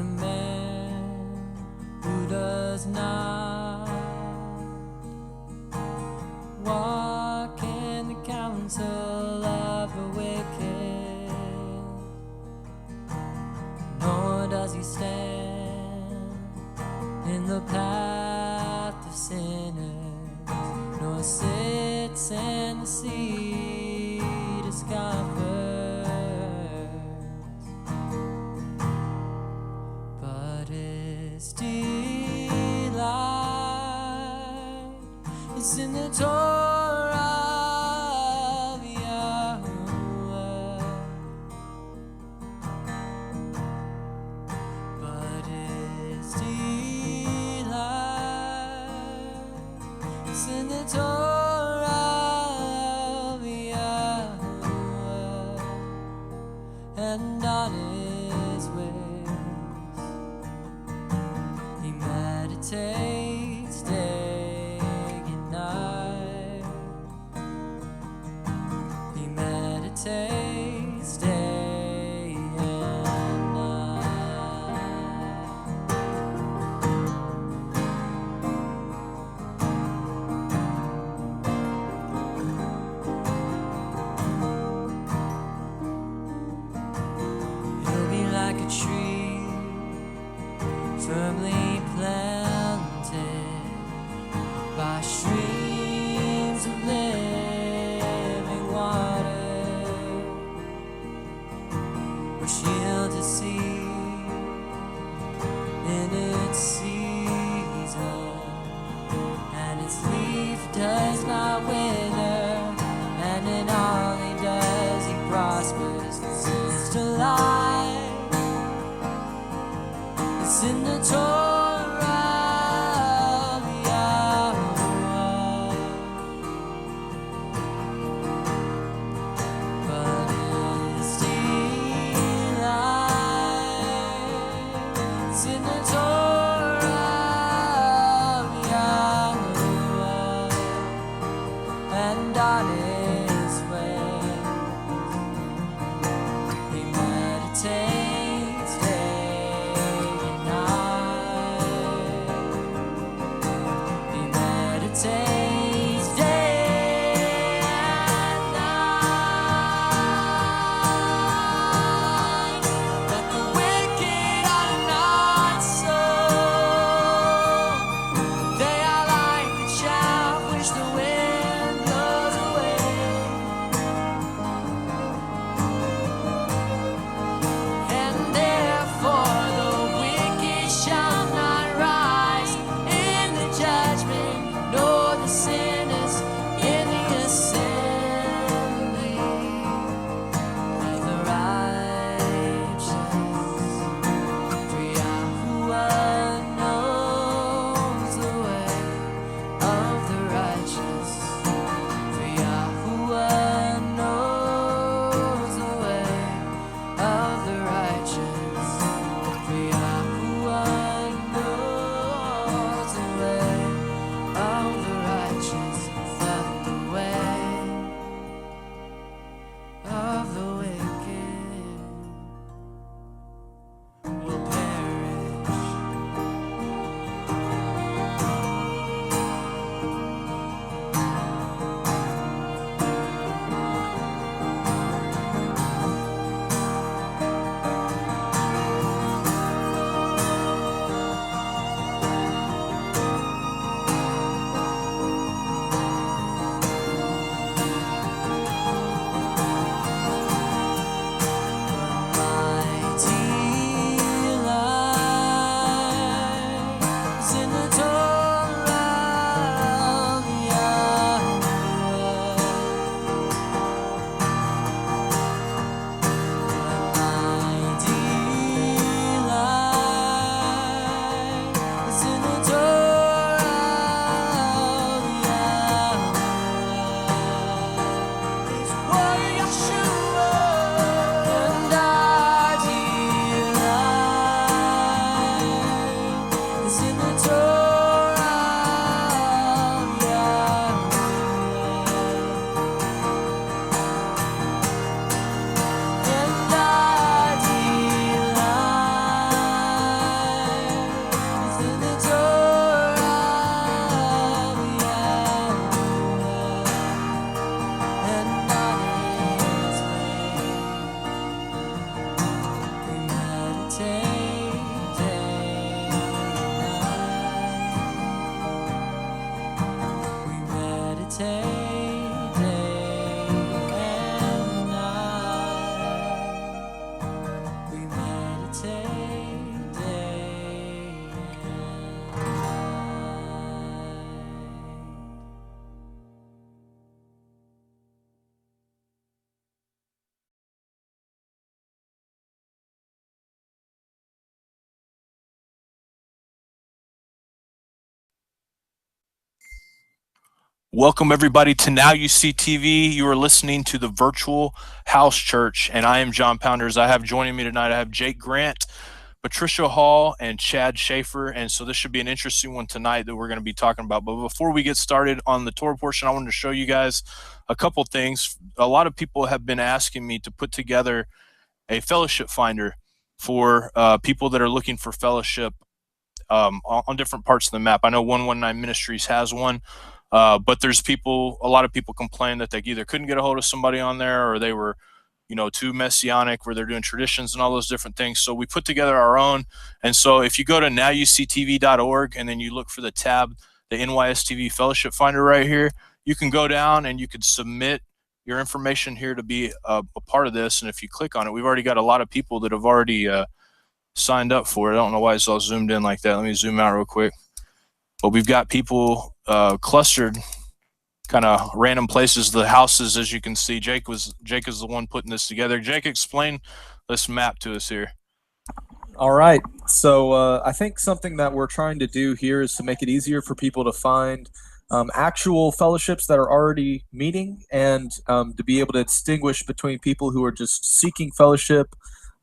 the man who does not walk in the counsel of the wicked, nor does he stand in the path of sinners, nor sits in the seat of scoffers, but his delight is in the Torah of Yahweh, but his delight is in the Torah of Yahweh, and on his ways he meditates day and night. He meditates day and night. He'll be like a tree firmly planted by streams of living water, which yield its seed in its season, and its leaf does not wither, and in all he does he prospers, 'cause his delight is in the Torah of Yahweh, but his delight is in the Torah of Yahweh, and on his ways he meditates day and night. He meditates day and night, that the wicked are not so, Welcome, everybody, to Now You See TV. You are listening to the Virtual House Church, and I am John Pounders. I have joining me tonight, I have Jake Grant, Patricia Hall, and Chad Schaefer. And so this should be an interesting one tonight that we're going to be talking about. But before we get started on the Torah portion, I wanted to show you guys a couple things. A lot of people have been asking me to put together a fellowship finder for people that are looking for fellowship on different parts of the map. I know 119 Ministries has one, but there's a lot of people complain that they either couldn't get a hold of somebody on there, or they were, too messianic, where they're doing traditions and all those different things. So we put together our own. And so if you go to nowuctv.org and then you look for the tab, the NYSTV Fellowship Finder right here, you can go down and you can submit your information here to be a part of this. And if you click on it, we've already got a lot of people that have already signed up for it. I don't know why it's all zoomed in like that. Let me zoom out real quick. But we've got people clustered kind of random places. The houses, as you can see, Jake is the one putting this together. Jake, explain this map to us here. All right. So I think something that we're trying to do here is to make it easier for people to find actual fellowships that are already meeting, and to be able to distinguish between people who are just seeking fellowship,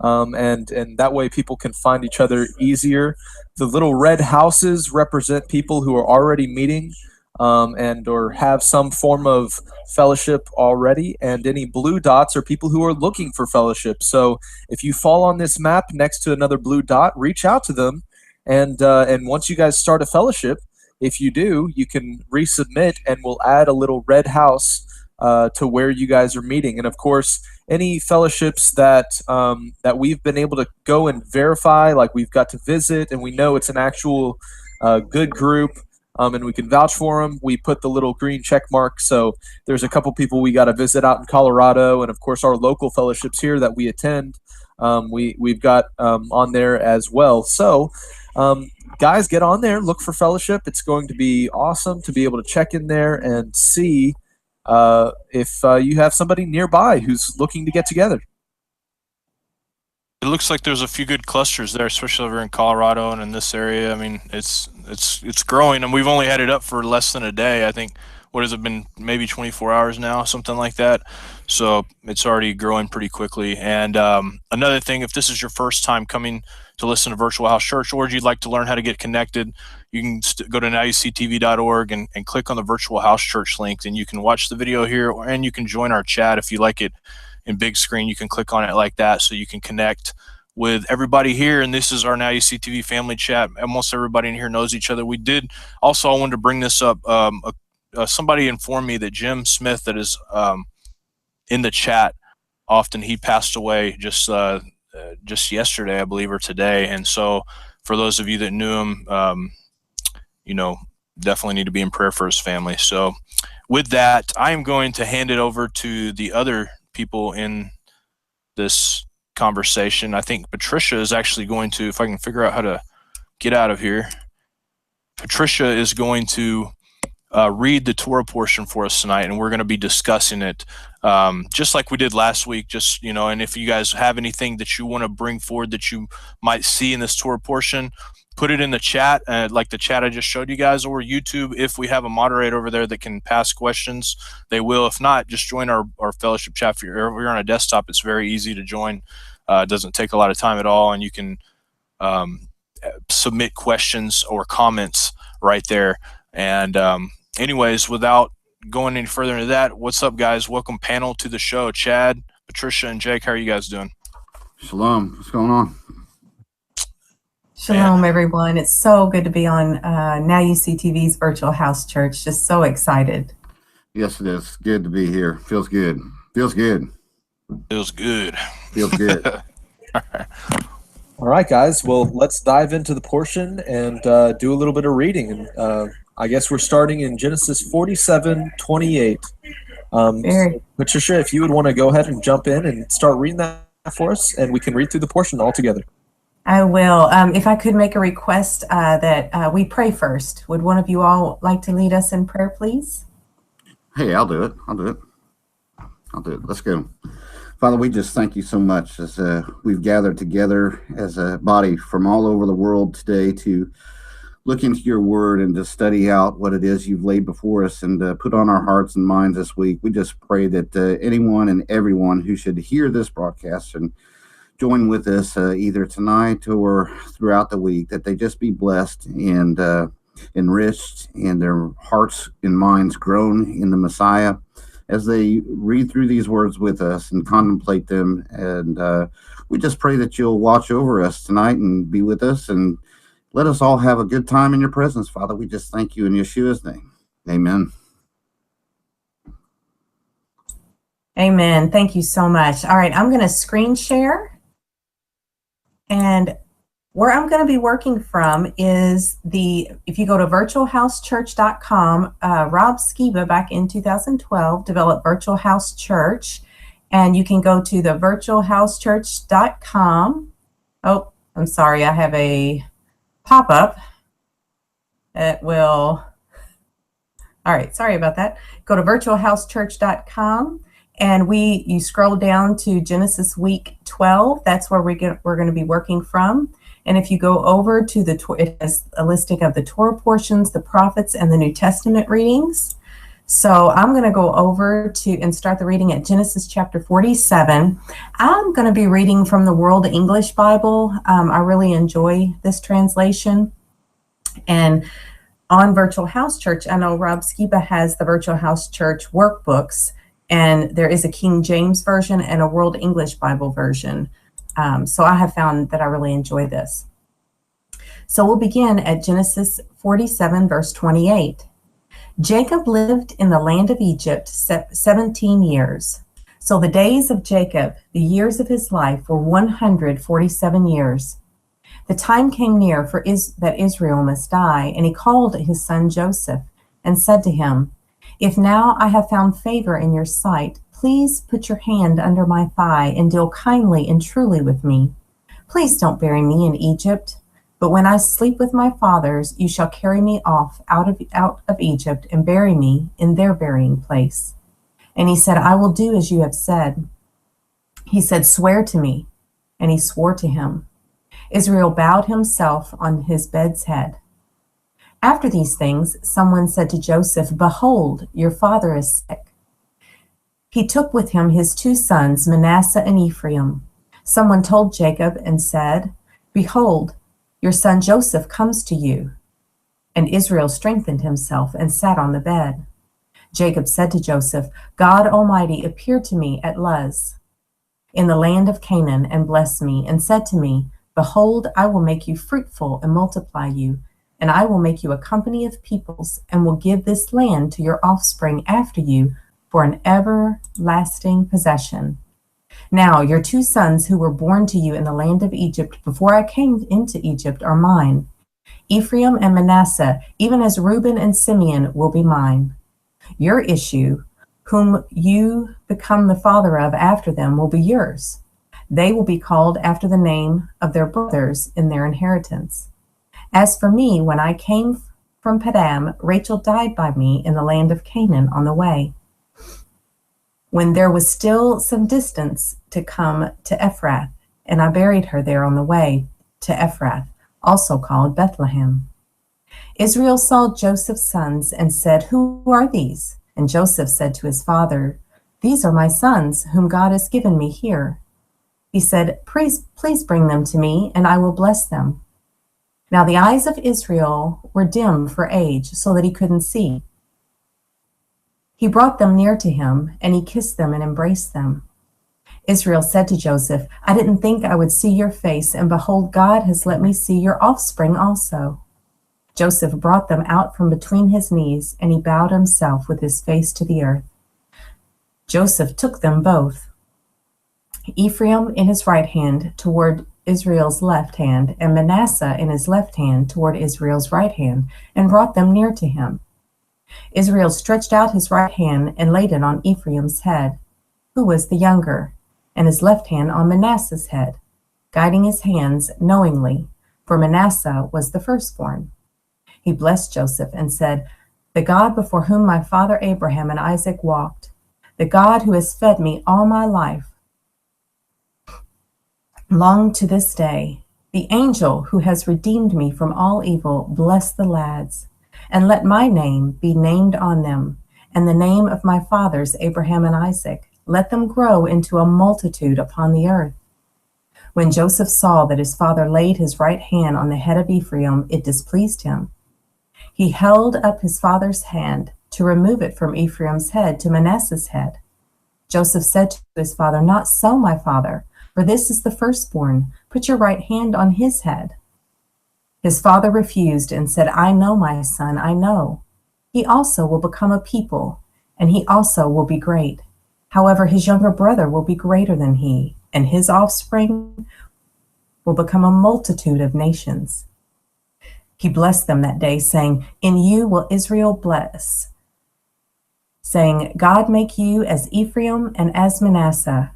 and that way people can find each other easier. The little red houses represent people who are already meeting, and or have some form of fellowship already, and any blue dots are people who are looking for fellowship. So if you fall on this map next to another blue dot, reach out to them, and once you guys start a fellowship, if you do, you can resubmit, and we'll add a little red house to where you guys are meeting. And of course, any fellowships that we've been able to go and verify, like we've got to visit, and we know it's an actual good group, and we can vouch for them, we put the little green check mark. So there's a couple people we got to visit out in Colorado, and of course our local fellowships here that we attend, we've got on there as well. So guys, get on there, look for fellowship. It's going to be awesome to be able to check in there and see if you have somebody nearby who's looking to get together. It looks like there's a few good clusters there, especially over in Colorado and in this area. I mean, it's growing, and we've only had it up for less than a day. I think, what has it been, maybe 24 hours now, something like that. So it's already growing pretty quickly. And another thing, if this is your first time coming to listen to Virtual House Church, or you'd like to learn how to get connected, you can go to nowuctv.org and click on the Virtual House Church link, and you can watch the video here, and you can join our chat if you like it in big screen. You can click on it like that, so you can connect with everybody here. And this is our Now You See TV family chat. Almost everybody in here knows each other. We did also, I wanted to bring this up. Somebody informed me that Jim Smith, that is in the chat often, he passed away just yesterday, I believe, or today. And so for those of you that knew him, definitely need to be in prayer for his family. So with that, I am going to hand it over to the other people in this conversation. I think Patricia is actually going to, if I can figure out how to get out of here, Patricia is going to read the Torah portion for us tonight, and we're going to be discussing it just like we did last week. Just, and if you guys have anything that you want to bring forward that you might see in this Torah portion, put it in the chat, like the chat I just showed you guys, or YouTube. If we have a moderator over there that can pass questions, they will. If not, just join our fellowship chat. If you're on a desktop, it's very easy to join. It doesn't take a lot of time at all, and you can submit questions or comments right there. And anyways, without going any further into that, what's up, guys? Welcome, panel, to the show. Chad, Patricia, and Jake, how are you guys doing? Shalom. What's going on? Shalom, everyone. It's so good to be on Now You See TV's Virtual House Church. Just so excited. Yes, it is. Good to be here. Feels good. Feels good. Feels good. Feels good. All right, guys. Well, let's dive into the portion and do a little bit of reading. And I guess we're starting in Genesis 47:28. Patricia, if you would want to go ahead and jump in and start reading that for us, and we can read through the portion all together. I will. If I could make a request that we pray first. Would one of you all like to lead us in prayer, please? Hey, I'll do it. Let's go. Father, we just thank you so much as we've gathered together as a body from all over the world today to look into your word and to study out what it is you've laid before us and put on our hearts and minds this week. We just pray that anyone and everyone who should hear this broadcast and join with us either tonight or throughout the week, that they just be blessed and enriched, and their hearts and minds grown in the Messiah as they read through these words with us and contemplate them. And we just pray that you'll watch over us tonight and be with us and let us all have a good time in your presence, Father. We just thank you in Yeshua's name. Amen. Amen. Thank you so much. All right, I'm going to screen share. And where I'm going to be working from is if you go to virtualhousechurch.com, Rob Skiba back in 2012 developed Virtual House Church, and you can go to the virtualhousechurch.com. Oh, I'm sorry, I have a pop-up that will, all right, sorry about that. Go to virtualhousechurch.com. And you scroll down to Genesis week 12. That's where we're going to be working from. And if you go over to it has a listing of the Torah portions, the prophets, and the New Testament readings. So I'm going to go over and start the reading at Genesis chapter 47. I'm going to be reading from the World English Bible. I really enjoy this translation. And on Virtual House Church, I know Rob Skiba has the Virtual House Church workbooks. And there is a King James version and a World English Bible version. So I have found that I really enjoy this. So we'll begin at Genesis 47, verse 28. Jacob lived in the land of Egypt 17 years. So the days of Jacob, the years of his life, were 147 years. The time came near that Israel must die, and he called his son Joseph and said to him, "If now I have found favor in your sight, please put your hand under my thigh and deal kindly and truly with me. Please don't bury me in Egypt, but when I sleep with my fathers, you shall carry me off out of Egypt and bury me in their burying place." And he said, "I will do as you have said." He said, "Swear to me." And he swore to him. Israel bowed himself on his bed's head. After these things, someone said to Joseph, "Behold, your father is sick." He took with him his two sons, Manasseh and Ephraim. Someone told Jacob and said, "Behold, your son Joseph comes to you." And Israel strengthened himself and sat on the bed. Jacob said to Joseph, "God Almighty appeared to me at Luz in the land of Canaan and blessed me and said to me, 'Behold, I will make you fruitful and multiply you, and I will make you a company of peoples, and will give this land to your offspring after you for an everlasting possession.' Now your two sons who were born to you in the land of Egypt before I came into Egypt are mine. Ephraim and Manasseh, even as Reuben and Simeon, will be mine. Your issue, whom you become the father of after them, will be yours. They will be called after the name of their brothers in their inheritance. As for me, when I came from Padam, Rachel died by me in the land of Canaan on the way, when there was still some distance to come to Ephrath, and I buried her there on the way to Ephrath, also called Bethlehem. Israel saw Joseph's sons and said, 'Who are these?' And Joseph said to his father, 'These are my sons, whom God has given me here.' He said, 'Please bring them to me, and I will bless them.' Now the eyes of Israel were dim for age, so that he couldn't see. He brought them near to him, and he kissed them and embraced them. Israel said to Joseph, 'I didn't think I would see your face, and behold, God has let me see your offspring also.' Joseph brought them out from between his knees, and he bowed himself with his face to the earth. Joseph took them both, Ephraim in his right hand toward Israel's left hand, and Manasseh in his left hand toward Israel's right hand, and brought them near to him. Israel stretched out his right hand and laid it on Ephraim's head, who was the younger, and his left hand on Manasseh's head, guiding his hands knowingly, for Manasseh was the firstborn. He blessed Joseph and said, 'The God before whom my father Abraham and Isaac walked, the God who has fed me all my life, long to this day, The angel who has redeemed me from all evil, bless the lads, and let my name be named on them, and the name of my fathers Abraham and Isaac. Let them grow into a multitude upon the earth. When Joseph saw that his father laid his right hand on the head of Ephraim, it displeased him. He held up his father's hand to remove it from Ephraim's head to Manasseh's head. Joseph said to his father, "Not so, my father, for this is the firstborn. Put your right hand on his head." His father refused and said, "I know, my son, I know. He also will become a people, and he also will be great. However, his younger brother will be greater than he, and his offspring will become a multitude of nations." He blessed them that day, saying, "In you will Israel bless," saying, "God make you as Ephraim and as Manasseh."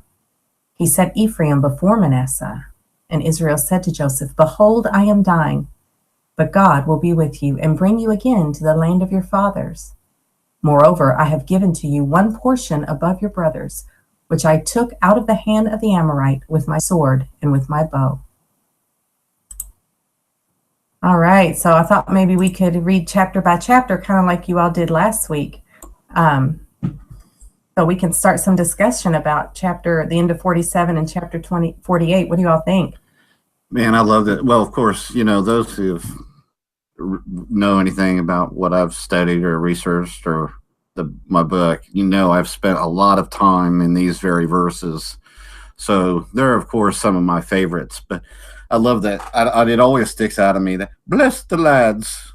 He set Ephraim before Manasseh. And Israel said to Joseph, "Behold, I am dying, but God will be with you and bring you again to the land of your fathers. Moreover, I have given to you one portion above your brothers, which I took out of the hand of the Amorite with my sword and with my bow." All right, so I thought maybe we could read chapter by chapter, kind of like you all did last week. So we can start some discussion about the end of 47 and chapter 48. What do you all think? Man, I love that. Well, of course, those who know anything about what I've studied or researched or my book, I've spent a lot of time in these very verses. So they're, of course, some of my favorites. But I love that. It always sticks out of me that bless the lads.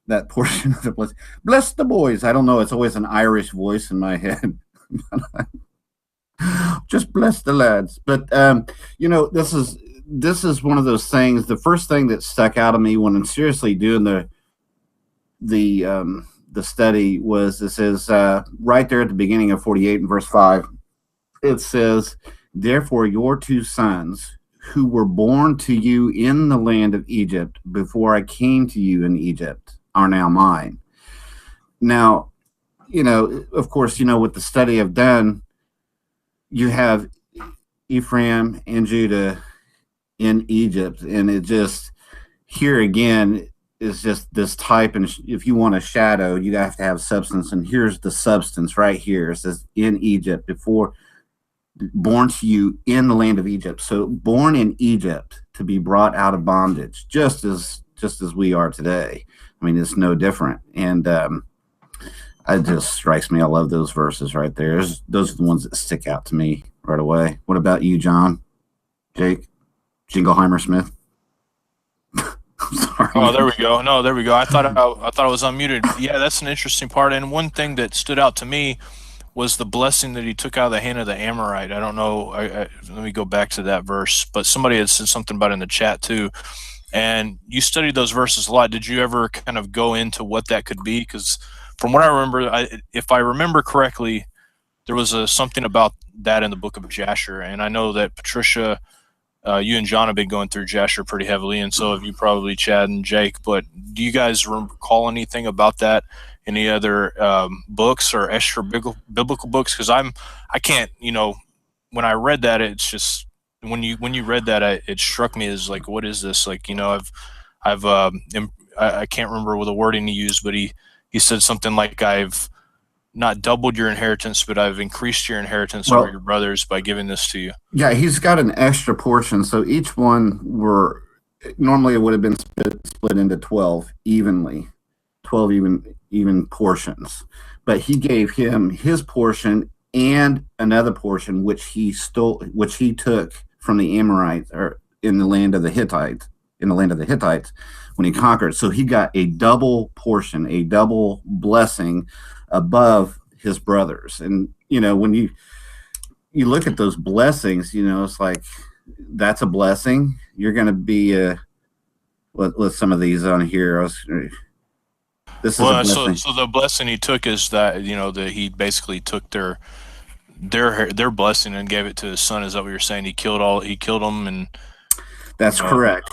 That portion of the bless the boys. I don't know. It's always an Irish voice in my head. Just bless the lads. But this is one of those things. The first thing that stuck out of me when I'm seriously doing the study was it says right there at the beginning of 48 and verse 5. It says, "Therefore your two sons, who were born to you in the land of Egypt before I came to you in Egypt, are now mine." Now, of course, with the study I've done, you have Ephraim and Judah in Egypt, and it just here again is just this type. And if you want a shadow, you have to have substance, and here's the substance right here. It says in Egypt, before born to you in the land of Egypt. So born in Egypt to be brought out of bondage, just as we are today. I mean, it's no different. And it just strikes me. I love those verses right there. Those are the ones that stick out to me right away. What about you, John? Jake? Jingleheimer Smith? I'm sorry. Oh, there we go. No, there we go. I thought I was unmuted. Yeah, that's an interesting part. And one thing that stood out to me was the blessing that he took out of the hand of the Amorite. I don't know. Let me go back to that verse. But somebody had said something about it in the chat too. And you studied those verses a lot. Did you ever kind of go into what that could be? Because from what I remember, if I remember correctly, there was something about that in the book of Jasher. And I know that Patricia, you and John have been going through Jasher pretty heavily, and so have you probably, Chad and Jake. But do you guys recall anything about that? Any other books or extra biblical books? Because I can't, when I read that, it's just when you read that, it struck me as like, what is this? Like, I can't remember what the wording he used, but he said something like, "I've not doubled your inheritance, but I've increased your inheritance over your brothers by giving this to you." Yeah, he's got an extra portion. So each one normally it would have been split into 12 evenly, 12 even portions. But he gave him his portion and another portion which he took from the Amorites, or in the land of the Hittites, when he conquered. So he got a double portion, a double blessing above his brothers. And when you look at those blessings, it's like, that's a blessing. You're going to be with some of these on here. This is a blessing. So the blessing he took is that that he basically took their blessing and gave it to his son. Is that what you're saying? He killed them, and that's correct.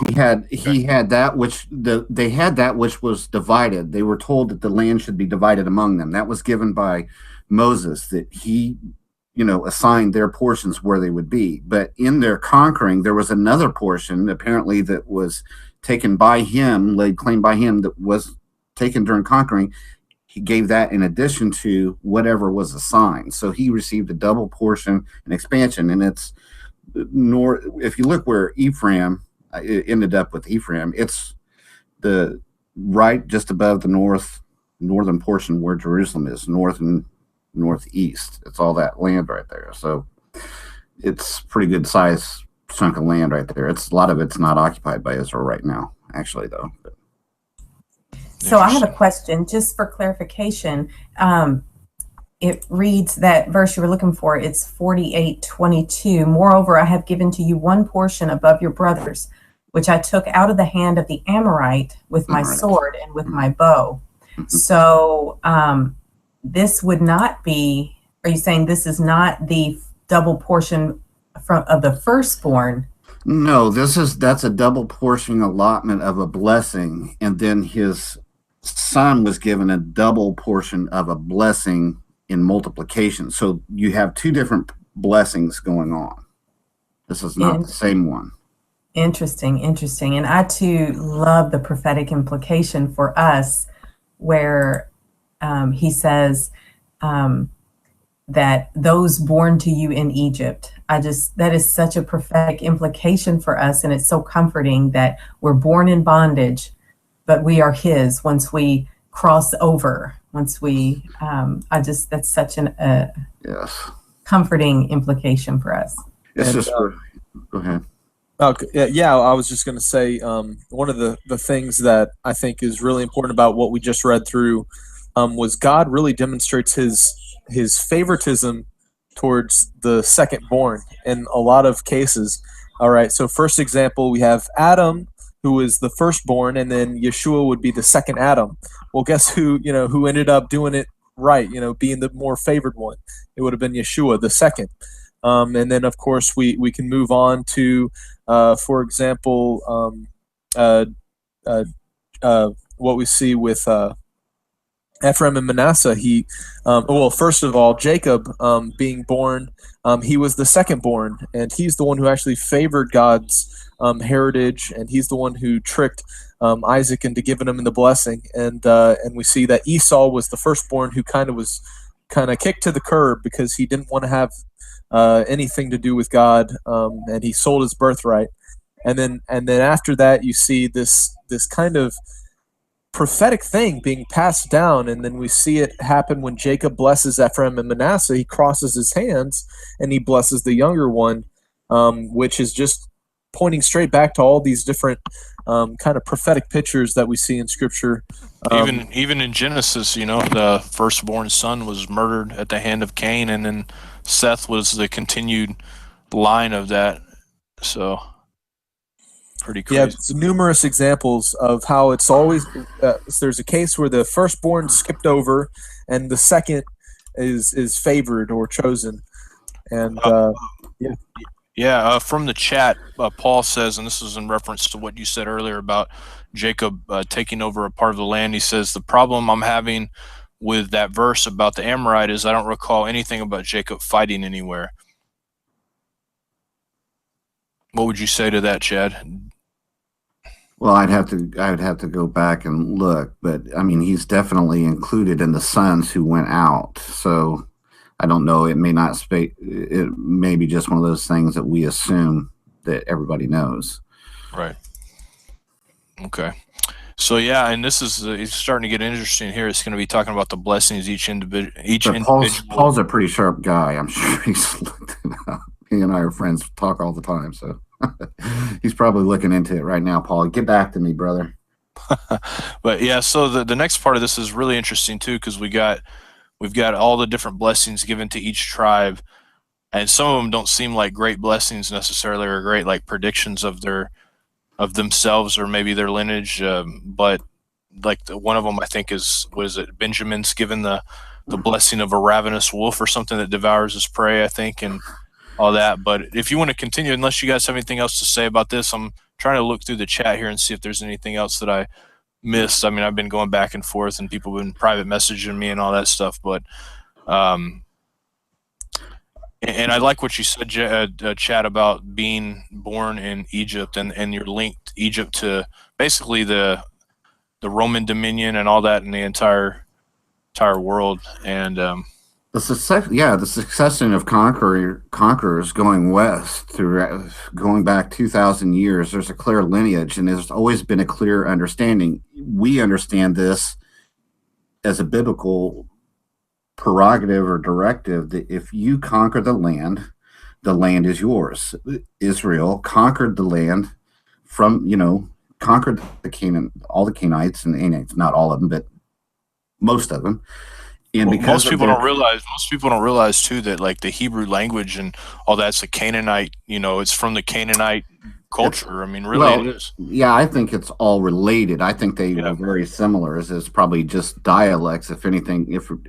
He had that which they had that which was divided. They were told that the land should be divided among them. That was given by Moses, that he assigned their portions where they would be. But in their conquering, there was another portion apparently that was taken by him, laid claim by him, that was taken during conquering. He gave that in addition to whatever was assigned. So he received a double portion and expansion. And it's north. If you look where Ephraim, it ended up with Ephraim, it's the right just above the northern portion where Jerusalem is, north and northeast. It's all that land right there. So it's pretty good size chunk of land right there. It's a lot of it's not occupied by Israel right now, actually, though. So I have a question just for clarification. It reads, that verse you were looking for, it's 48:22. Moreover, I have given to you one portion above your brothers, which I took out of the hand of the Amorite with my sword and with my bow. So this would not be, are you saying this is not the double portion of the firstborn? No, that's a double portion allotment of a blessing, and then his son was given a double portion of a blessing in multiplication. So you have two different blessings going on. This is not the same one. Interesting. And I too love the prophetic implication for us, where he says that those born to you in Egypt. That is such a prophetic implication for us, and it's so comforting that we're born in bondage, but we are his once we cross over. Once we, that's such an yes, comforting implication for us. It's just go ahead. Yeah, I was just going to say one of the things that I think is really important about what we just read through was God really demonstrates his favoritism towards the second born in a lot of cases. All right, so first example, we have Adam, who is the firstborn, and then Yeshua would be the second Adam. Well, guess who ended up doing it right, being the more favored one? It would have been Yeshua, the second. And then, of course, we can move on to, for example, what we see with Ephraim and Manasseh. First of all, Jacob being born, he was the second born, and he's the one who actually favored God's heritage, and he's the one who tricked Isaac into giving him the blessing. And we see that Esau was the firstborn, who kind of kicked to the curb because he didn't want to have anything to do with God, and he sold his birthright. And then after that, you see this kind of prophetic thing being passed down, and then we see it happen when Jacob blesses Ephraim and Manasseh. He crosses his hands and he blesses the younger one, which is just pointing straight back to all these different kind of prophetic pictures that we see in Scripture. Even in Genesis, the firstborn son was murdered at the hand of Cain, and then Seth was the continued line of that. So pretty crazy. Yeah, it's numerous examples of how it's always there's a case where the firstborn skipped over and the second is favored or chosen. And from the chat, Paul says, and this is in reference to what you said earlier about Jacob taking over a part of the land. He says, the problem I'm having with that verse about the Amorite is I don't recall anything about Jacob fighting anywhere. What would you say to that, Chad? Well, I would have to go back and look, but I mean, he's definitely included in the sons who went out. So I don't know. It may not it may be just one of those things that we assume that everybody knows. Right. Okay. So yeah, and this is it's starting to get interesting here. It's going to be talking about the blessings each individual. Paul's a pretty sharp guy. I'm sure he's looked it up. He and I are friends, talk all the time, so he's probably looking into it right now. Paul, get back to me, brother. But yeah, so the next part of this is really interesting too, because we've got all the different blessings given to each tribe, and some of them don't seem like great blessings necessarily, or great like predictions of themselves or maybe their lineage. But like one of them, I think Benjamin's given the blessing of a ravenous wolf or something that devours his prey, I think, and all that. But if you want to continue, unless you guys have anything else to say about this, I'm trying to look through the chat here and see if there's anything else that I missed. I mean, I've been going back and forth and people have been private messaging me and all that stuff, but And I like what you said, Chad, about being born in Egypt, and you're linked Egypt to basically the Roman dominion and all that in the entire world. And The succession of conquerors going west through going back 2,000 years. There's a clear lineage, and there's always been a clear understanding. We understand this as a biblical prerogative or directive that if you conquer the land is yours. Israel conquered the land from, conquered all the Canaanites and Anakites, not all of them, but most of them. And well, because most people don't realize too that like the Hebrew language and all that's a Canaanite. It's from the Canaanite culture. I mean, really, it is. Yeah, I think it's all related. I think they were very similar. It's probably just dialects, if anything different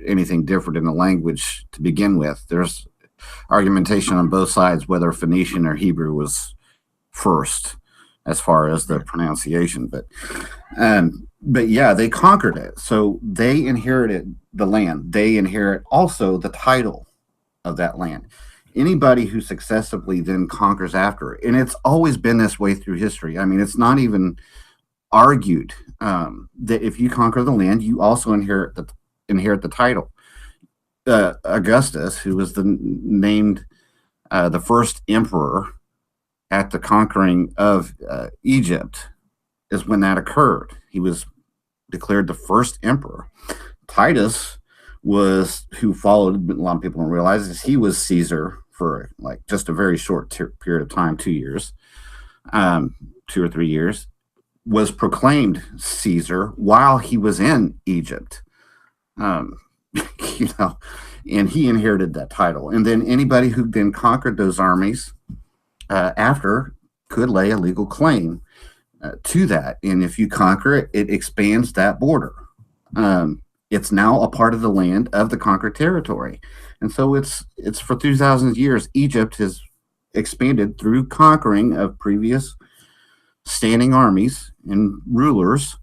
in the language to begin with. There's argumentation on both sides whether Phoenician or Hebrew was first as far as the pronunciation, but yeah, they conquered it. So they inherited the land. They inherit also the title of that land. Anybody who successively then conquers after, and it's always been this way through history. I mean, it's not even argued that if you conquer the land, you also inherit the title. Augustus, who was named the first emperor at the conquering of Egypt, is when that occurred. He was declared the first emperor. Titus was who followed. A lot of people don't realize this. He was Caesar for like just a very short period of time, 2 years, 2 or 3 years. Was proclaimed Caesar while he was in Egypt. And he inherited that title. And then anybody who then conquered those armies after could lay a legal claim to that. And if you conquer it, it expands that border. It's now a part of the land of the conquered territory. And so it's for 2,000 years, Egypt has expanded through conquering of previous standing armies and rulers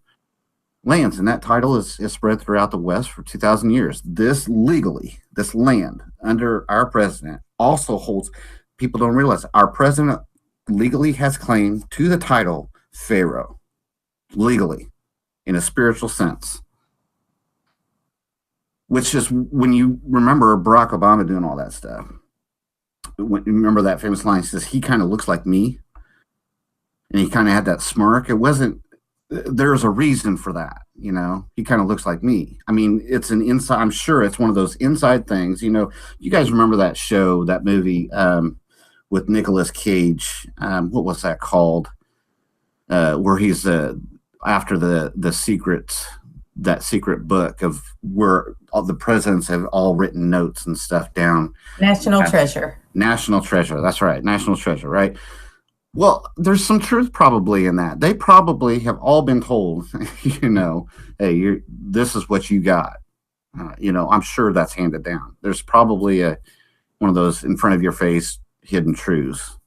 lands, and that title is spread throughout the West for 2,000 years. This land under our president also holds, people don't realize, our president legally has claim to the title Pharaoh, legally, in a spiritual sense. Which is when you remember Barack Obama doing all that stuff. Remember that famous line, he says, he kind of looks like me. And he kind of had that smirk. There's a reason for that, he kind of looks like me. I mean, it's an inside, I'm sure it's one of those inside things, you guys remember that show, that movie with Nicolas Cage, what was that called? Where he's after the secret book of where all the presidents have all written notes and stuff down. National Treasure. That's right. National Treasure, right? Well, there's some truth probably in that. They probably have all been told, hey, this is what you got. I'm sure that's handed down. There's probably one of those in front of your face hidden truths,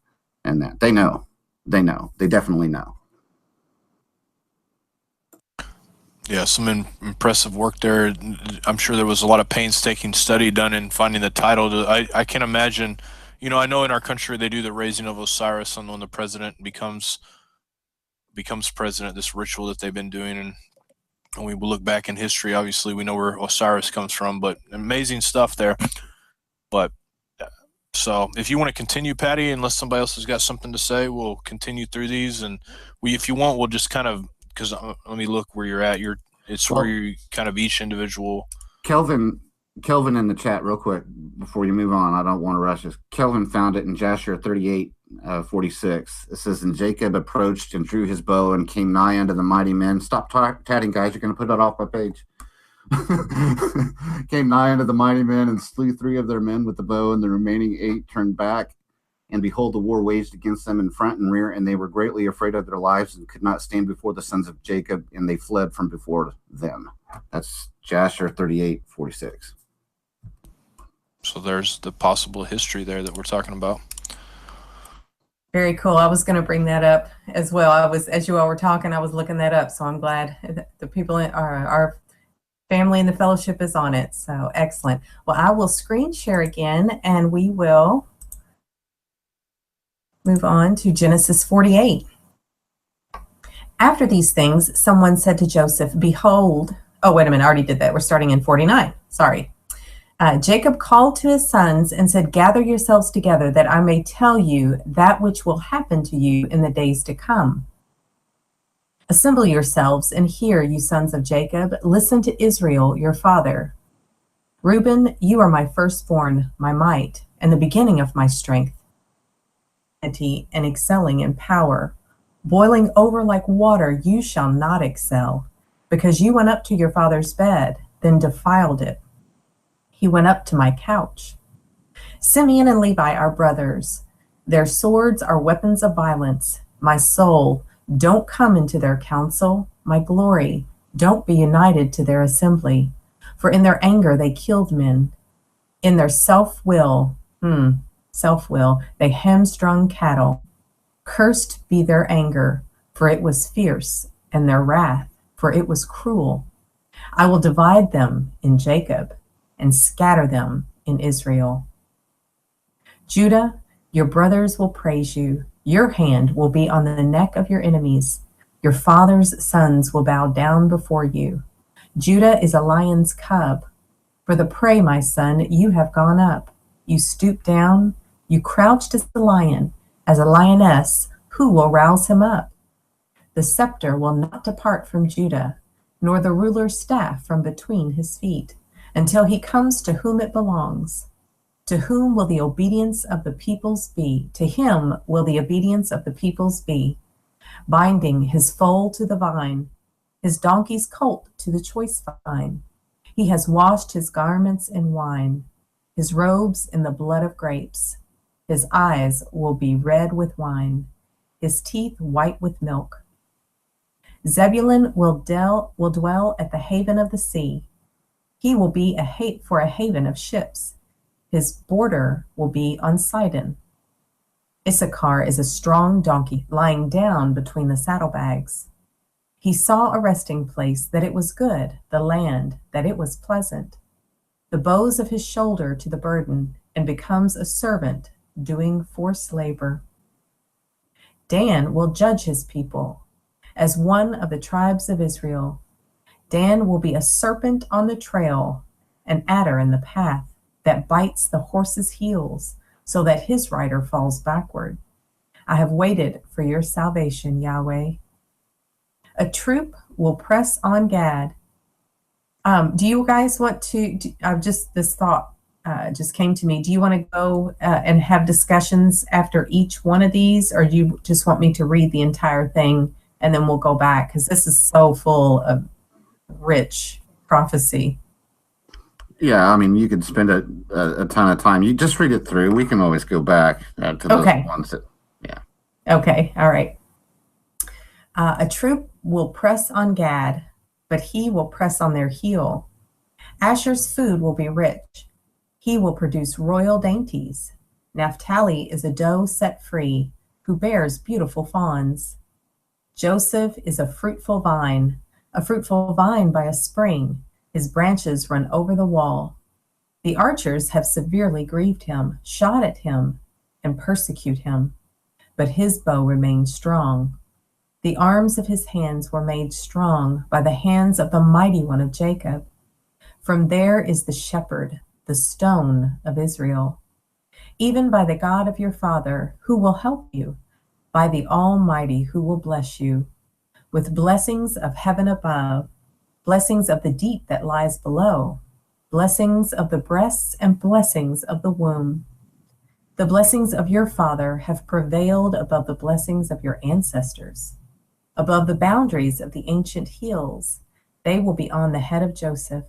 and that they know, they definitely know. Yeah, some impressive work there. I'm sure there was a lot of painstaking study done in finding the title. I can imagine. I know in our country they do the raising of Osiris, and when the president becomes president, this ritual that they've been doing, and when we look back in history, obviously we know where Osiris comes from, but amazing stuff there. But so if you want to continue, Patty, unless somebody else has got something to say, we'll continue through these, and if you want, we'll just kind of, because let me look where you're at. It's where you kind of each individual. Kelvin in the chat real quick before you move on. I don't want to rush this. Kelvin found it in Jasher 38:46. It says, and Jacob approached and drew his bow and came nigh unto the mighty men. Stop chatting, guys. You're going to put that off my page. Came nigh unto the mighty men and slew 3 of their men with the bow, and the remaining 8 turned back. And behold, the war waged against them in front and rear, and they were greatly afraid of their lives and could not stand before the sons of Jacob, and they fled from before them. That's Jasher 38:46. So there's the possible history there that we're talking about. Very cool. I was going to bring that up as well. As you all were talking, I was looking that up. So I'm glad that the people in our family in the fellowship is on it. So excellent. Well, I will screen share again, and we will move on to Genesis 48. After these things, someone said to Joseph, behold, oh, wait a minute, I already did that. We're starting in 49. Sorry. Jacob called to his sons and said, gather yourselves together that I may tell you that which will happen to you in the days to come. Assemble yourselves and hear, you sons of Jacob. Listen to Israel, your father. Reuben, you are my firstborn, my might, and the beginning of my strength, and excelling in power. Boiling over like water, you shall not excel, because you went up to your father's bed, then defiled it. He went up to my couch. Simeon and Levi are brothers. Their swords are weapons of violence. My soul, don't come into their council. My glory, don't be united to their assembly. For in their anger they killed men. In their self-will, they hamstrung cattle. Cursed be their anger, for it was fierce, and their wrath, for it was cruel. I will divide them in Jacob and scatter them in Israel. Judah, your brothers will praise you. Your hand will be on the neck of your enemies. Your father's sons will bow down before you. Judah is a lion's cub. For the prey, my son, you have gone up. You stooped down. You crouched as a lion, as a lioness. Who will rouse him up? The scepter will not depart from Judah, nor the ruler's staff from between his feet, until he comes to whom it belongs. To whom will the obedience of the peoples be? To him will the obedience of the peoples be. Binding his foal to the vine, his donkey's colt to the choice vine. He has washed his garments in wine, his robes in the blood of grapes. His eyes will be red with wine, his teeth white with milk. Zebulun will dwell at the haven of the sea. He will be for a haven of ships. His border will be on Sidon. Issachar is a strong donkey lying down between the saddlebags. He saw a resting place, that it was good, the land, that it was pleasant. The bows of his shoulder to the burden, and becomes a servant, doing forced labor. Dan will judge his people, as one of the tribes of Israel. Dan will be a serpent on the trail, an adder in the path, that bites the horse's heels, so that his rider falls backward. I have waited for your salvation, Yahweh. A troop will press on Gad. Do you guys want to, this thought just came to me. Do you want to go and have discussions after each one of these, or do you just want me to read the entire thing and then we'll go back? Because this is so full of rich prophecy. Yeah, I mean, you could spend a ton of time. You just read it through. We can always go back to those ones that, yeah. Okay, all right. A troop will press on Gad, but he will press on their heel. Asher's food will be rich. He will produce royal dainties. Naphtali is a doe set free, who bears beautiful fawns. Joseph is a fruitful vine by a spring. His branches run over the wall. The archers have severely grieved him, shot at him, and persecute him. But his bow remained strong. The arms of his hands were made strong by the hands of the mighty one of Jacob. From there is the shepherd, the stone of Israel. Even by the God of your father, who will help you, by the Almighty who will bless you, with blessings of heaven above, blessings of the deep that lies below, blessings of the breasts and blessings of the womb. The blessings of your father have prevailed above the blessings of your ancestors. Above the boundaries of the ancient hills, they will be on the head of Joseph,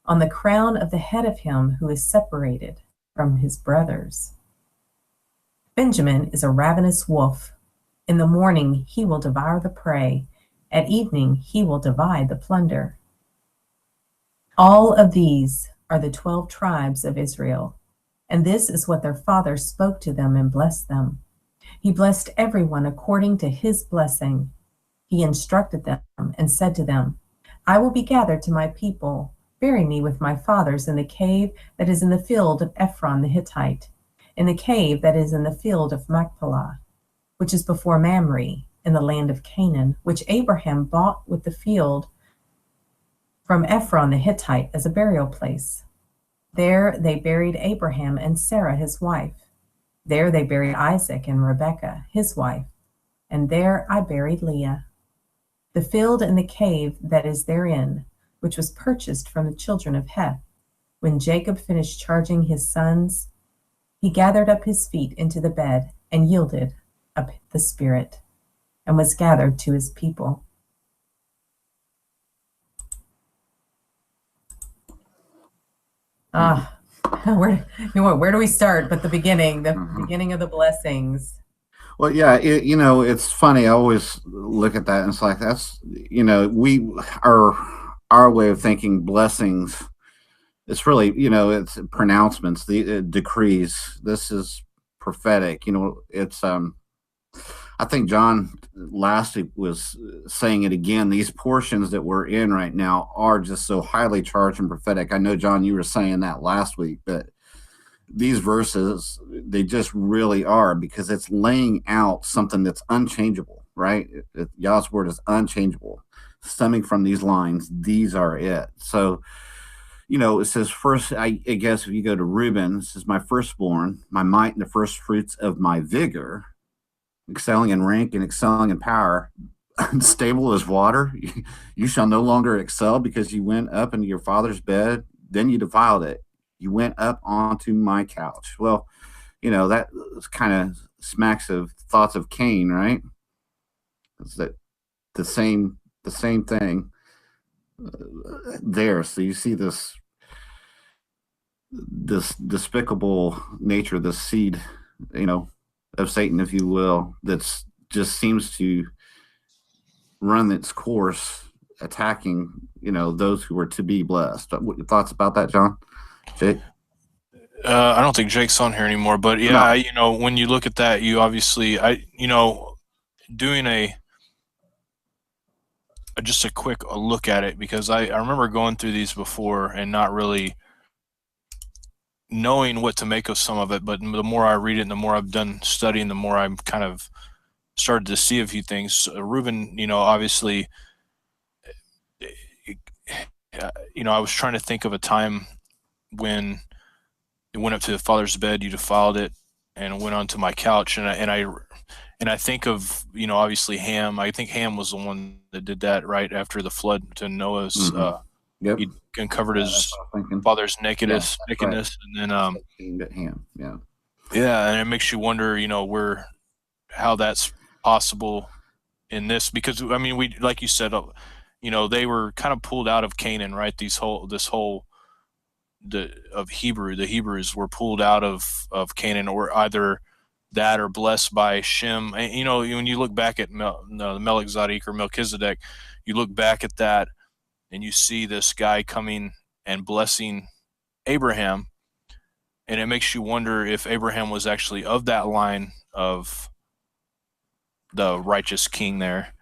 on the crown of the head of him who is separated from his brothers. Benjamin is a ravenous wolf. In the morning he will devour the prey. At evening he will divide the plunder. All of these are the 12 tribes of Israel, and this is what their father spoke to them and blessed them. He blessed everyone according to his blessing. He instructed them and said to them, I will be gathered to my people. Bury me with my fathers in the cave that is in the field of Ephron the Hittite, in the cave that is in the field of Machpelah, which is before Mamre, in the land of Canaan, which Abraham bought with the field from Ephron the Hittite as a burial place. There they buried Abraham and Sarah his wife. There they buried Isaac and Rebekah his wife, and there I buried Leah. The field and the cave that is therein, which was purchased from the children of Heth. When Jacob finished charging his sons, he gathered up his feet into the bed and yielded up the spirit, and was gathered to his people. Where do we start but the beginning, the beginning of the blessings? Well, yeah, it's funny. I always look at that and it's like, that's, our way of thinking blessings. It's really, it's pronouncements, the decrees. This is prophetic. It's, I think John last week was saying it again. These portions that we're in right now are just so highly charged and prophetic. I know, John, you were saying that last week, but these verses, they just really are, because it's laying out something that's unchangeable, right? Yah's word is unchangeable. Stemming from these lines, these are it. So, it says first, I guess if you go to Reuben, this is my firstborn, my might and the first fruits of my vigor, excelling in rank and excelling in power, unstable as water. You shall no longer excel because you went up into your father's bed, then you defiled it. You went up onto my couch. Well, that kind of smacks of thoughts of Cain, right? It's that the same thing there. So you see this despicable nature, this seed, of Satan, if you will, that's just seems to run its course, attacking, those who are to be blessed. What your thoughts about that, John? Jake? I don't think Jake's on here anymore, but yeah, No. when you look at that, you obviously, doing just a quick look at it, because I remember going through these before and not really knowing what to make of some of it, but the more I read it and the more I've done studying, the more I'm kind of started to see a few things. Reuben, obviously, I was trying to think of a time when it went up to the father's bed, you defiled it, and went onto my couch, and I think of, obviously Ham. I think Ham was the one that did that right after the flood to Noah's. Yep. He uncovered his father's nakedness, right. And then Ham, yeah, and it makes you wonder, how that's possible in this, because we, like you said, they were kind of pulled out of Canaan, right? The Hebrews were pulled out of Canaan, or either that or blessed by Shem. And, when you look back at Melchizedek or Melchizedek, you look back at that and you see this guy coming and blessing Abraham, and it makes you wonder if Abraham was actually of that line of the righteous king there,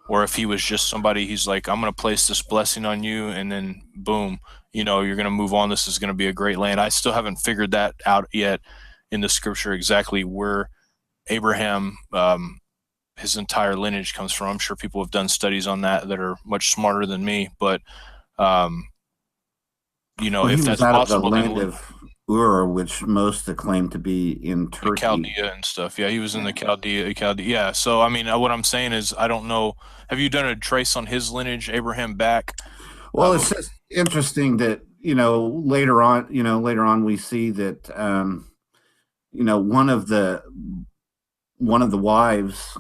or if he was just somebody, he's like, I'm going to place this blessing on you, and then boom, you're going to move on. This is going to be a great land. I still haven't figured that out yet in the scripture, exactly where Abraham, his entire lineage comes from. I'm sure people have done studies on that are much smarter than me, but if that's out possible, of the land of Ur, which most claim to be in Turkey, Chaldea and stuff. Yeah, he was in the Chaldea. Yeah. So what I'm saying is, I don't know. Have you done a trace on his lineage, Abraham, back? Well, it's just interesting that later on we see that one of the wives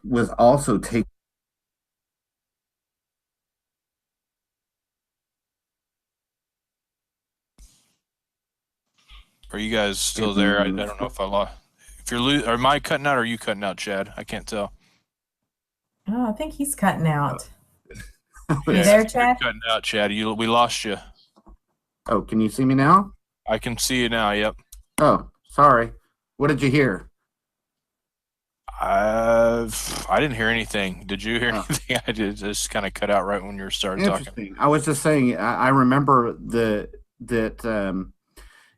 was also taken. Are you guys still there? I don't know if I lost. If you're am I cutting out, or are you cutting out, Chad? I can't tell. Oh, I think he's cutting out. You there, Chad? Cutting out, Chad. We lost you. Oh, can you see me now? I can see you now. Yep. Oh, sorry. What did you hear? I didn't hear anything. Did you hear Uh, anything? I did just kind of cut out right when you started talking. Interesting. I was just saying. I remember that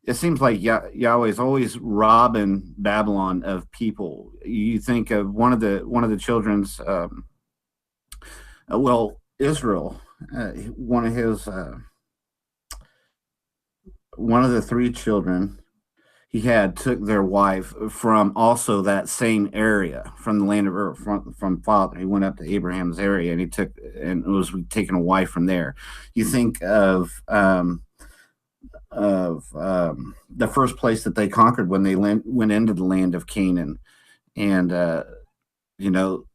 it seems like Yahweh's always robbing Babylon of people. You think of one of the children's, Israel, one of his, one of the three children he had took their wife from also that same area, from the land of Ur, from father. He went up to Abraham's area and he took and was taking a wife from there. You think of the first place that they conquered when they went into the land of Canaan, and you know,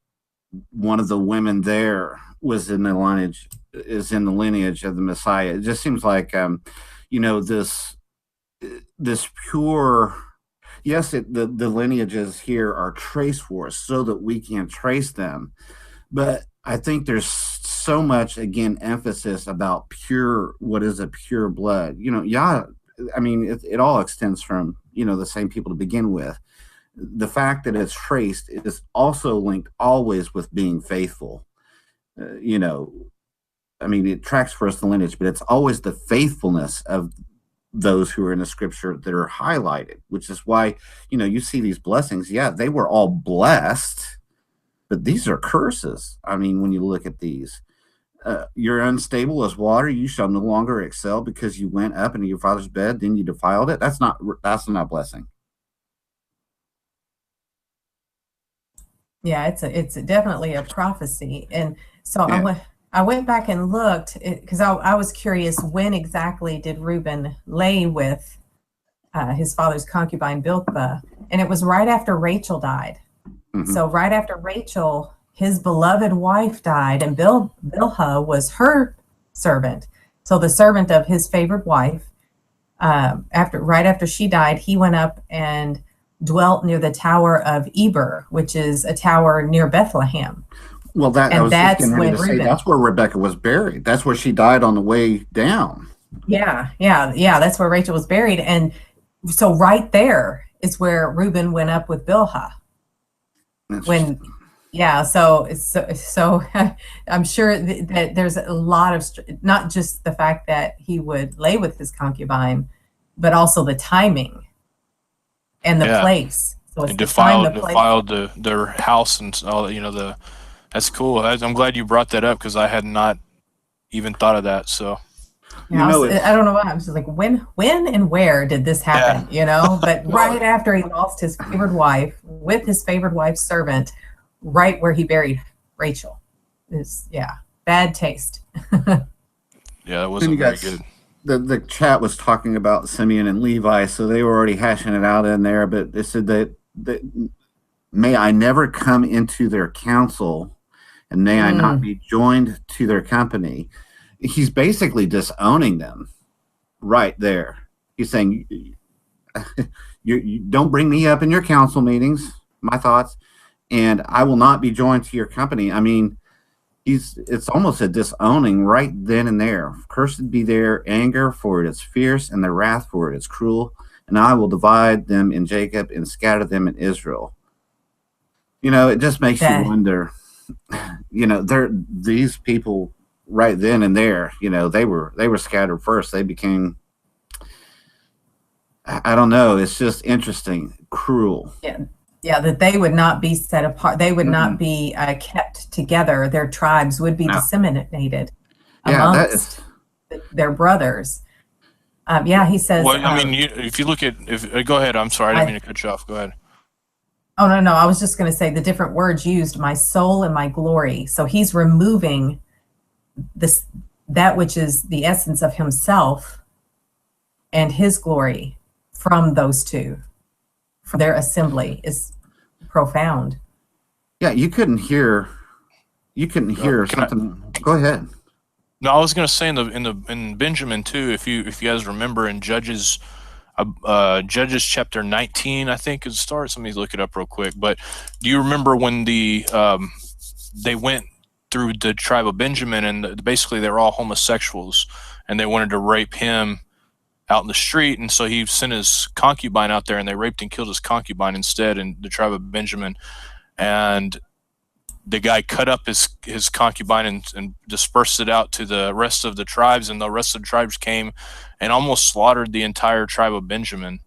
one of the women there was in the lineage of the Messiah. It just seems like this pure. Yes, the lineages here are traced for us so that we can trace them, but I think there's so much, again, emphasis about pure. What is a pure blood? I mean, it all extends from the same people to begin with. The fact that it's traced is also linked always with being faithful. I mean, it tracks for us the lineage, but it's always the faithfulness of those who are in the scripture that are highlighted, which is why you see these blessings. Yeah, they were all blessed, but these are curses. I mean, when you look at these, you're unstable as water. You shall no longer excel because you went up into your father's bed, then you defiled it. That's not blessing. Yeah, it's definitely a prophecy. And so Yeah. I went back and looked because I was curious, when exactly did Reuben lay with his father's concubine Bilhah? And it was right after Rachel died. Mhm. So right after Rachel, his beloved wife died, and Bilhah was her servant. So the servant of his favored wife, right after she died, he went up and dwelt near the Tower of Eber, which is a tower near Bethlehem. Well, I And was just that's getting ready when to say Reuben. that's where Rebecca was buried. That's where she died on the way down. Yeah. That's where Rachel was buried. And so right there is where Reuben went up with Bilhah. Interesting. So I'm sure that there's a lot of, not just the fact that he would lay with his concubine, but also the timing and the Yeah. place. So it's And the time, the place. defiled their house and all. That's cool. I'm glad you brought that up because I had not even thought of that. So I don't know why. I was just like, when and where did this happen? But right after he lost his favored wife with his favored wife's servant, right where he buried Rachel, is bad taste. yeah, that wasn't very good. The chat was talking about Simeon and Levi, so they were already hashing it out in there. But they said that may I never come into their council, and may I not be joined to their company. He's basically disowning them right there. He's saying, you don't bring me up in your council meetings, my thoughts, and I will not be joined to your company. I mean, it's almost a disowning right then and there. Cursed be their anger, for it is fierce, and their wrath, for it is cruel. And I will divide them in Jacob and scatter them in Israel. It just makes you wonder. These people right then and there. They were scattered first. They became. I don't know. It's just interesting, cruel. Yeah, that they would not be set apart. They would not be kept together. Their tribes would be disseminated amongst their brothers. He says. Well, I mean, if you look at go ahead. I'm sorry, I didn't mean to cut you off. Go ahead. Oh no, I was just going to say the different words used: my soul and my glory. So he's removing that which is the essence of himself and his glory from those two. For their assembly is profound. Yeah, you couldn't hear something. Go ahead. No, I was going to say in Benjamin too. If you guys remember in Judges chapter 19, I think it starts. Let me look it up real quick. But do you remember when they went through the tribe of Benjamin and basically they're all homosexuals and they wanted to rape him out in the street, and so he sent his concubine out there and they raped and killed his concubine instead in the tribe of Benjamin. and the guy cut up his concubine and dispersed it out to the rest of the tribes, and the rest of the tribes came and almost slaughtered the entire tribe of Benjamin,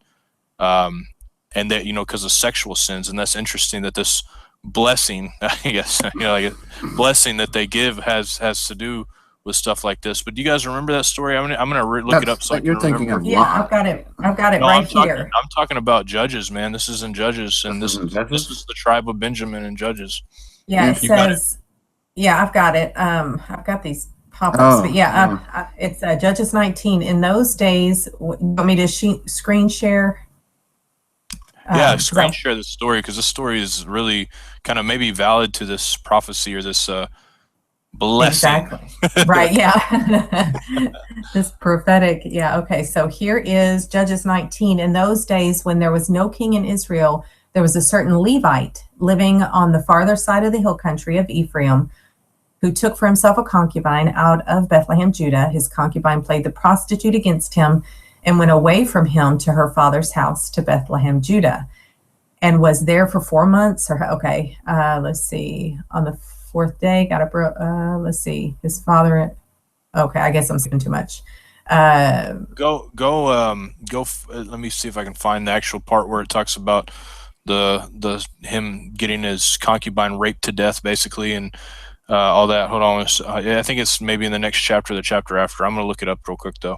and that, because of sexual sins. And that's interesting that this blessing, I guess, like a blessing that they give has to do with stuff like this. But do you guys remember that story? I'm gonna look it up so I can you're thinking remember. of Yeah, I've got it. I've got it No, right here. I'm talking about Judges, man. This is in Judges, and this is the tribe of Benjamin in Judges. Yeah, it You got says. Yeah, I've got it. I've got these pop-ups, but yeah, it's Judges 19. In those days, you want me to screen share? Yeah, screen share the story, because this story is really kind of maybe valid to this prophecy or this blessing. Exactly. Right. Yeah. This prophetic. Yeah. Okay. So here is Judges 19. In those days, when there was no king in Israel, there was a certain Levite living on the farther side of the hill country of Ephraim, who took for himself a concubine out of Bethlehem, Judah. His concubine played the prostitute against him and went away from him to her father's house to Bethlehem, Judah, and was there for 4 months. Let's see. On the fourth day, let's see. His father. Okay, I guess I'm skipping too much. Go. Let me see if I can find the actual part where it talks about the him getting his concubine raped to death, basically, and all that. Hold on. I think it's maybe in the next chapter, the chapter after. I'm gonna look it up real quick though.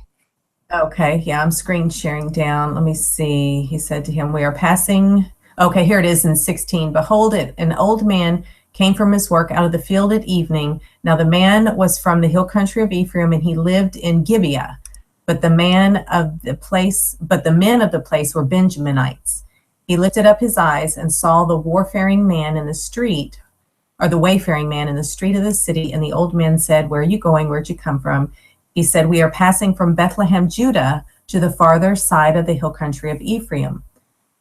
Okay, yeah, I'm screen sharing down. Let me see. He said to him, "We are passing." Okay, here it is in 16. Behold, an old man came from his work out of the field at evening. Now the man was from the hill country of Ephraim, and he lived in Gibeah. But the men of the place were Benjaminites. He lifted up his eyes and saw the wayfaring man in the street of the city. And the old man said, "Where are you going? Where'd you come from?" He said, "We are passing from Bethlehem, Judah, to the farther side of the hill country of Ephraim.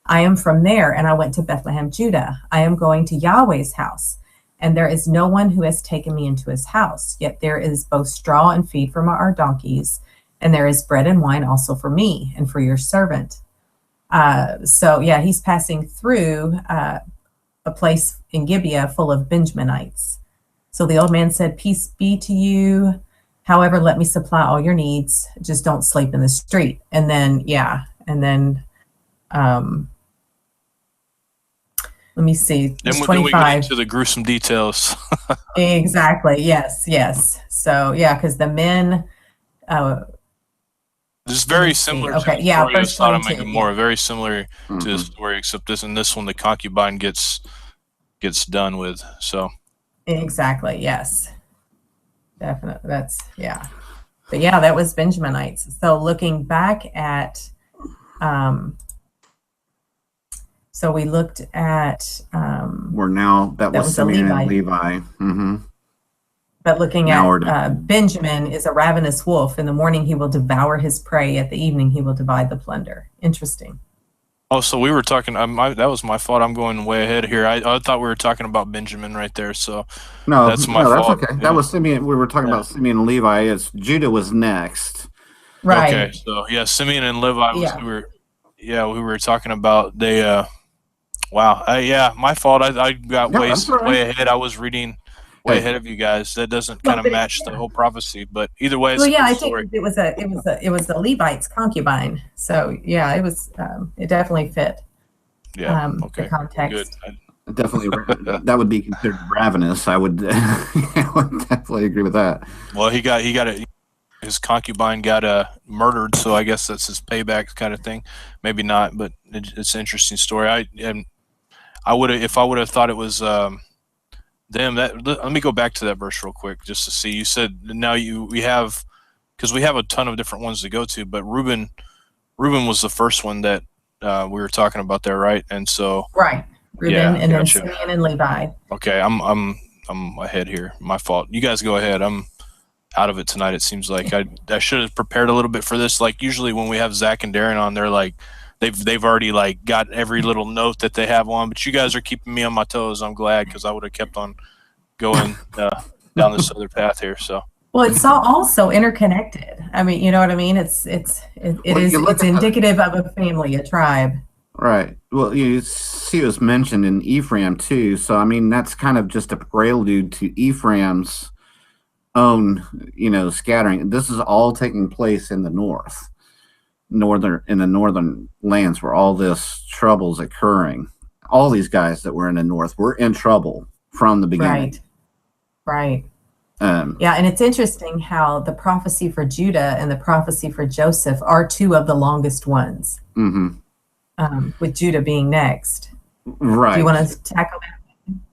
I am from there, and I went to Bethlehem, Judah. I am going to Yahweh's house, and there is no one who has taken me into his house. Yet there is both straw and feed for our donkeys, and there is bread and wine also for me and for your servant." So yeah, he's passing through a place in Gibeah full of Benjaminites. So the old man said, "Peace be to you. However, let me supply all your needs. Just don't sleep in the street." And then, let me see. Then we 25. get into the gruesome details. Exactly. Yes. So yeah, because the men. This is very similar to the story of verse Sodom 22, and Gomorrah. Very similar to the story, except this one, the concubine gets done with. So. Exactly. Yes. Definitely. But yeah, that was Benjaminites. So looking back at, so we looked at, that was Simeon and Levi. Mm-hmm. But looking at Benjamin is a ravenous wolf. In the morning he will devour his prey. At the evening he will divide the plunder. Interesting. Oh, so we were talking. That was my fault. I'm going way ahead here. I thought we were talking about Benjamin right there. So that's my fault. That's okay. Yeah. That was Simeon. We were talking about Simeon and Levi. Judah was next. Right. Okay. So yeah, Simeon and Levi was we were talking about. They wow. My fault. I got way ahead. I was reading way ahead of you guys. That doesn't kind of match the whole prophecy, but either way, it's I think it was the Levite's concubine. So yeah, it was it definitely fit. Yeah. Okay. The context. Good. Definitely, that would be considered ravenous. I would definitely agree with that. Well, he got it. His concubine got murdered, so I guess that's his payback kind of thing. Maybe not, but it's an interesting story. I would have, if I would have thought it was them. Let me go back to that verse real quick just to see. You said now we have, because we have a ton of different ones to go to, but Reuben was the first one that we were talking about there, right? And so right, Reuben, and then Simeon and Levi. Okay, I'm ahead here. My fault. You guys go ahead. I'm out of it tonight. It seems like I should have prepared a little bit for this. Like usually when we have Zach and Darren on, they're like they've already like got every little note that they have on. But you guys are keeping me on my toes. I'm glad, because I would have kept on going down this other path here. So. Well, it's also interconnected. I mean, you know what I mean? It's indicative of a family, a tribe. Right. Well, you see it was mentioned in Ephraim too. So I mean, that's kind of just a prelude to Ephraim's own, scattering. This is all taking place in the northern lands where all this trouble's occurring. All these guys that were in the north were in trouble from the beginning. Right. Yeah, and it's interesting how the prophecy for Judah and the prophecy for Joseph are two of the longest ones. Mm-hmm. With Judah being next. Right. Do you want to tackle that,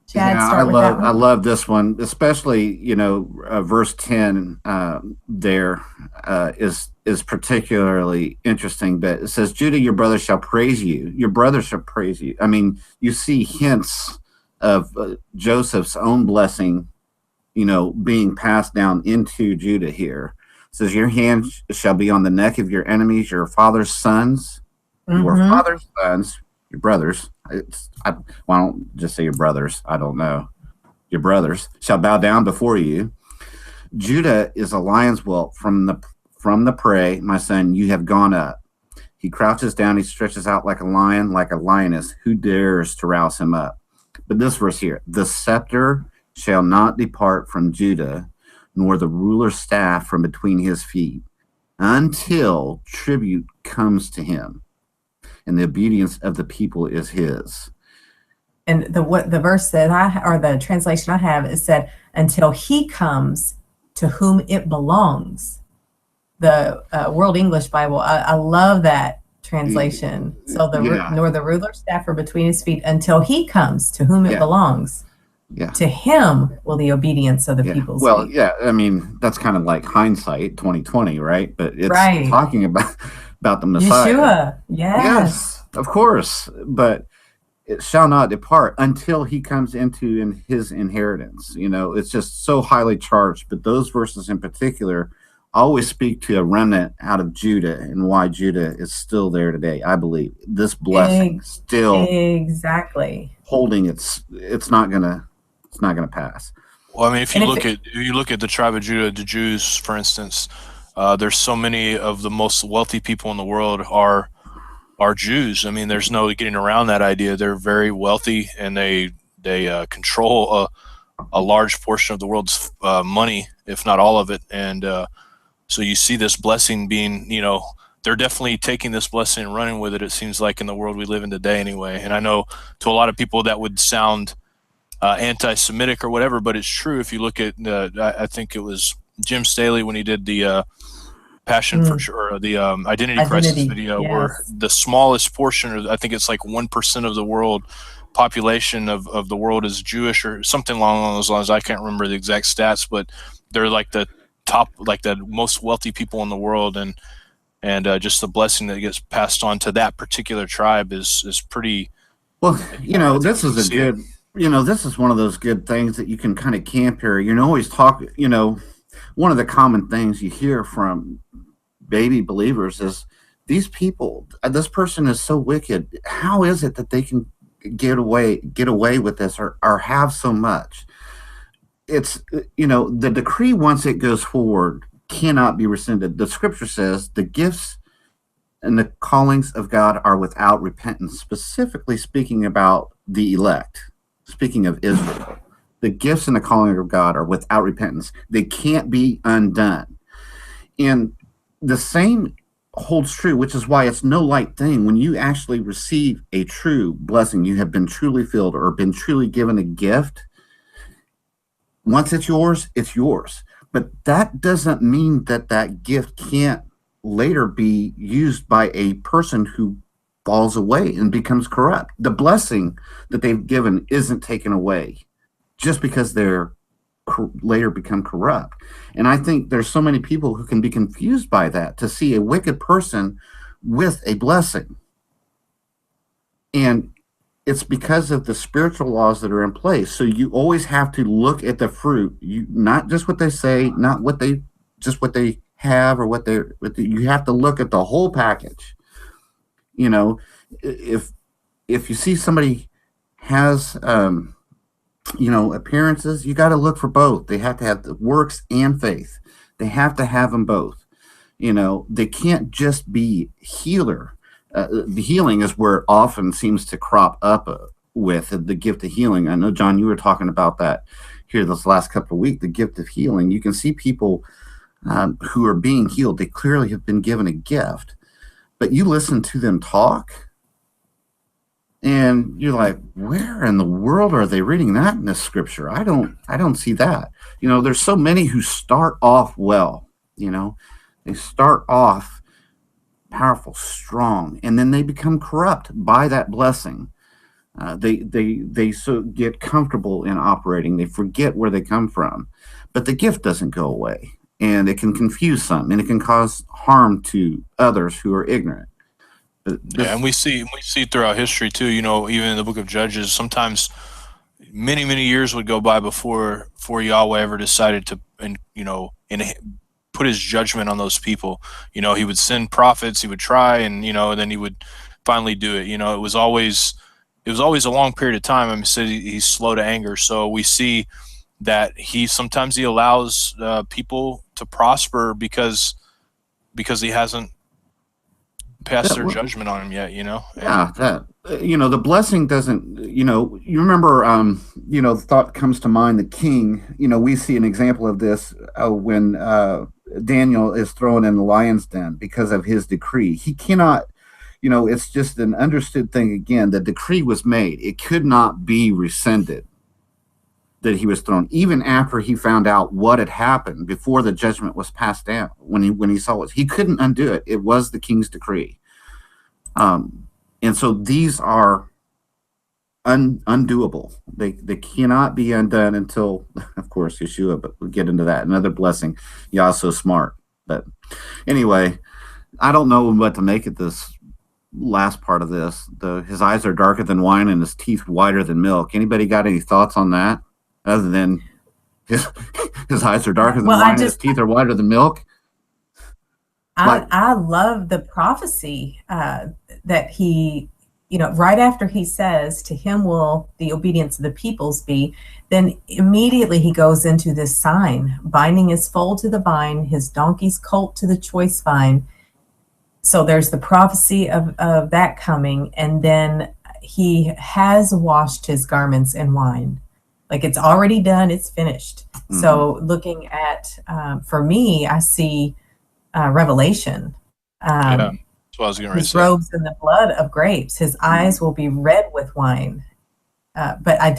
Chad? Yeah, start with that one? I love this one, especially verse 10 there is particularly interesting. But it says, "Judah, your brother shall praise you. Your brother shall praise you." I mean, you see hints of Joseph's own blessing, being passed down into Judah here. It says, "Your hand shall be on the neck of your enemies, your father's sons." Your father's sons, your brothers. Why don't just say your brothers? I don't know. Your brothers shall bow down before you. Judah is a lion's whelp from the prey. My son, you have gone up. He crouches down. He stretches out like a lion, like a lioness. Who dares to rouse him up? But this verse here: the scepter shall not depart from Judah, nor the ruler's staff from between his feet, until tribute comes to him, and the obedience of the people is his. And the verse that the translation I have, is said, until he comes to whom it belongs. The World English Bible, I love that translation. So nor the ruler's staff are between his feet until he comes to whom it belongs. Yeah. To him will the obedience of the people. Well, yeah, I mean, that's kind of like hindsight 2020, right? But it's talking about the Messiah. Yeshua, yes, of course. But it shall not depart until he comes into his inheritance. It's just so highly charged. But those verses in particular always speak to a remnant out of Judah and why Judah is still there today. I believe this blessing still exactly holding it's not gonna pass. Well, I mean, if you look at the tribe of Judah, the Jews, for instance, there's so many of the most wealthy people in the world are Jews. I mean, there's no getting around that idea. They're very wealthy, and they control a large portion of the world's money, if not all of it. And so you see this blessing being, they're definitely taking this blessing and running with it. It seems like in the world we live in today, anyway. And I know to a lot of people that would sound anti-Semitic or whatever, but it's true. If you look at I think it was Jim Staley when he did the Passion for or the Identity Crisis video, where the smallest portion, I think it's like 1% of the world population of the world is Jewish or something along those lines. I can't remember the exact stats, but they're like the top, like the most wealthy people in the world, and just the blessing that gets passed on to that particular tribe is pretty. Well, this is a good. This is one of those good things that you can kind of camp here. Always talk. One of the common things you hear from baby believers is these people. This person is so wicked. How is it that they can get away with this or have so much? It's the decree, once it goes forward, cannot be rescinded. The scripture says the gifts and the callings of God are without repentance, specifically speaking about the elect. Speaking of Israel, the gifts and the calling of God are without repentance. They can't be undone. And the same holds true, which is why it's no light thing when you actually receive a true blessing. You have been truly filled or been truly given a gift. Once it's yours, it's yours. But that doesn't mean that gift can't later be used by a person who falls away and becomes corrupt. The blessing that they've given isn't taken away just because they're later become corrupt. And I think there's so many people who can be confused by that, to see a wicked person with a blessing. And it's because of the spiritual laws that are in place. So you always have to look at the fruit, not just what they say, not what they have or you have to look at the whole package. If you see somebody has appearances, you got to look for both. They have to have the works and faith. They have to have them both. They can't just be healer. The healing is where it often seems to crop up with the gift of healing. I know, John, you were talking about that here this last couple of weeks, the gift of healing. You can see people who are being healed. They clearly have been given a gift, but you listen to them talk and you're like, where in the world are they reading that in this scripture? I don't see that. There's so many who start off well, they start off powerful, strong, and then they become corrupt by that blessing. They so get comfortable in operating. They forget where they come from, but the gift doesn't go away, and it can confuse some, and it can cause harm to others who are ignorant. Yeah, and we see throughout history too. Even in the book of Judges, sometimes many years would go by before Yahweh ever decided to, put his judgment on those people. He would send prophets, he would try, and then he would finally do it. It was always a long period of time. I mean, so he's slow to anger. So we see that sometimes he allows people to prosper because he hasn't passed their judgment on him yet. The blessing doesn't. You remember. The thought comes to mind. The king. We see an example of this when Daniel is thrown in the lion's den because of his decree. He cannot. It's just an understood thing. Again, the decree was made. It could not be rescinded. That he was thrown, even after he found out what had happened, before the judgment was passed down. When he saw it, he couldn't undo it. It was the king's decree. And so these are undoable. They cannot be undone until, of course, Yeshua. But we'll get into that. Another blessing. Yah's so smart. But anyway, I don't know what to make of this last part of this. His eyes are darker than wine and his teeth whiter than milk. Anybody got any thoughts on that? Other than his eyes are darker than wine and his teeth are whiter than milk. I love the prophecy that he, right after he says, to him will the obedience of the peoples be, then immediately he goes into this sign, binding his foal to the vine, his donkey's colt to the choice vine. So there's the prophecy of that coming. And then he has washed his garments in wine. Like, it's already done, it's finished. Mm-hmm. So looking at, for me, I see Revelation. That's what I was going to say. His robes in the blood of grapes. His eyes will be red with wine. But I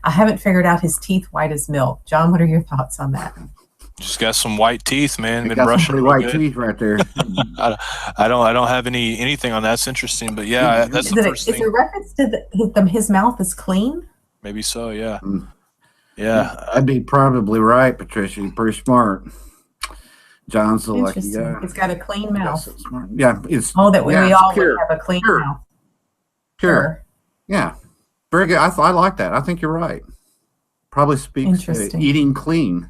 haven't figured out his teeth white as milk. John, what are your thoughts on that? Just got some white teeth, man. Been brushing some white teeth right there. I don't have anything on that. That's interesting, but yeah, that's the first thing. Is it a reference to his mouth is clean? Maybe so, yeah. Yeah. I'd be probably right, Patricia. You're pretty smart. John's the lucky guy. It's got a clean mouth. Yeah, it's we all would have a clean mouth. Pure. Yeah. Very good. I like that. I think you're right. Probably speaks eating clean.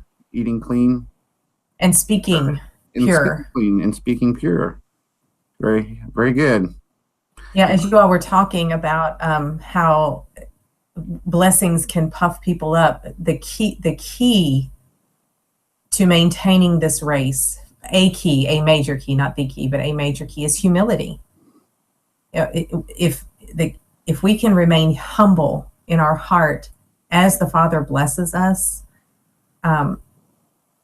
And speaking pure. And speaking pure. Very, very good. Yeah, as you all were talking about how blessings can puff people up, the key to maintaining this race, a major key, not the key, but a major key, is humility. If we can remain humble in our heart as the Father blesses us,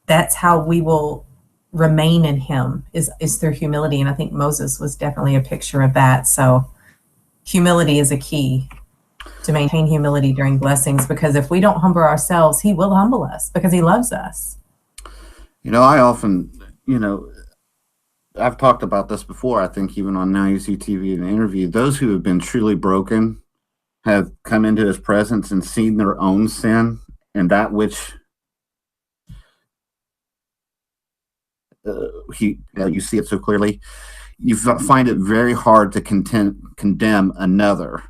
that's how we will remain in him, is through humility. And I think Moses was definitely a picture of that. So humility is a key to maintain humility during blessings, because if we don't humble ourselves, he will humble us because he loves us. I often, I've talked about this before, I think even on Now You See TV in an interview, those who have been truly broken have come into his presence and seen their own sin and that which you see it so clearly. You find it very hard to condemn another.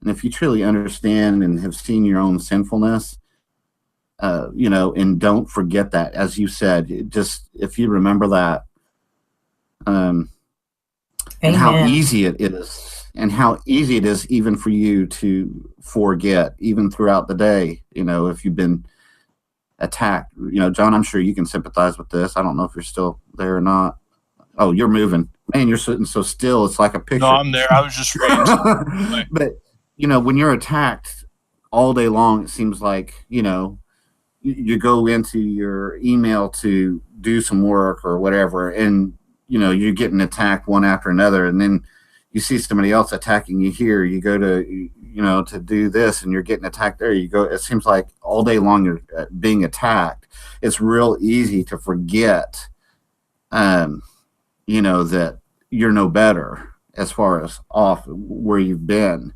And if you truly understand and have seen your own sinfulness, and don't forget that, as you said, if you remember that, and how easy it is, even for you to forget, even throughout the day, if you've been attacked, John, I'm sure you can sympathize with this. I don't know if you're still there or not. Oh, you're moving. Man, you're sitting so still. It's like a picture. No, I'm there. I was just reading something. But, when you're attacked all day long, it seems like, you go into your email to do some work or whatever, and, you're getting attacked one after another. And then you see somebody else attacking you here. You go to, to do this, and you're getting attacked there. You go, it seems like all day long you're being attacked. It's real easy to forget, that you're no better as far as off where you've been.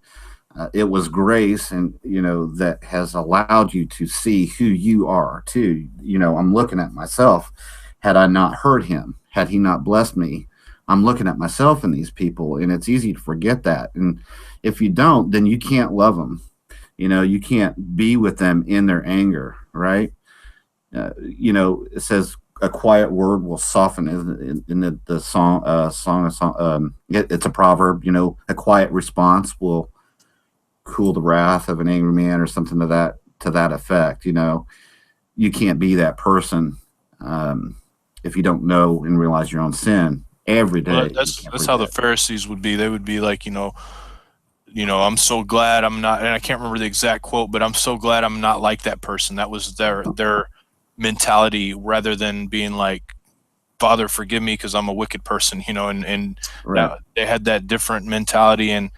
It was grace, and that has allowed you to see who you are too. I'm looking at myself. Had I not heard him, had he not blessed me, I'm looking at myself in these people, and it's easy to forget that. And if you don't, then you can't love them. You can't be with them in their anger, right? It says a quiet word will soften. In the song, it's a proverb. A quiet response will cool the wrath of an angry man, or something to that effect. You can't be that person if you don't know and realize your own sin every day. Well, that's how the Pharisees would be. They would be like, I'm so glad I'm not, and I can't remember the exact quote, but I'm so glad I'm not like that person. That was their mentality, rather than being like, Father, forgive me because I'm a wicked person, and Right. They had that different mentality. And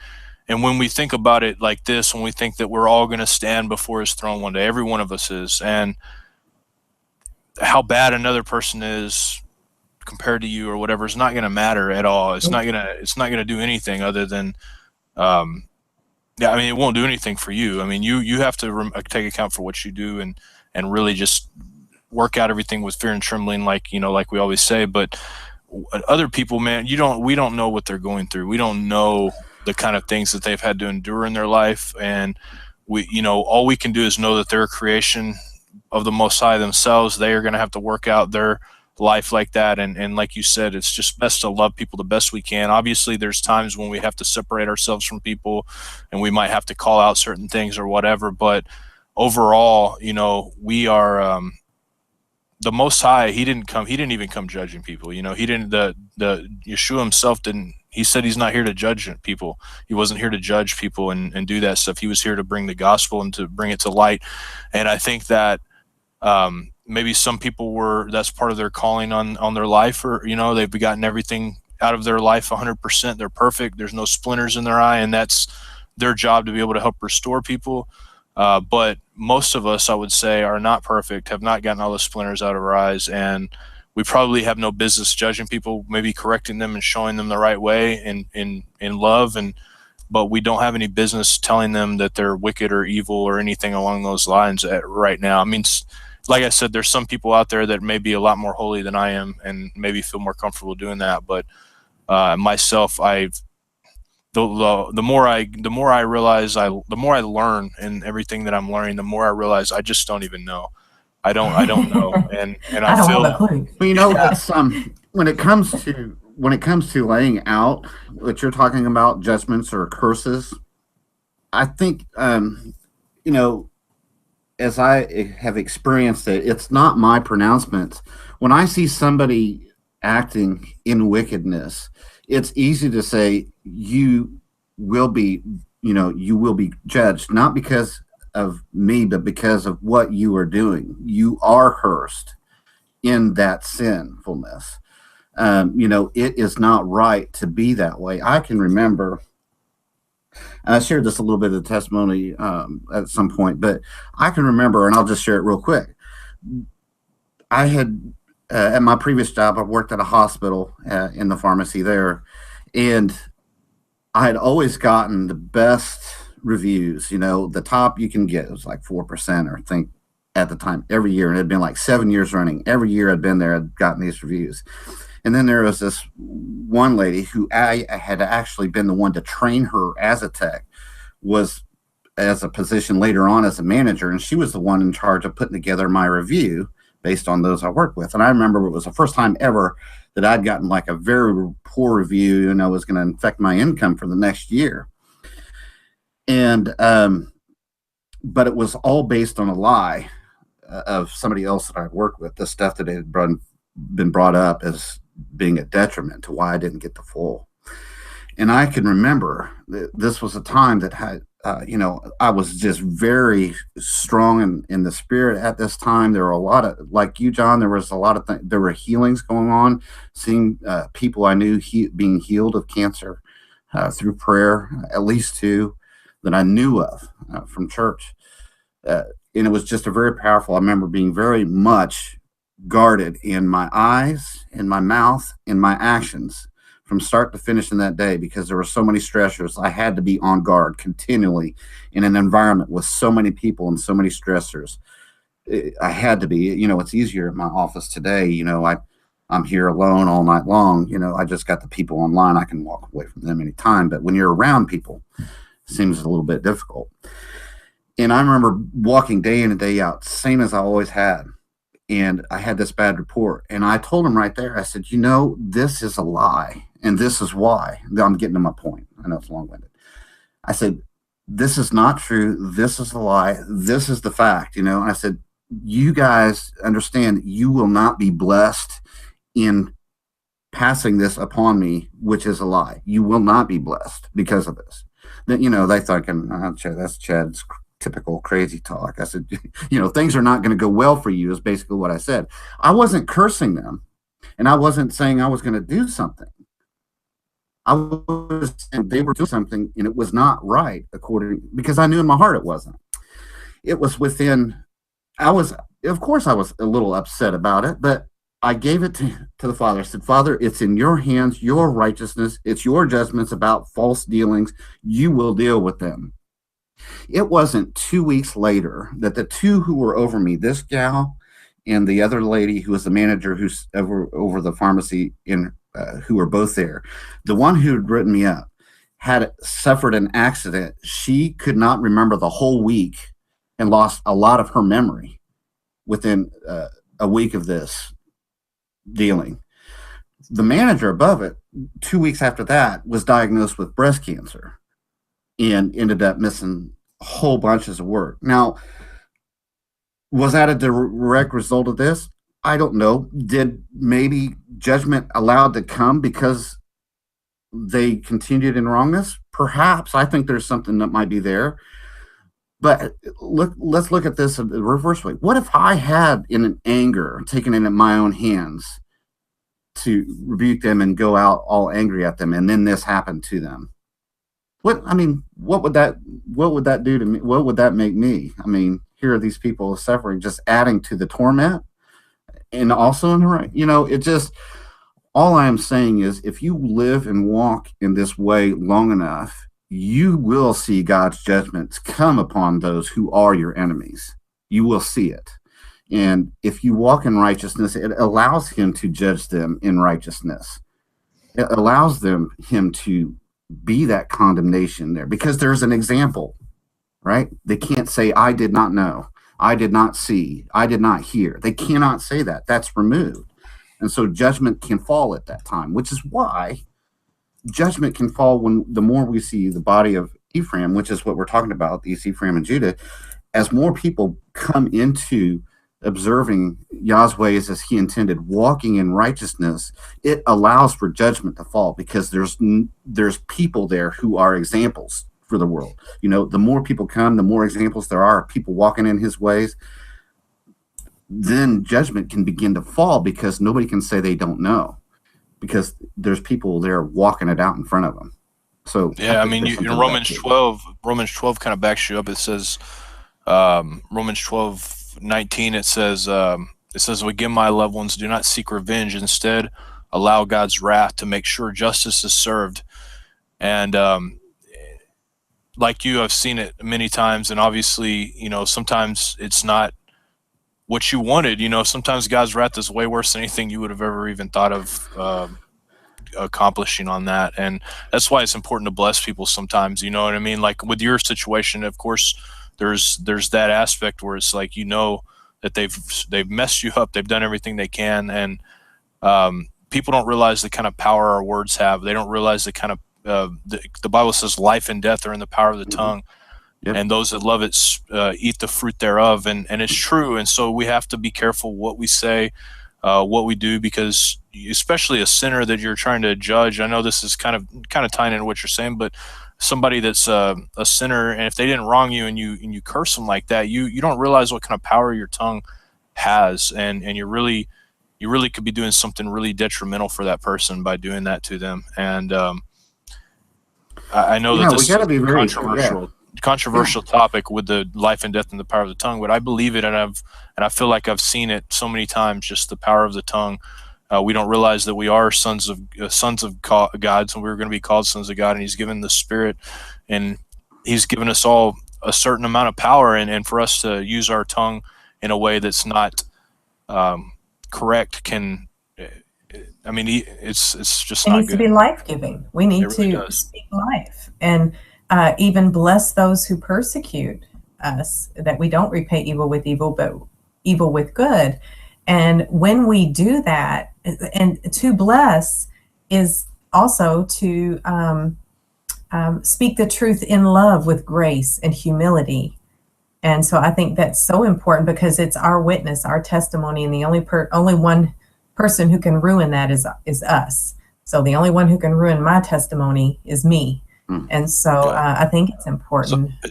when we think about it like this, when we think that we're all going to stand before his throne one day, every one of us is, and how bad another person is compared to you or whatever is not going to matter at all. It's not going to do anything other than, it won't do anything for you. You have to take account for what you do, and really just work out everything with fear and trembling, like we always say. But other people, man, we don't know what they're going through. We don't know the kind of things that they've had to endure in their life. And all we can do is know that they're a creation of the Most High themselves. They are going to have to work out their life like that. And like you said, it's just best to love people the best we can. Obviously, there's times when we have to separate ourselves from people, and we might have to call out certain things or whatever. But overall, we are, the Most High. He didn't even come judging people. He didn't, the Yeshua himself didn't. He said he's not here to judge people. He wasn't here to judge people and do that stuff. He was here to bring the gospel and to bring it to light. And I think that maybe some people that's part of their calling on their life, or they've gotten everything out of their life 100%. They're perfect. There's no splinters in their eye, and that's their job, to be able to help restore people. But most of us, I would say, are not perfect, have not gotten all the splinters out of our eyes, and we probably have no business judging people, maybe correcting them and showing them the right way in love, but we don't have any business telling them that they're wicked or evil or anything along those lines right now. Like I said, there's some people out there that may be a lot more holy than I am, and maybe feel more comfortable doing that. But myself, the more I realize, the more I learn, and everything that I'm learning, the more I realize I just don't even know. I don't know, and I don't feel. have a clue. Well, it's when it comes to laying out what you're talking about, judgments or curses. I think as I have experienced it, it's not my pronouncement. When I see somebody acting in wickedness, it's easy to say you will be judged, not because of me, but because of what you are doing. You are cursed in that sinfulness. It is not right to be that way. I can remember, and I shared this a little bit of the testimony at some point, but I can remember, and I'll just share it real quick. I had, at my previous job, I worked at a hospital in the pharmacy there, and I had always gotten the best reviews. The top you can get was like 4%, or I think at the time, every year. And it had been like 7 years running. Every year I'd been there, I'd gotten these reviews. And then there was this one lady who I had actually been the one to train her as a tech, was as a position later on as a manager. And she was the one in charge of putting together my review based on those I worked with. And I remember it was the first time ever that I'd gotten like a very poor review, and I was going to affect my income for the next year. And, but it was all based on a lie of somebody else that I worked with. The stuff that had been brought up as being a detriment to why I didn't get the full. And I can remember this was a time that had, I was just very strong in the spirit at this time. There were a lot of, like you, John, there was a lot of things, there were healings going on, seeing people I knew being healed of cancer through prayer, at least two that I knew of from church. And it was just a very powerful, I remember being very much guarded in my eyes, in my mouth, in my actions from start to finish in that day, because there were so many stressors. I had to be on guard continually in an environment with so many people and so many stressors. I had to be, it's easier in my office today. I'm here alone all night long. I just got the people online. I can walk away from them anytime. But when you're around people, it seems a little bit difficult. And I remember walking day in and day out, same as I always had. And I had this bad report. And I told him right there, I said, this is a lie. And this is why. I'm getting to my point. I know it's long-winded. I said, this is not true. This is a lie. This is the fact, And I said, you guys understand you will not be blessed in passing this upon me, which is a lie. You will not be blessed because of this. Then, they thinking, that's Chad's typical crazy talk. I said, things are not going to go well for you is basically what I said. I wasn't cursing them, and I wasn't saying I was going to do something. I was saying they were doing something, and it was not right because I knew in my heart it wasn't. It was within. Of course, I was a little upset about it, but I gave it to the Father. I said, Father, it's in your hands, your righteousness. It's your judgments about false dealings. You will deal with them. It wasn't 2 weeks later that the two who were over me, this gal and the other lady who was the manager who's over the pharmacy who were both there, the one who had written me up had suffered an accident. She could not remember the whole week and lost a lot of her memory within a week of this dealing. The manager above it, 2 weeks after that, was diagnosed with breast cancer and ended up missing whole bunches of work. Now, was that a direct result of this? I don't know. Did maybe judgment allowed to come because they continued in wrongness? Perhaps. I think there's something that might be there. But let's look at this in the reverse way. What if I had, in an anger, taken it in my own hands to rebuke them and go out all angry at them, and then this happened to them? What would that do to me? What would that make me? Here are these people suffering, just adding to the torment, and also in the right. It just, all I am saying is, if you live and walk in this way long enough, you will see God's judgments come upon those who are your enemies. You will see it. And if you walk in righteousness, it allows him to judge them in righteousness. It allows him to be that condemnation there, because there's an example, right? They can't say, I did not know, I did not see, I did not hear. They cannot say that. That's removed. And so judgment can fall at that time, which is why judgment can fall when the more we see the body of Ephraim, which is what we're talking about, these Ephraim and Judah, as more people come into observing Yah's ways as he intended, walking in righteousness, it allows for judgment to fall, because there's people there who are examples for the world. The more people come, the more examples there are of people walking in his ways. Then judgment can begin to fall, because nobody can say they don't know, because there's people there walking it out in front of them. So yeah, in Romans 12 kind of backs you up. It says, Romans 12:19, it says, again, my loved ones, do not seek revenge. Instead, allow God's wrath to make sure justice is served. And like you, I've seen it many times. And obviously, sometimes it's not what you wanted. Sometimes God's wrath is way worse than anything you would have ever even thought of accomplishing on that. And that's why it's important to bless people sometimes. You know what I mean? Like with your situation, of course, there's that aspect where it's like, that they've messed you up, they've done everything they can, and people don't realize the kind of power our words have. They don't realize the kind of the Bible says life and death are in the power of the tongue. Yep. And those that love it eat the fruit thereof, and it's true. And so we have to be careful what we say. what we do, because especially a sinner that you're trying to judge. I know this is kind of tying into what you're saying, but somebody that's a sinner, and if they didn't wrong you and you curse them like that, you don't realize what kind of power your tongue has, and you really could be doing something really detrimental for that person by doing that to them. And I know that this we got to is be a very controversial topic with the life and death and the power of the tongue, but I believe it, and I feel like I've seen it so many times. Just the power of the tongue. We don't realize that we are sons of God, and we're going to be called sons of God, and He's given the Spirit, and He's given us all a certain amount of power, and for us to use our tongue in a way that's not correct can. I mean, it's just It not needs to good. be life-giving. We need It really to does. speak life and even bless those who persecute us, that we don't repay evil with evil, but evil with good. And when we do that, and to bless is also to speak the truth in love with grace and humility. And so I think that's so important, because it's our witness, our testimony, and the only one person who can ruin that is us. So the only one who can ruin my testimony is me. And so I think it's important. So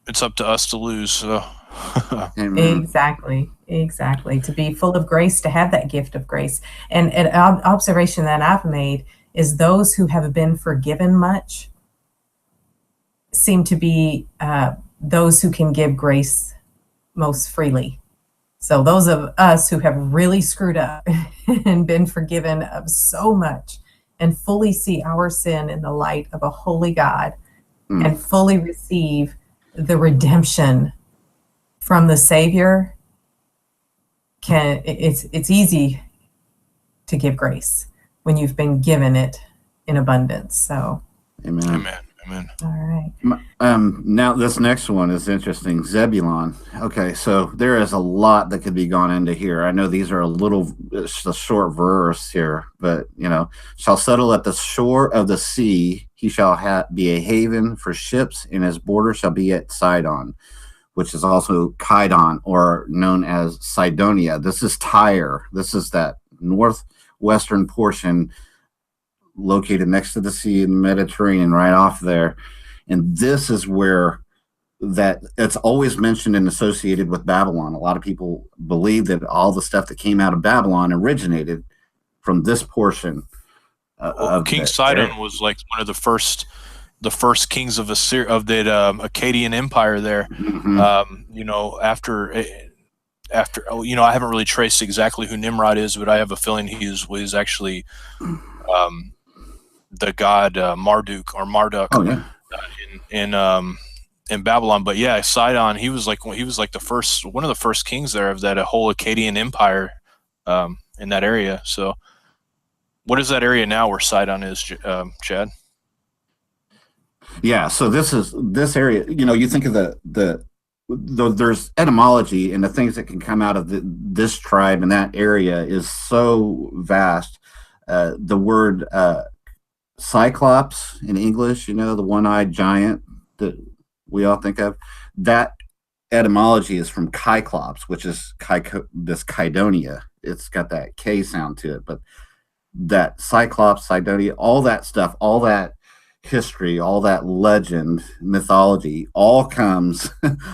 it's up to us to lose. So. Exactly. To be full of grace, to have that gift of grace. And an observation that I've made is those who have been forgiven much seem to be those who can give grace most freely. So those of us who have really screwed up and been forgiven of so much, and fully see our sin in the light of a holy God, and fully receive the redemption from the Savior, it's easy to give grace when you've been given it in abundance. So Amen. All right. Now this next one is interesting. Zebulon. Okay, so there is a lot that could be gone into here. I know these are a short verse here, but shall settle at the shore of the sea. He shall be a haven for ships, and his border shall be at Sidon, which is also Kidon, or known as Sidonia. This is Tyre. This is that northwestern portion located next to the sea in the Mediterranean, right off there. And this is where that it's always mentioned and associated with Babylon. A lot of people believe that all the stuff that came out of Babylon originated from this portion. King Sidon was like one of the first kings of Assyria, of that Akkadian Empire there. After I haven't really traced exactly who Nimrod is, but I have a feeling he was actually the god Marduk or Marduk in Babylon. But yeah, Sidon, he was like one of the first kings there of that whole Akkadian Empire in that area. So what is that area now where Sidon is, Chad? Yeah, so this area, you think of there's etymology, and the things that can come out of this tribe and that area is so vast. The word Cyclops in English, the one-eyed giant that we all think of, that etymology is from Cyclops, which is this Kydonia. It's got that K sound to it, but that Cyclops, Cydonia, all that stuff, all that history, all that legend, mythology, all comes,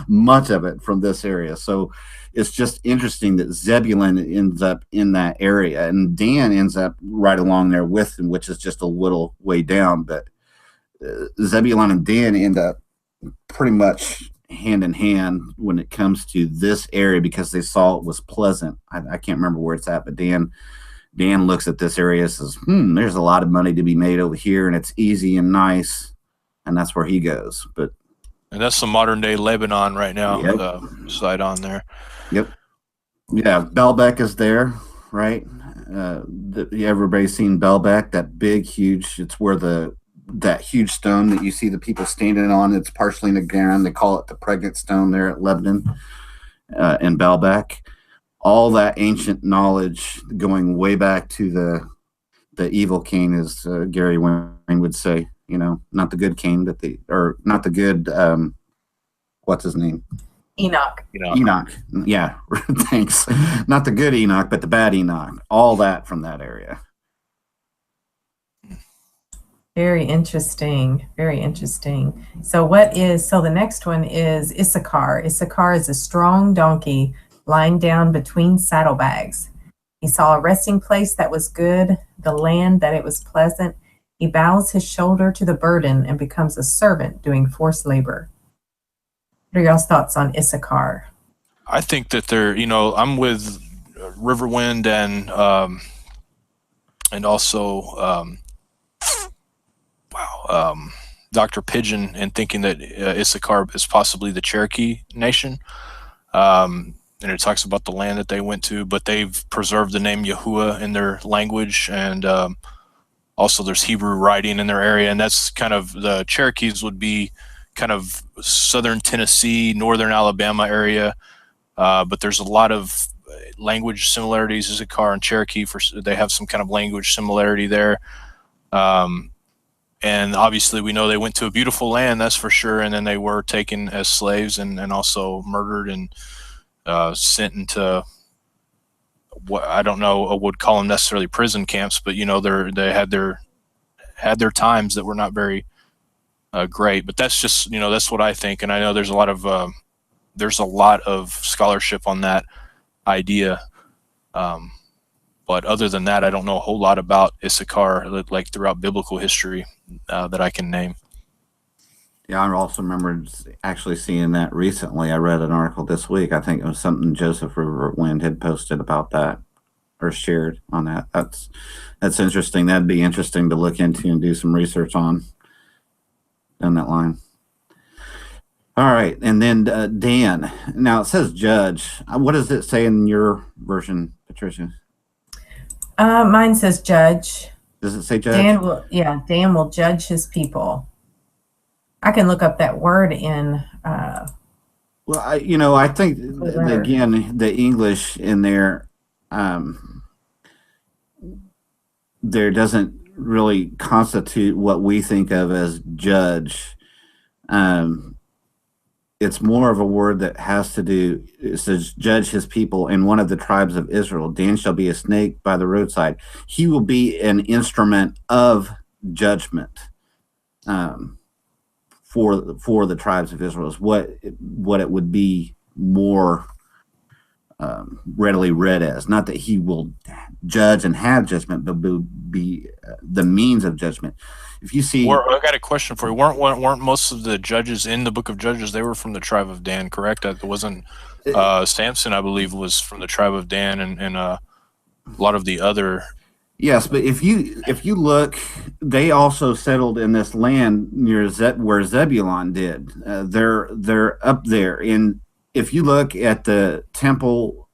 much of it, from this area. So it's just interesting that Zebulun ends up in that area, and Dan ends up right along there with him, which is just a little way down. But Zebulun and Dan end up pretty much hand in hand when it comes to this area, because they saw it was pleasant. I can't remember where it's at, but Dan looks at this area and says, there's a lot of money to be made over here, and it's easy and nice, and that's where he goes. And that's the modern day Lebanon right now. Yep. Sidon there. Yep. Yeah, Baalbek is there, right? Everybody's seen Baalbek, that big, huge. It's where that huge stone that you see the people standing on. It's partially in the ground. They call it the pregnant stone there at Lebanon, in Baalbek. All that ancient knowledge going way back to the evil king, as Gary Wayne would say. Not the good king, but not the good. What's his name? Enoch. Enoch. Yeah, thanks. Not the good Enoch, but the bad Enoch. All that from that area. Very interesting. Very interesting. So the next one is Issachar. Issachar is a strong donkey lying down between saddlebags. He saw a resting place that was good, the land that it was pleasant. He bows his shoulder to the burden and becomes a servant doing forced labor. What are y'all's thoughts on Issachar? I think that I'm with Riverwind and also Dr. Pigeon, and thinking that Issachar is possibly the Cherokee Nation. And it talks about the land that they went to, but they've preserved the name Yahuwah in their language, and also there's Hebrew writing in their area, and that's kind of, the Cherokees would be kind of southern Tennessee, northern Alabama area, but there's a lot of language similarities. Issachar and Cherokee, they have some kind of language similarity there. And obviously we know they went to a beautiful land, that's for sure, and then they were taken as slaves and also murdered and sent into what I don't know, I would call them necessarily prison camps, but they had their times that were not very great. But that's just that's what I think, and I know there's a lot of scholarship on that idea. But other than that, I don't know a whole lot about Issachar, like throughout biblical history, that I can name. Yeah, I also remember actually seeing that recently. I read an article this week. I think it was something Joseph Riverwind had posted about that or shared on that. That's interesting. That'd be interesting to look into and do some research on down that line. All right, and then Dan. Now it says judge. What does it say in your version, Patricia? Mine says judge. Does it say judge? Dan will judge his people. I can look up that word in. Well, I think again the English in there, there doesn't really constitute what we think of as judge. It's more of a word that has to do. It says judge his people in one of the tribes of Israel. Dan shall be a snake by the roadside. He will be an instrument of judgment. For the tribes of Israel is what it would be more readily read as. Not that he will judge and have judgment, but be the means of judgment. If you see, I got a question for you. Weren't most of the judges in the book of Judges, they were from the tribe of Dan, correct? It wasn't Samson, I believe, was from the tribe of Dan, and a lot of the other. Yes, but if you look, they also settled in this land near where Zebulon did. They're up there. And if you look at the temple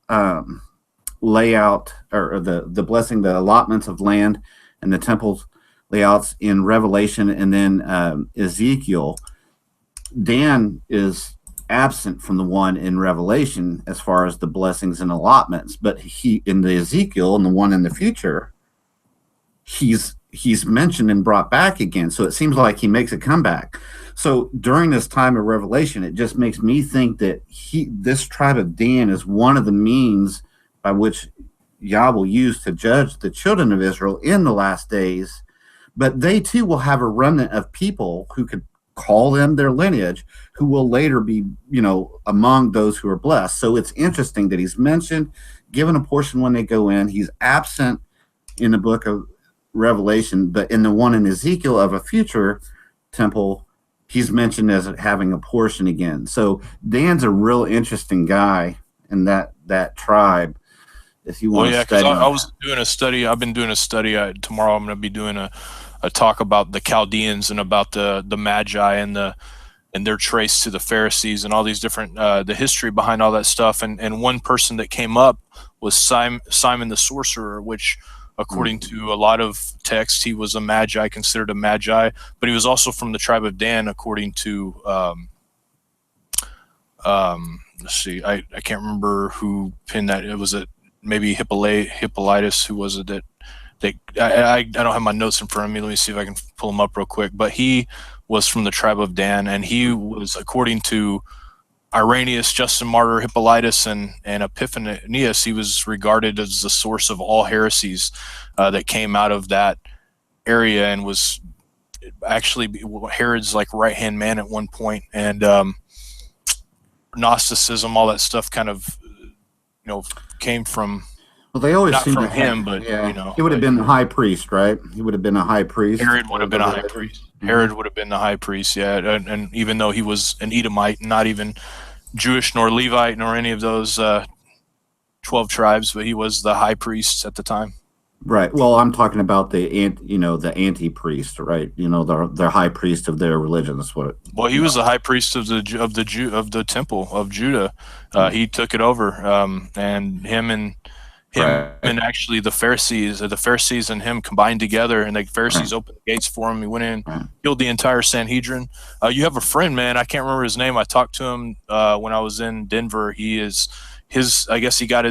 layout or the blessing, the allotments of land and the temple layouts in Revelation and then Ezekiel, Dan is absent from the one in Revelation as far as the blessings and allotments. But he in the Ezekiel and the one in the future, he's mentioned and brought back again. So it seems like he makes a comeback. So during this time of Revelation, it just makes me think that this tribe of Dan is one of the means by which Yah will use to judge the children of Israel in the last days. But they too will have a remnant of people who could call them their lineage, who will later be, among those who are blessed. So it's interesting that he's mentioned, given a portion when they go in. He's absent in the book of Revelation, but in the one in Ezekiel of a future temple, he's mentioned as having a portion again. So Dan's a real interesting guy in that tribe. If you want to study, I was doing a study. I've been doing a study. Tomorrow I'm going to be doing a talk about the Chaldeans and about the Magi and their trace to the Pharisees and all these different the history behind all that stuff. And one person that came up was Simon the sorcerer, which, according to a lot of texts, he was a Magi, considered a Magi, but he was also from the tribe of Dan, according to, let's see, I can't remember who pinned that. It was maybe Hippolytus, who was it that I don't have my notes in front of me. Let me see if I can pull them up real quick. But he was from the tribe of Dan, and he was, according to Irenaeus, Justin Martyr, Hippolytus, and Epiphanius, he was regarded as the source of all heresies that came out of that area, and was actually Herod's like right-hand man at one point. And Gnosticism, all that stuff kind of, came from, Well, they always not seem from to have, him, but, he would have been the high priest, right? He would have been a high priest. Herod would have been a high priest. Herod would have been the high priest, yeah. And even though he was an Edomite, not even Jewish nor Levite nor any of those 12 tribes, but he was the high priest at the time. Right. Well, I'm talking about the anti-priest, right? The high priest of their religion. That's what. Well, he was the high priest of the temple of Judah. He took it over, and him and actually the Pharisees and him combined together, and the Pharisees opened the gates for him. He went in, killed the entire Sanhedrin. You have a friend, man. I can't remember his name. I talked to him when I was in Denver. I guess he did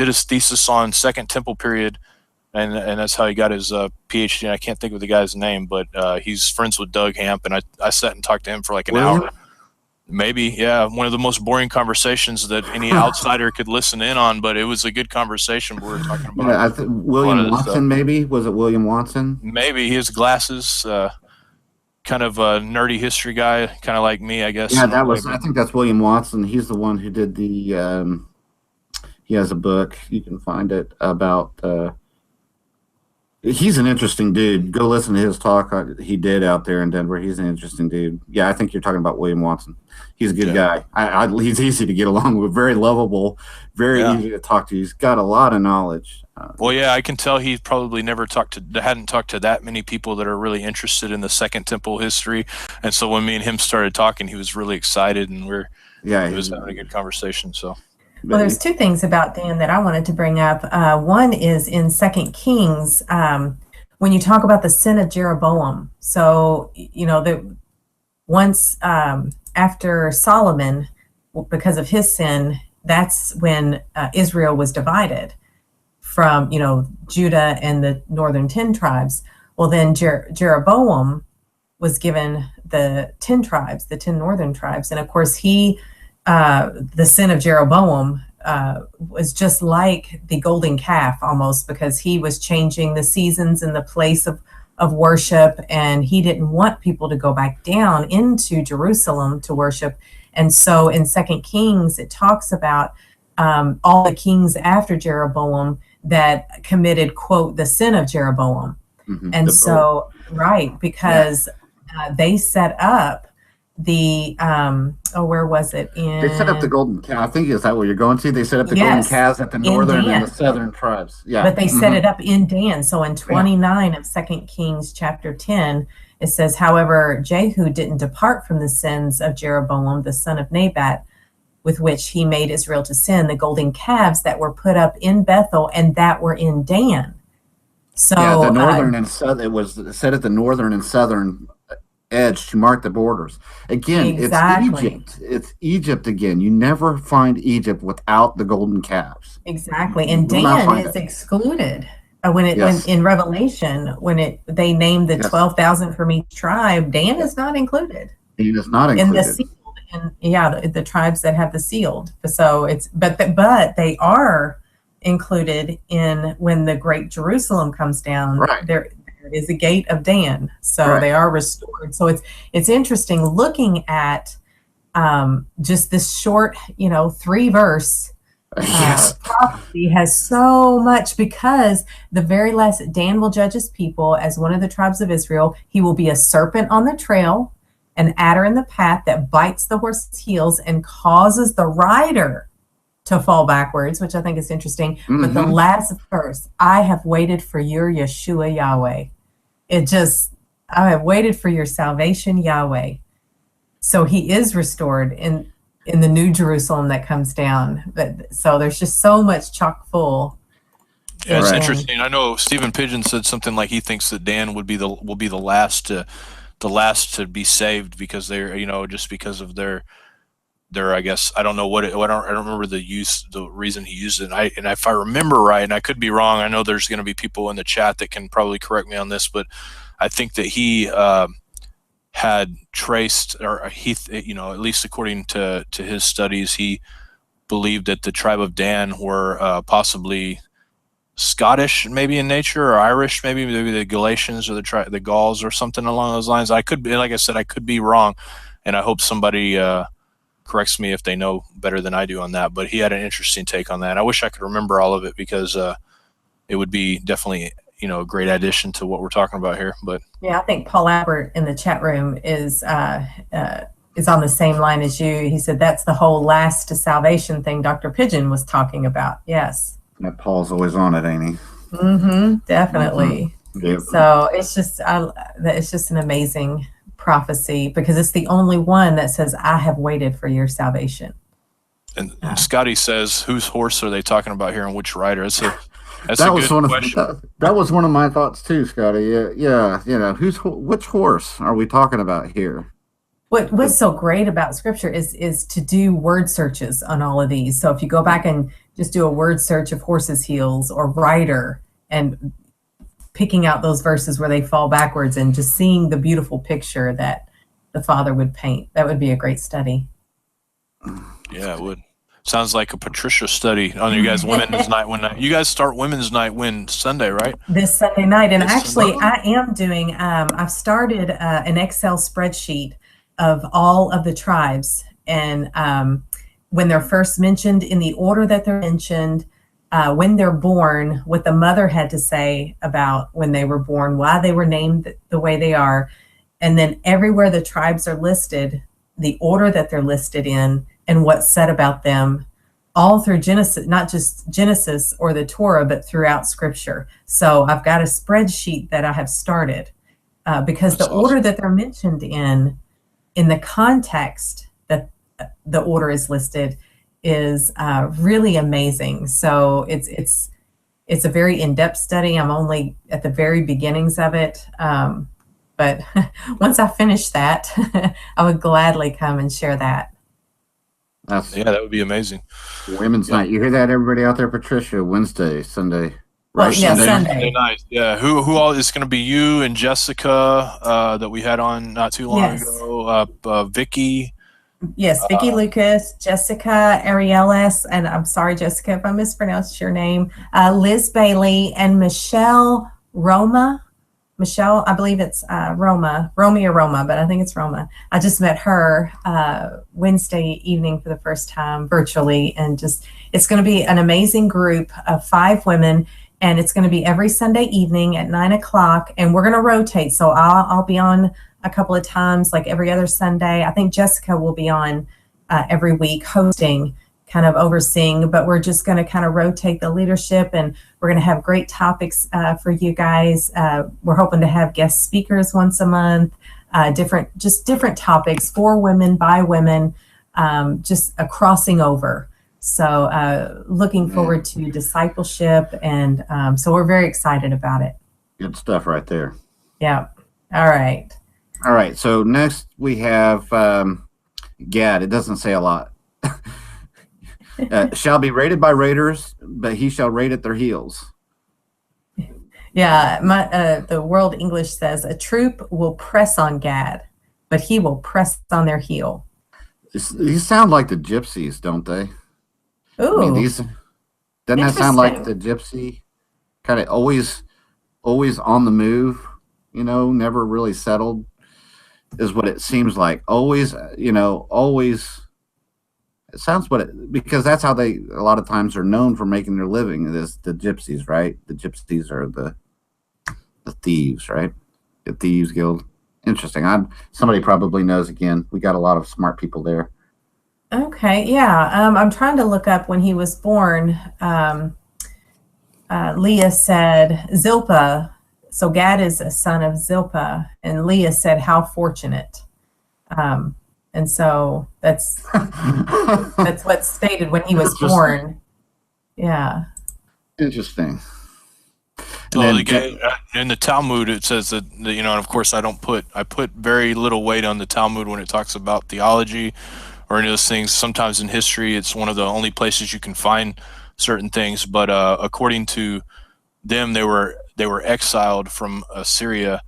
his thesis on Second Temple period, and that's how he got his PhD. And I can't think of the guy's name, but he's friends with Doug Hamp, and I sat and talked to him for like an hour. Maybe, yeah. One of the most boring conversations that any outsider could listen in on, but it was a good conversation. We were talking about William Watson, maybe? Was it William Watson? Maybe. He has glasses, kind of a nerdy history guy, kind of like me, I guess. Yeah, I think that's William Watson. He's the one who did the, he has a book, you can find it, about, he's an interesting dude. Go listen to his talk he did out there in Denver. He's an interesting dude. Yeah, I think you're talking about William Watson. He's a good guy. He's easy to get along with, very lovable, very easy to talk to. He's got a lot of knowledge. Well, yeah, I can tell he probably hadn't talked to that many people that are really interested in the Second Temple history. And so when me and him started talking, he was really excited, and he was having a good conversation. So. Well, there's two things about Dan that I wanted to bring up. One is in 2 Kings, when you talk about the sin of Jeroboam. So, once after Solomon, because of his sin, that's when Israel was divided from, Judah and the northern 10 tribes. Well, then Jeroboam was given the 10 tribes, the 10 northern tribes. And of course, the sin of Jeroboam was just like the golden calf almost, because he was changing the seasons and the place of worship, and he didn't want people to go back down into Jerusalem to worship. And so in 2 Kings, it talks about all the kings after Jeroboam that committed, quote, the sin of Jeroboam. Mm-hmm. And because they set up the where was it? They set up the golden calf. I think is that what you're going to? They set up the golden calves at the northern and the southern tribes. Yeah, but they set it up in Dan. So in 29 of 2 Kings chapter 10, it says, however, Jehu didn't depart from the sins of Jeroboam, the son of Nebat, with which he made Israel to sin, the golden calves that were put up in Bethel and that were in Dan. So the northern and southern, it was set at the northern and southern edge to mark the borders. Again, exactly. It's Egypt again. You never find Egypt without the golden calves. Exactly. And Dan is excluded. When in Revelation, they name the 12,000 from each tribe, Dan is not included. He is not included. In the sealed, the tribes that have the sealed. So but they are included in when the Great Jerusalem comes down. Right. There is a gate of Dan, so they are restored. So it's interesting looking at just this short, 3-verse prophecy has so much, because the very last, Dan will judge his people as one of the tribes of Israel. He will be a serpent on the trail, an adder in the path that bites the horse's heels and causes the rider to fall backwards, which I think is interesting. Mm-hmm. But the last verse, I have waited for your Yeshua Yahweh. I have waited for your salvation Yahweh. So he is restored in the new Jerusalem that comes down. But so there's just so much chock full. Yeah, it's interesting. I know Stephen Pigeon said something like he thinks that Dan will be the last to be saved, because they're just because of their I guess I don't know I don't remember the reason he used it. And if I remember right, and I could be wrong, I know there's going to be people in the chat that can probably correct me on this, but I think that he had traced, or he, at least according to his studies, he believed that the tribe of Dan were possibly Scottish, maybe in nature, or Irish, maybe the Galatians or the Gauls or something along those lines. I could be, like I said, I could be wrong, and I hope somebody corrects me if they know better than I do on that. But he had an interesting take on that. I wish I could remember all of it, because it would be definitely a great addition to what we're talking about here. But Yeah, I think Paul Albert in the chat room is on the same line as you. He said that's the whole last to salvation thing Dr. Pigeon was talking about. Yes. That Paul's always on it, ain't he? Definitely. Yep. So it's just an amazing prophecy, because it's the only one that says, I have waited for your salvation. and Scotty says, whose horse are they talking about here, and which rider? That's a That was good question. that was one of my thoughts too, Scotty. Yeah. Which horse are we talking about here? What's so great about scripture is to do word searches on all of these. So if you go back and just do a word search of horse's heels or rider, and picking out those verses where they fall backwards, and just seeing the beautiful picture that the Father would paint, that would be a great study. Yeah, it would. Sounds like a Patricia study on you guys' women's night. You guys start women's night Sunday, right? This Sunday night. And This actually, Sunday? I am doing, I've started an Excel spreadsheet of all of the tribes, and when they're first mentioned, in the order that they're mentioned, when they're born, what the mother had to say about when they were born, why they were named the way they are, and then everywhere the tribes are listed, the order that they're listed in, and what's said about them, all through Genesis, not just Genesis or the Torah, but throughout Scripture. So I've got a spreadsheet that I have started, because That's the order awesome. that they're mentioned in the context that the order is listed, is really amazing. So it's a very in-depth study. I'm only at the very beginnings of it, but once I finish that, I would gladly come and share that. That's That would be amazing. women's night. You hear that, everybody out there? Patricia, Wednesday, Sunday. Well, Right? yeah, Sunday Sunday. night. Yeah. Who all is going to be? You and Jessica that we had on not too long Yes. ago. Vicky. Yes, Vicki Lucas, Jessica Arielis, and I'm sorry, Jessica, if I mispronounced your name, Liz Bailey, and Michelle Roma. Michelle, I believe it's Roma, but I think it's Roma. I just met her Wednesday evening for the first time virtually, and it's going to be an amazing group of 5 women, and it's going to be every Sunday evening at 9:00, and we're going to rotate. So I'll be on a couple of times, like every other Sunday. I think Jessica will be on every week hosting, kind of overseeing, but we're just going to kind of rotate the leadership, and we're going to have great topics for you guys. We're hoping to have guest speakers once a month, different topics for women, by women, just a crossing over. So looking forward to discipleship, and so we're very excited about it. Good stuff right there. Yeah. All right. All right. So next we have Gad. It doesn't say a lot. Shall be rated by raiders, but he shall rate at their heels. Yeah, the World English says a troop will press on Gad, but he will press on their heel. These sound like the gypsies, don't they? Ooh, I mean, doesn't that sound like the gypsy? Kind of always on the move, never really settled, is what it seems like. Always. It sounds because that's how they a lot of times are known for making their living, is the gypsies, right? The gypsies are the thieves, right? The Thieves Guild. Interesting. Somebody probably knows. Again, we got a lot of smart people there. okay, yeah. I'm trying to look up when he was born. Leah said Zilpah. So Gad is a son of Zilpah, and Leah said, "How fortunate." And so that's what's stated when he was born. Yeah. Interesting. In the Talmud, it says that, and of course I put very little weight on the Talmud when it talks about theology or any of those things. Sometimes in history, it's one of the only places you can find certain things. But according to them, they were exiled from Assyria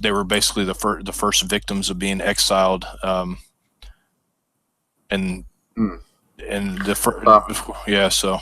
they were basically the first victims of being exiled, and Mm. yeah. So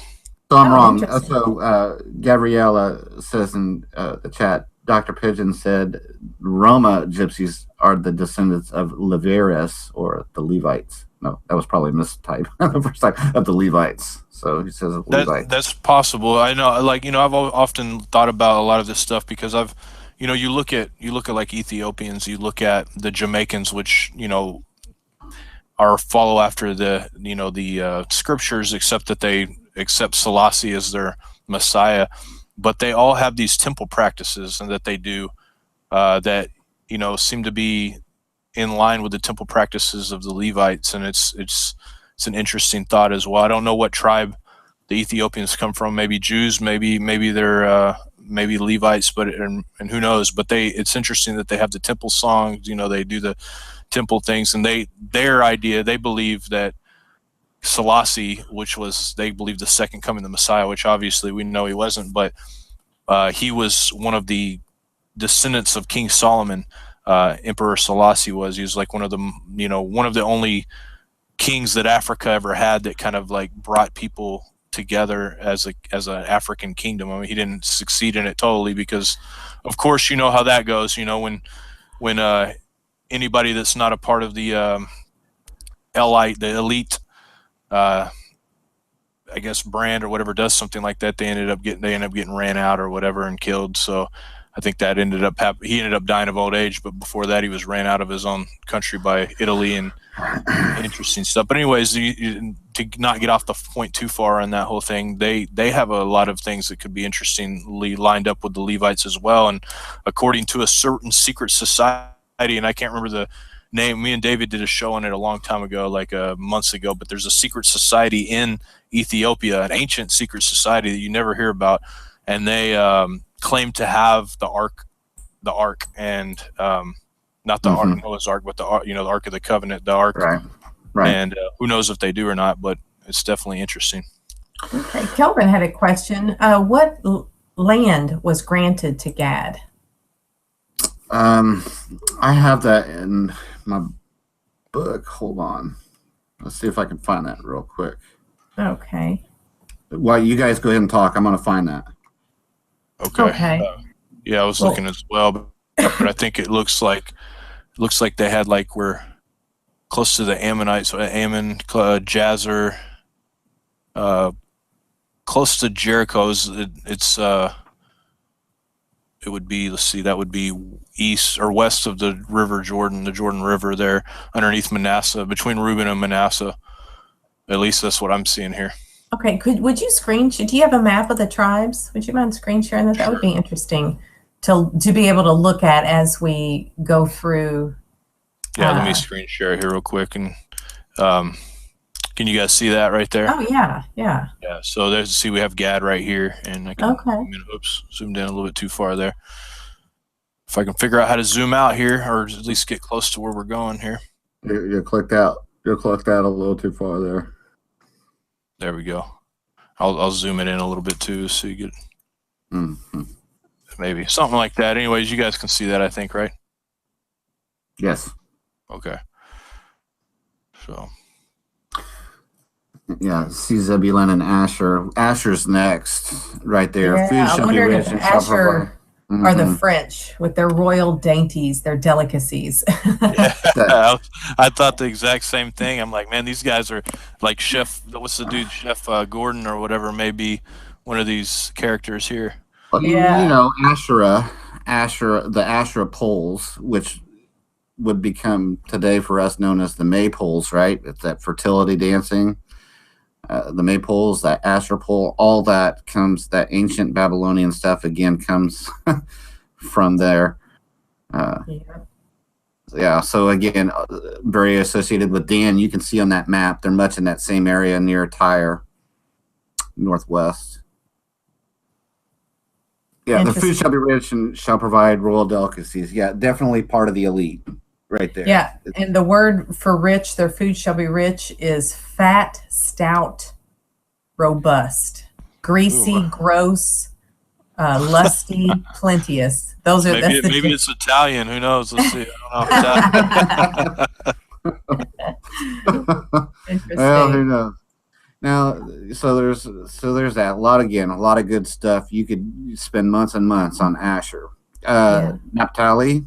So I'm Oh, wrong. interesting. So Gabriella says in the chat, Dr. Pigeon said Roma gypsies are the descendants of Leviras or the Levites. No, that was probably a mistype the first time of the Levites. So he says Levites. that's possible. I know, like, I've often thought about a lot of this stuff because I've, you look at like Ethiopians, you look at the Jamaicans, which are follow after the the scriptures, except that they accept Selassie as their Messiah, but they all have these temple practices and that they do that seem to be in line with the temple practices of the Levites, and it's an interesting thought as well. I don't know what tribe the Ethiopians come from. Maybe Jews, maybe they're maybe Levites, but and who knows? But it's interesting that they have the temple songs. They do the temple things, and their idea, they believe that Selassie, which was, they believe, the second coming of the Messiah, which obviously we know he wasn't, but he was one of the descendants of King Solomon. Emperor Selassie was. He was like one of the only kings that Africa ever had that kind of like brought people together as an African kingdom. I mean, he didn't succeed in it totally because, of course, you know how that goes. When anybody that's not a part of the elite, I guess, brand or whatever does something like that, they end up getting ran out or whatever and killed. So I think that he ended up dying of old age, but before that he was ran out of his own country by Italy, and interesting stuff. But anyways, to not get off the point too far on that whole thing, they have a lot of things that could be interestingly lined up with the Levites as well. And according to a certain secret society, and I can't remember the name, me and David did a show on it a long time ago, like months ago, but there's a secret society in Ethiopia, an ancient secret society that you never hear about, and they claim to have the ark, and not the Ark, Noah's Ark, but the Ark of the Covenant, the Ark. Right. And who knows if they do or not, but it's definitely interesting. Okay, Kelvin had a question. What land was granted to Gad? I have that in my book. Hold on. Let's see if I can find that real quick. Okay. While you guys go ahead and talk, I'm going to find that. Okay. Yeah, I was looking as well, but I think it looks like they had, like, we're close to the Ammonites, Ammon, Jazer, close to Jericho. It would be, let's see, that would be east or west of the River Jordan, the Jordan River there, underneath Manasseh, between Reuben and Manasseh. At least that's what I'm seeing here. Okay, would you do you have a map of the tribes? Would you mind screen sharing that? That would be interesting to be able to look at as we go through. Yeah, let me screen share here real quick. And can you guys see that right there? Oh, yeah. Yeah, so we have Gad right here, and I can, Okay. zoomed in a little bit too far there. If I can figure out how to zoom out here, or at least get close to where we're going here. You clicked out. You clicked out a little too far there. There we go. I'll zoom it in a little bit too, so you get maybe something like that. Anyways, you guys can see that, I think, right? Yes. Okay. So. Yeah, see Zebulun and Asher. Asher's next, right there. Yeah, Food shall be rich and shall provide. Are the French with their royal dainties, their delicacies. Yeah, I thought the exact same thing. I'm like, man, these guys are like what's the dude, Chef Gordon or whatever, may be one of these characters here. Well, Yeah. you know, the Asherah poles, which would become today for us known as the maypoles, right? It's that fertility dancing. The maypoles, that Asher pole, all that ancient Babylonian stuff again comes from there. Yeah, so again, very associated with Dan. You can see on that map, they're much in that same area near Tyre, northwest. Yeah, the food shall be rich and shall provide royal delicacies. Yeah, definitely part of the elite right there. Yeah, and the word for rich, their food shall be rich, is fat, stout, robust, greasy, gross, lusty, plenteous. Those are Maybe that's the maybe it's Italian. Who knows? Let's see. I don't know. Well, Interesting. who knows? Now, so there's that. A lot of good stuff. You could spend months and months on Asher. Yeah. Naphtali,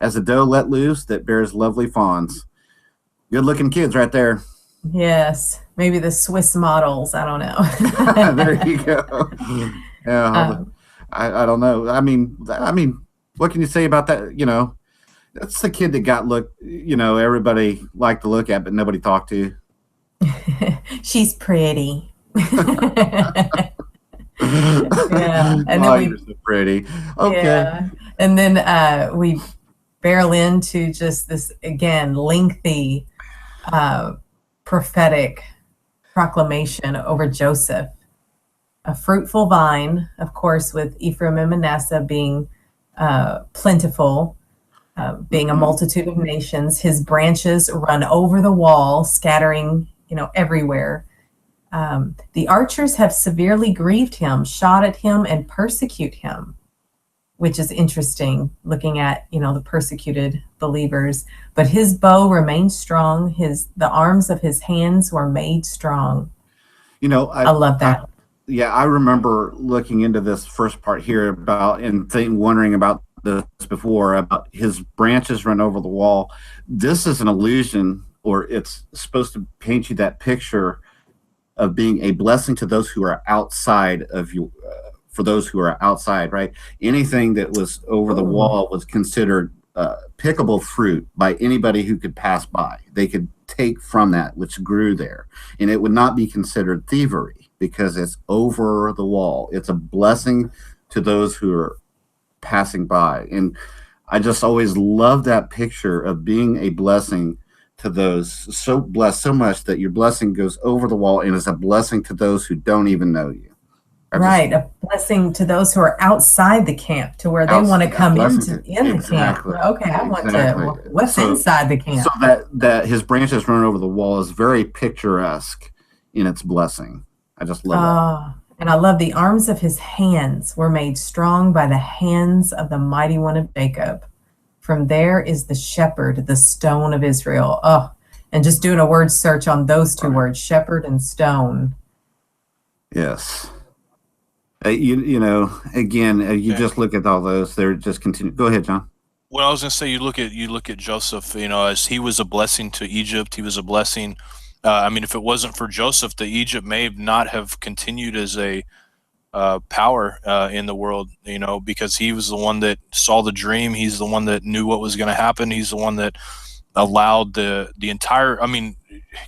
as a doe let loose that bears lovely fawns. Good looking kids right there. Yes, maybe the Swiss models. I don't know. There you go. Yeah, I don't know. I mean, what can you say about that? You know, that's the kid that got everybody liked to look at, but nobody talked to. She's pretty. Yeah, and then Oh, you're so pretty. Okay. yeah, and then we barrel into just this again lengthy prophetic proclamation over Joseph, a fruitful vine, of course, with Ephraim and Manasseh being plentiful, being a multitude of nations. His branches run over the wall, scattering, everywhere. The archers have severely grieved him, shot at him, and persecute him, which is interesting, looking at, the persecuted believers. But his bow remained strong. The arms of his hands were made strong. I love that. I remember looking into this first part here wondering about this before, about his branches run over the wall. This is an illusion, or it's supposed to paint you that picture of being a blessing to those who are outside of you. For those who are outside, right? Anything that was over the wall was considered pickable fruit by anybody who could pass by. They could take from that which grew there, and it would not be considered thievery because it's over the wall. It's a blessing to those who are passing by. And I just always love that picture of being a blessing to those so blessed so much that your blessing goes over the wall and is a blessing to those who don't even know you. Right, a blessing to those who are outside the camp, to where they want to come in the camp. Okay, I want to. What's inside the camp? So that his branches run over the wall is very picturesque in its blessing. I just love that. And I love the arms of his hands were made strong by the hands of the mighty one of Jacob. From there is the shepherd, the stone of Israel. Oh, and just doing a word search on those two words, shepherd and stone. Yes. You just look at all those. They're just continue. Go ahead, John. Well, I was going to say, you look at Joseph. As he was a blessing to Egypt, he was a blessing. If it wasn't for Joseph, Egypt may not have continued as a power in the world. Because he was the one that saw the dream. He's the one that knew what was going to happen. He's the one that allowed the entire.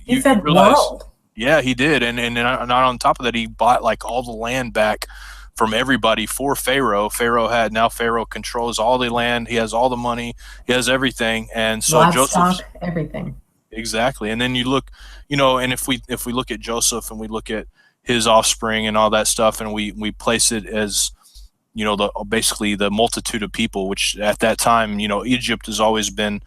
He fed the world. Yeah, he did, and not on top of that, he bought like all the land back from everybody for Pharaoh. Pharaoh controls all the land. He has all the money. He has everything, and so Joseph, everything. Exactly, and then you look, and if we look at Joseph and we look at his offspring and all that stuff, and we place it as, basically the multitude of people, which at that time, Egypt has always been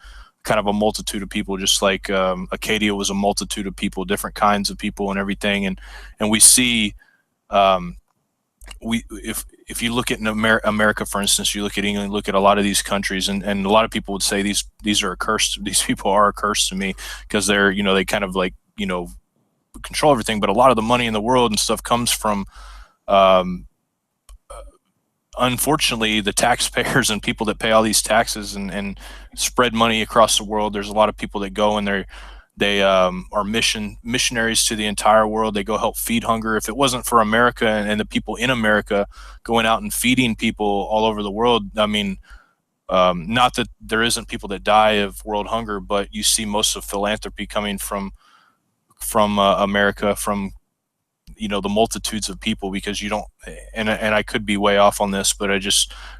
kind of a multitude of people, just like Acadia was a multitude of people, different kinds of people and everything. And we see, if you look at America, for instance, you look at England, look at a lot of these countries, and a lot of people would say these are a curse. These people are a curse to me because they're, they kind of like, control everything. But a lot of the money in the world and stuff comes from, unfortunately, the taxpayers and people that pay all these taxes and spread money across the world. There's a lot of people that go and they are missionaries to the entire world. They go help feed hunger. If it wasn't for America and the people in America going out and feeding people all over the world, not that there isn't people that die of world hunger, but you see most of philanthropy coming from America, from the multitudes of people, because you don't, and I could be way off on this, but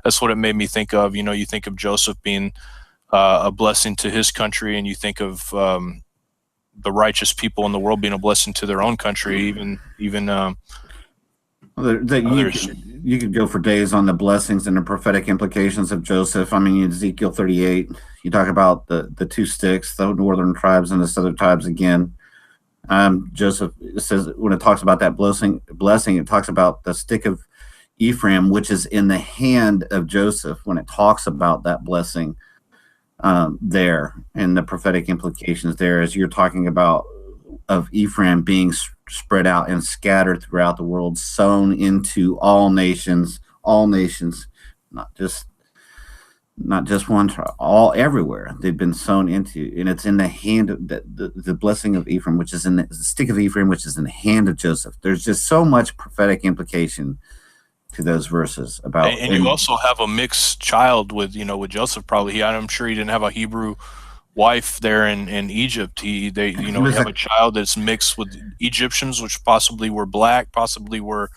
that's what it made me think of. You think of Joseph being a blessing to his country, and you think of the righteous people in the world being a blessing to their own country, even others. You could go for days on the blessings and the prophetic implications of Joseph. Ezekiel 38, you talk about the two sticks, the northern tribes and the southern tribes again. Joseph says, when it talks about that blessing, it talks about the stick of Ephraim, which is in the hand of Joseph, when it talks about that blessing there and the prophetic implications there, as you're talking about of Ephraim being spread out and scattered throughout the world, sown into all nations, not just one tribe, all everywhere they've been sown into, and it's in the hand of the blessing of Ephraim, which is in the stick of Ephraim, which is in the hand of Joseph. There's just so much prophetic implication to those verses about, and you also have a mixed child with Joseph. Probably, I'm sure he didn't have a Hebrew wife there in Egypt. He have a child that's mixed with Egyptians, which possibly were black, possibly were.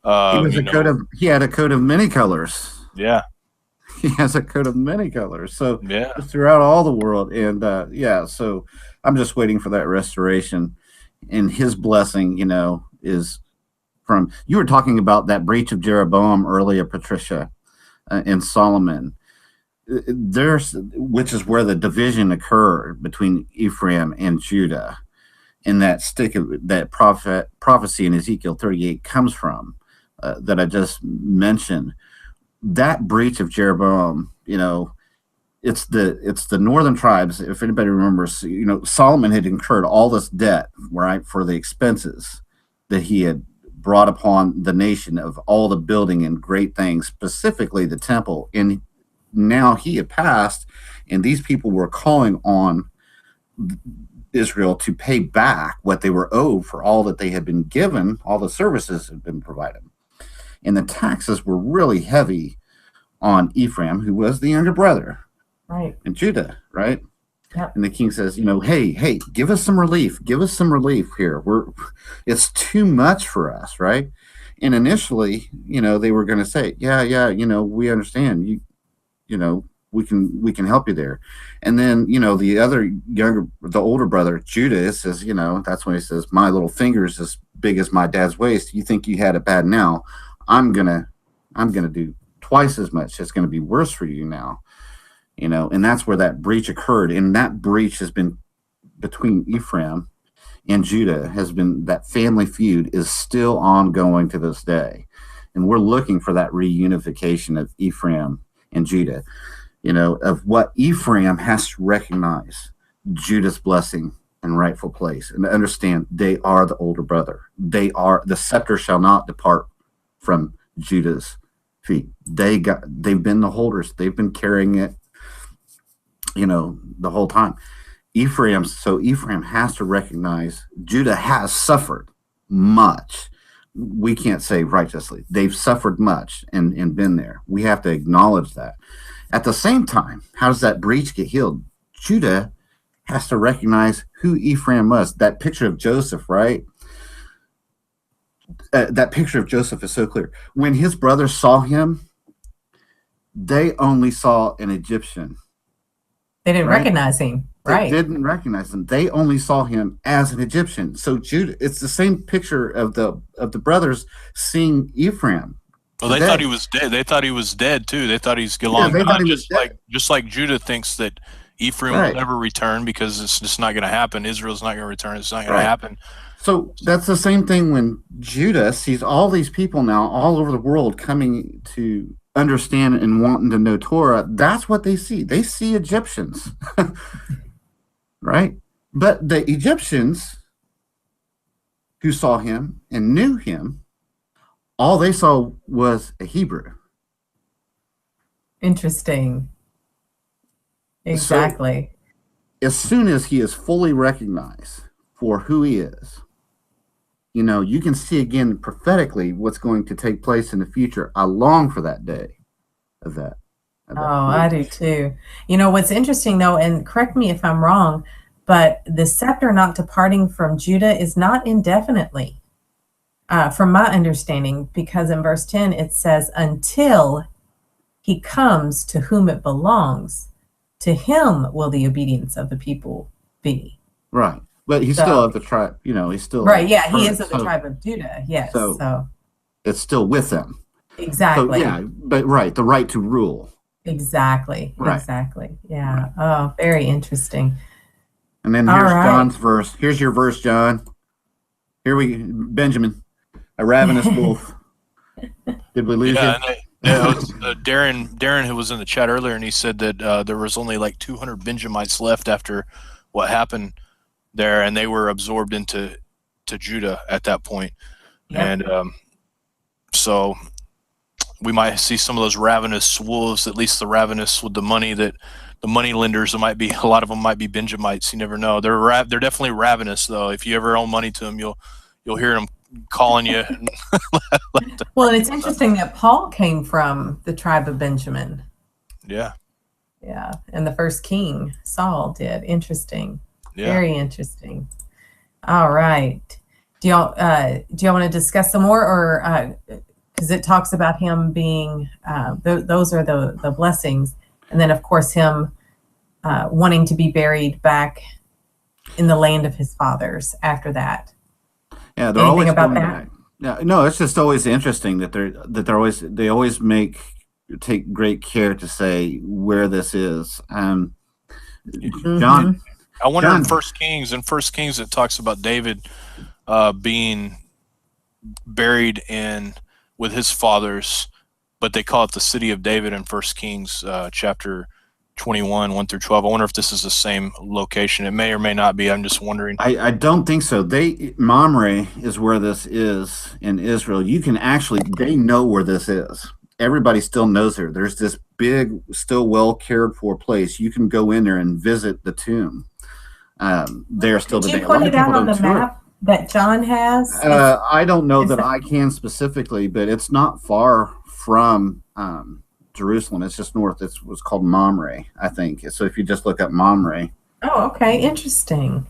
He had a coat of many colors. Yeah. He has a coat of many colors, so yeah, throughout all the world, and so I'm just waiting for that restoration, and his blessing, is from. You were talking about that breach of Jeroboam earlier, Patricia, and Solomon. Which is where the division occurred between Ephraim and Judah, and that prophecy in Ezekiel 38 comes from, that I just mentioned. That breach of Jeroboam, it's the northern tribes. If anybody remembers, Solomon had incurred all this debt, right, for the expenses that he had brought upon the nation of all the building and great things, specifically the temple. And now he had passed, and these people were calling on Israel to pay back what they were owed for all that they had been given, all the services had been provided. And the taxes were really heavy on Ephraim, who was the younger brother, right, and Judah, right? Yep. And the king says, hey, give us some relief. Give us some relief here. It's too much for us, right? And initially, they were going to say, yeah, we understand. We can help you there. And then, the older brother, Judah, says, that's when he says, my little finger's as big as my dad's waist. You think you had it bad now? I'm gonna do twice as much. It's gonna be worse for you now. And that's where that breach occurred. And that breach has been between Ephraim and Judah, that family feud is still ongoing to this day. And we're looking for that reunification of Ephraim and Judah, of what Ephraim has to recognize Judah's blessing and rightful place, and to understand they are the older brother. The scepter shall not depart from Judah's feet. They've been the holders. They've been carrying it, the whole time. Ephraim has to recognize Judah has suffered much. We can't say righteously. They've suffered much and been there. We have to acknowledge that. At the same time, how does that breach get healed? Judah has to recognize who Ephraim was. That picture of Joseph, right? That picture of Joseph is so clear. When his brothers saw him, they only saw an Egyptian. They didn't recognize him. Right. They didn't recognize him. They only saw him as an Egyptian. So Judah, it's the same picture of the brothers seeing Ephraim. Well, they thought he was dead. They thought he was dead too. They thought he's long gone. Just like Judah thinks that Ephraim will never return because it's just not going to happen. Israel's not going to return. It's not going to happen. So that's the same thing when Judah sees all these people now all over the world coming to understand and wanting to know Torah. That's what they see. They see Egyptians, right? But the Egyptians who saw him and knew him, all they saw was a Hebrew. Interesting. Exactly. So, as soon as he is fully recognized for who he is, you can see again prophetically what's going to take place in the future. I long for that day of that. I do too. What's interesting though, and correct me if I'm wrong, but the scepter not departing from Judah is not indefinitely. From my understanding, because in verse 10 it says, until he comes to whom it belongs, to him will the obedience of the people be. Right. But he's still of the tribe, he's still. Right, yeah, he is of the tribe of Judah, yes. So it's still with them. Exactly. So, yeah, but right, the right to rule. Exactly, right. Exactly, yeah. Right. Oh, very interesting. And then here's John's verse. Here's your verse, John. Benjamin. A ravenous wolf. Did we lose Yeah, you? and it was Darren, who was in the chat earlier, and he said that there was only like 200 Benjamites left after what happened there, and they were absorbed into Judah at that point. Yep. And so we might see some of those ravenous wolves, at least the ravenous with the money, that the money lenders, might be, a lot of them might be Benjamites. You never know. They're definitely ravenous, though. If you ever owe money to them, you'll hear them calling you. Well, and it's interesting that Paul came from the tribe of Benjamin. Yeah. Yeah, and the first king, Saul, did. Interesting. Yeah. Very interesting. All right. Do y'all want to discuss some more, or because it talks about him being those are the blessings, and then of course him wanting to be buried back in the land of his fathers after that. Yeah, they're Anything always about going that? back. Yeah, no, it's just always interesting that they always take great care to say where this is. John, I wonder John. in First Kings it talks about David being buried with his fathers, but they call it the city of David in First Kings chapter 21, 1 through 12. I wonder if this is the same location. It may or may not be. I'm just wondering. I don't think so. Mamre is where this is in Israel. They know where this is. Everybody still knows her. There's this big, still well cared for place. You can go in there and visit the tomb. There still Did today. you point it out on the map that John has? I don't know that I can specifically, but it's not far from Jerusalem. It's just north. It was called Mamre, I think. So if you just look up Mamre. Oh, okay. Interesting.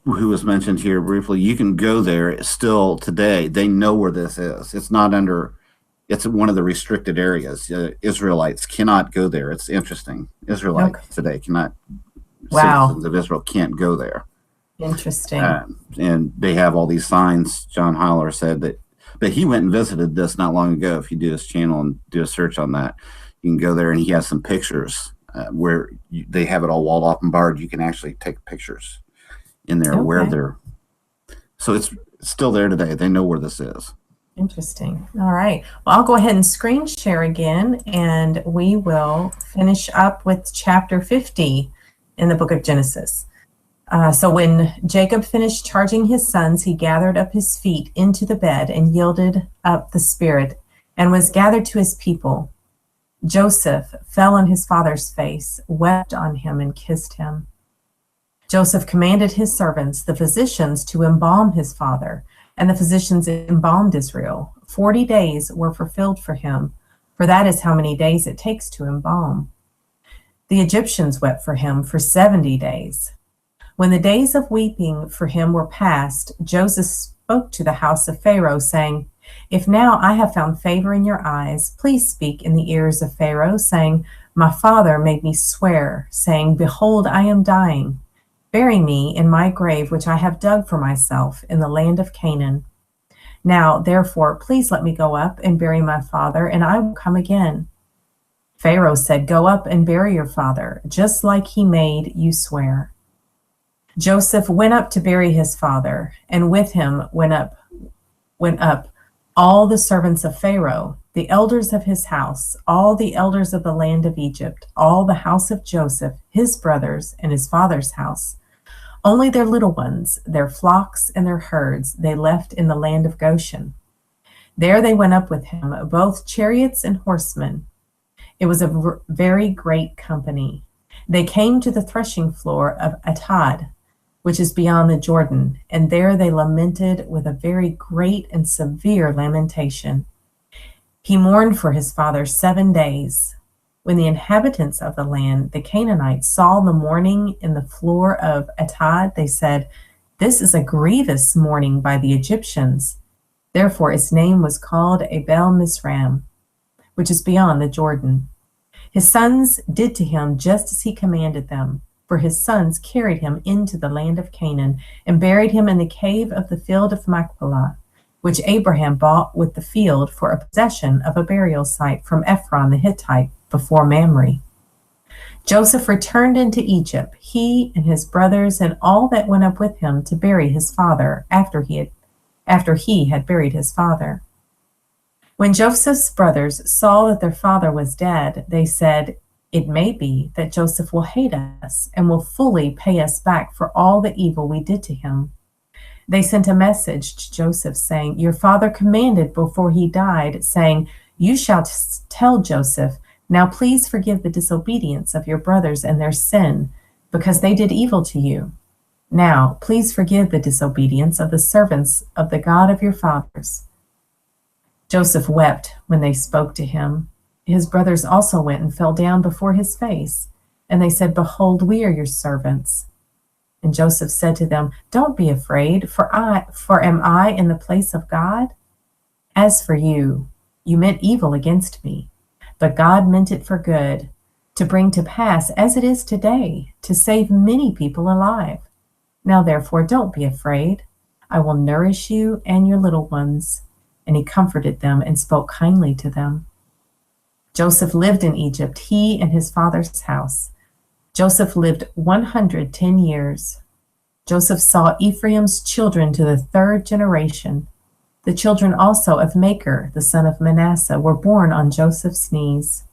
Who was mentioned here briefly, you can go there still today. They know where this is. It's not it's one of the restricted areas. Israelites cannot go there. It's interesting. Israelites today cannot, citizens of Israel can't go there. Interesting. And they have all these signs. John Heiler said that, but he went and visited this not long ago. If you do his channel and do a search on that, you can go there, and he has some pictures where they have it all walled off and barred. You can actually take pictures in there where they're. So it's still there today. They know where this is. Interesting. All right. Well, I'll go ahead and screen share again, and we will finish up with chapter 50 in the book of Genesis. So when Jacob finished charging his sons, he gathered up his feet into the bed and yielded up the spirit and was gathered to his people. Joseph fell on his father's face, wept on him, and kissed him. Joseph commanded his servants, the physicians, to embalm his father, and the physicians embalmed Israel. 40 days were fulfilled for him, for that is how many days it takes to embalm. The Egyptians wept for him for 70 days. When the days of weeping for him were past, Joseph spoke to the house of Pharaoh, saying, "If now I have found favor in your eyes, please speak in the ears of Pharaoh, saying, my father made me swear, saying, behold, I am dying. Bury me in my grave, which I have dug for myself in the land of Canaan. Now, therefore, please let me go up and bury my father, and I will come again." Pharaoh said, "Go up and bury your father, just like he made you swear." Joseph went up to bury his father, and with him went up all the servants of Pharaoh, the elders of his house, all the elders of the land of Egypt, all the house of Joseph, his brothers, and his father's house. Only their little ones, their flocks and their herds, they left in the land of Goshen. There they went up with him, both chariots and horsemen. It was a very great company. They came to the threshing floor of Atad, which is beyond the Jordan, and there they lamented with a very great and severe lamentation. He mourned for his father 7 days. When the inhabitants of the land, the Canaanites, saw the mourning in the floor of Atad, they said, "This is a grievous mourning by the Egyptians." Therefore its name was called Abel Mizraim, which is beyond the Jordan. His sons did to him just as he commanded them, for his sons carried him into the land of Canaan and buried him in the cave of the field of Machpelah, which Abraham bought with the field for a possession of a burial site from Ephron the Hittite before Mamre. Joseph returned into Egypt, he and his brothers and all that went up with him to bury his father after he had after he had buried his father. When Joseph's brothers saw that their father was dead, they said, "It may be that Joseph will hate us and will fully pay us back for all the evil we did to him." They sent a message to Joseph saying, "Your father commanded before he died, saying, 'You shall tell Joseph, now please forgive the disobedience of your brothers and their sin, because they did evil to you. Now please forgive the disobedience of the servants of the God of your fathers.'" Joseph wept when they spoke to him. His brothers also went and fell down before his face, and they said, "Behold, we are your servants." And Joseph said to them, "Don't be afraid, for am I in the place of God? As for you, you meant evil against me, but God meant it for good, to bring to pass, as it is today, to save many people alive. Now therefore, don't be afraid. I will nourish you and your little ones." And he comforted them and spoke kindly to them. Joseph lived in Egypt, he and his father's house. Joseph lived 110 years. Joseph saw Ephraim's children to the third generation. The children also of Machir, the son of Manasseh, were born on Joseph's knees.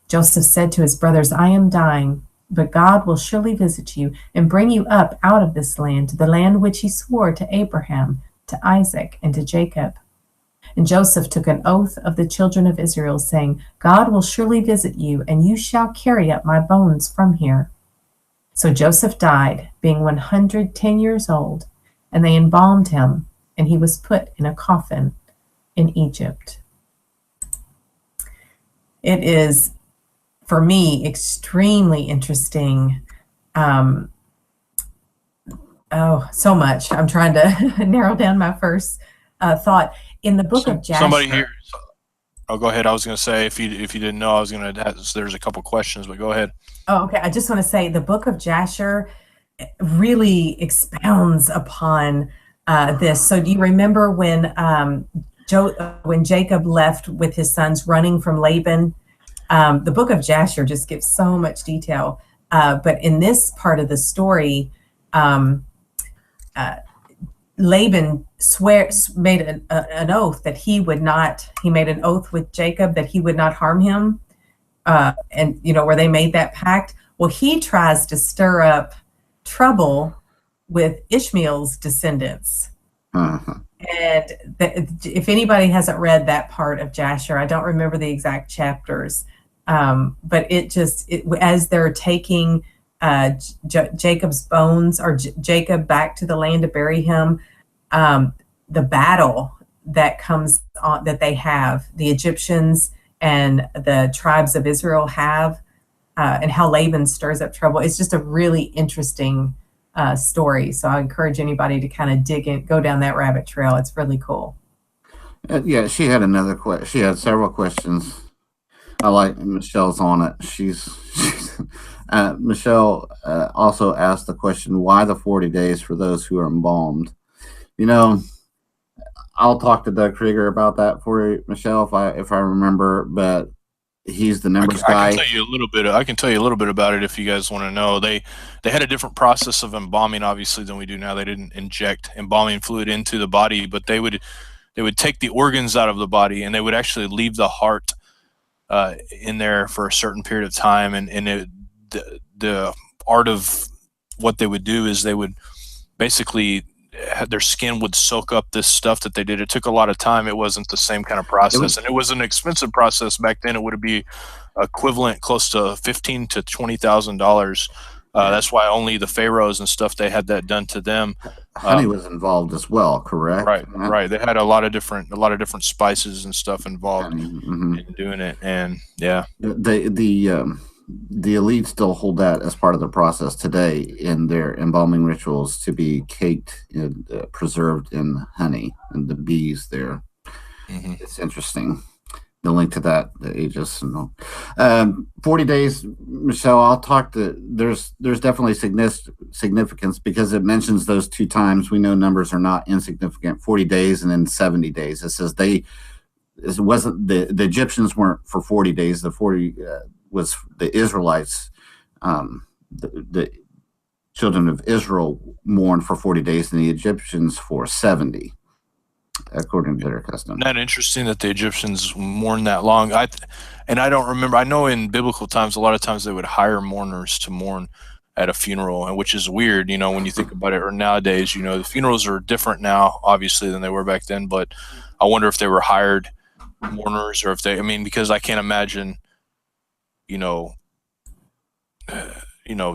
Joseph said to his brothers, "I am dying, but God will surely visit you and bring you up out of this land, to the land which he swore to Abraham, to Isaac, and to Jacob." And Joseph took an oath of the children of Israel, saying, "God will surely visit you, and you shall carry up my bones from here." So Joseph died, being 110 years old, and they embalmed him, and he was put in a coffin in Egypt. It is, for me, extremely interesting. So much. I'm trying to narrow down my first thought. In the book of Jasher. Somebody here. Oh, go ahead. I was going to say, if you didn't know, I was going to. There's a couple questions, but go ahead. Oh, okay. I just want to say the book of Jasher really expounds upon this. So, do you remember when Jacob left with his sons running from Laban? The book of Jasher just gives so much detail. But in this part of the story, Laban made an oath that he made an oath with Jacob that he would not harm him. And, where they made that pact. Well, he tries to stir up trouble with Ishmael's descendants. Uh-huh. And if anybody hasn't read that part of Jasher, I don't remember the exact chapters, but as they're taking Jacob's bones, or Jacob, back to the land to bury him, the battle that comes on, that they have, the Egyptians and the tribes of Israel have, and how Laban stirs up trouble. It's just a really interesting story. So I encourage anybody to kind of go down that rabbit trail. It's really cool. Yeah, she had another question. She had several questions. I like Michelle's on it. She's Michelle also asked the question, why the 40 days for those who are embalmed? I'll talk to Doug Krieger about that for you, Michelle, if I remember, but he's the numbers guy. I can tell you a little bit about it if you guys want to know. They had a different process of embalming, obviously, than we do now. They didn't inject embalming fluid into the body, but they would take the organs out of the body, and they would actually leave the heart in there for a certain period of time. And the art of what they would do is they would basically their skin would soak up this stuff that they did. It took a lot of time. It wasn't the same kind of process, and it was an expensive process back then. It would be equivalent close to $15,000 to $20,000. That's why only the pharaohs and stuff, they had that done to them. Honey was involved as well, correct? Right. They had a lot of different spices and stuff involved in doing it, and yeah. The elite still hold that as part of the process today in their embalming rituals, to be caked and preserved in honey and the bees there. Mm-hmm. It's interesting. The link to that, the ages and all. 40 days, Michelle, I'll talk to, there's definitely significance because it mentions those two times. We know numbers are not insignificant, 40 days and then 70 days. It says the Egyptians weren't for 40 days. The 40 was the Israelites, the children of Israel mourned for 40 days and the Egyptians for 70. according to their custom. Isn't that interesting that the Egyptians mourned that long? I don't remember. I know in biblical times, a lot of times they would hire mourners to mourn at a funeral, and which is weird, when you think about it. Or nowadays, the funerals are different now, obviously, than they were back then. But I wonder if they were hired mourners, or if they. I mean, because I can't imagine, Well,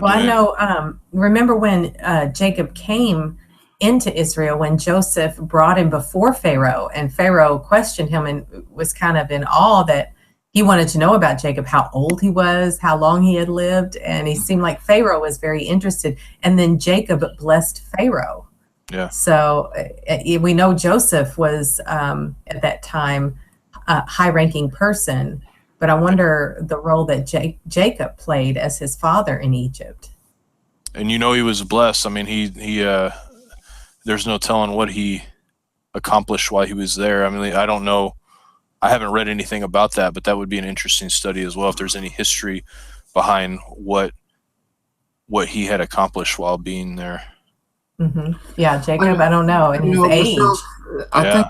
I know. Remember when Jacob came into Israel, when Joseph brought him before Pharaoh, and Pharaoh questioned him and was kind of in awe that he wanted to know about Jacob, how old he was, how long he had lived, and he seemed like Pharaoh was very interested. And then Jacob blessed Pharaoh. Yeah. So we know Joseph was at that time a high-ranking person. But I wonder the role that Jacob played as his father in Egypt. And he was blessed. I mean, he there's no telling what he accomplished while he was there. I mean, I don't know. I haven't read anything about that, but that would be an interesting study as well, if there's any history behind what he had accomplished while being there. Mm-hmm. Yeah, Jacob, I don't know. And his age. I think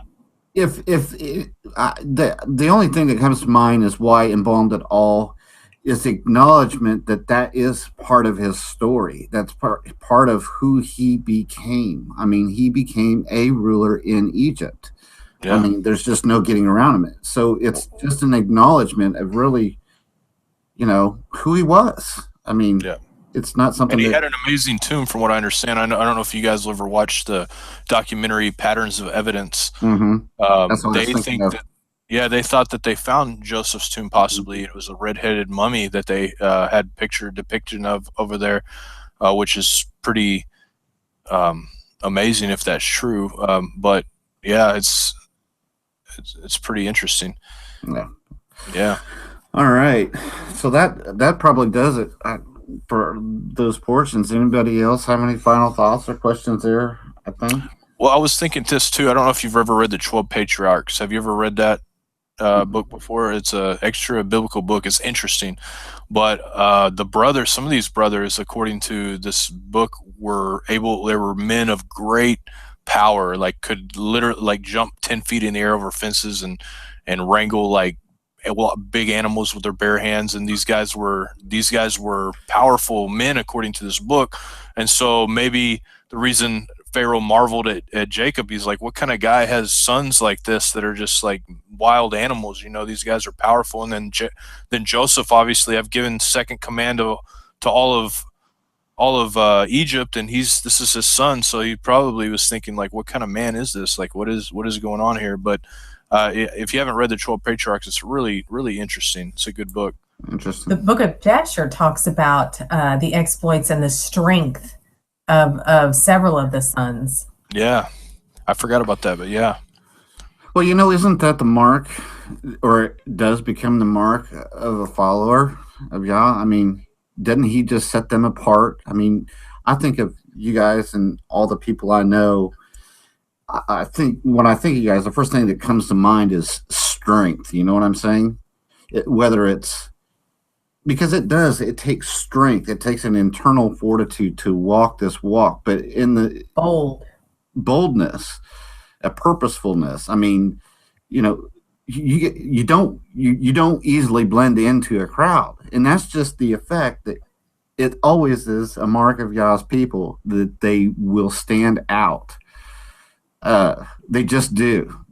if the only thing that comes to mind is why embalmed at all is acknowledgement that is part of his story. That's part of who he became. I mean, he became a ruler in Egypt. Yeah. I mean, there's just no getting around it. So it's just an acknowledgement of really, who he was. I mean, it's not something. And he had an amazing tomb, from what I understand. I don't know if you guys ever watched the documentary Patterns of Evidence. Mm-hmm. That's what they think that. Yeah, they thought that they found Joseph's tomb. Possibly it was a red-headed mummy that they had depiction of over there, which is pretty amazing if that's true. But yeah, it's pretty interesting. Yeah. All right. So that probably does it for those portions. Anybody else have any final thoughts or questions there? I think. Well, I was thinking this too. I don't know if you've ever read the 12 Patriarchs. Have you ever read that book before? It's a extra biblical book. It's interesting, but some of these brothers, according to this book, they were men of great power, like could literally jump 10 feet in the air over fences and wrangle big animals with their bare hands. And these guys were powerful men according to this book. And so maybe the reason Pharaoh marveled at Jacob, he's like, what kind of guy has sons like this that are just like wild animals? These guys are powerful. And then Joseph, obviously, I've given second command to all of Egypt, and this is his son. So he probably was thinking, like, what kind of man is this? Like, what is going on here? But if you haven't read the 12 Patriarchs, it's really, really interesting. It's a good book. Interesting. The book of Jasher talks about the exploits and the strength of several of the sons. Yeah, I forgot about that, but yeah. Well, isn't that the mark, or it does become the mark of a follower of Yah? I mean, didn't he just set them apart? I mean, I think of you guys and all the people I know. I think when I think of you guys, the first thing that comes to mind is strength. You know what I'm saying? Whether it's because it takes strength. It takes an internal fortitude to walk this walk, but in the boldness, a purposefulness. I mean, you don't easily blend into a crowd, and that's just the effect that it always is a mark of Yah's people, that they will stand out. They just do.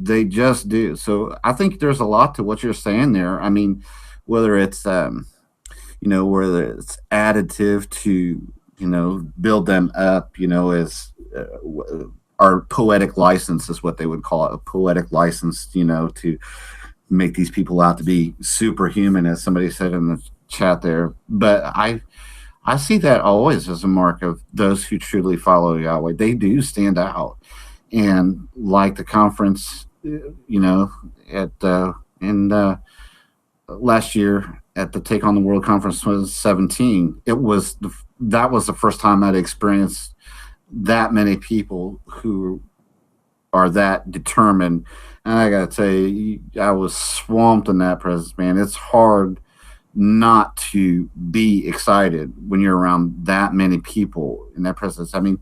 So I think there's a lot to what you're saying there. I mean, whether it's whether it's additive to build them up, as our poetic license is what they would call it, a poetic license, to make these people out to be superhuman, as somebody said in the chat there. But I see that always as a mark of those who truly follow Yahweh. They do stand out. And like the conference, last year at the Take on the World Conference 2017, that was the first time I'd experienced that many people who are that determined. And I gotta tell you, I was swamped in that presence, man. It's hard not to be excited when you're around that many people in that presence. I mean,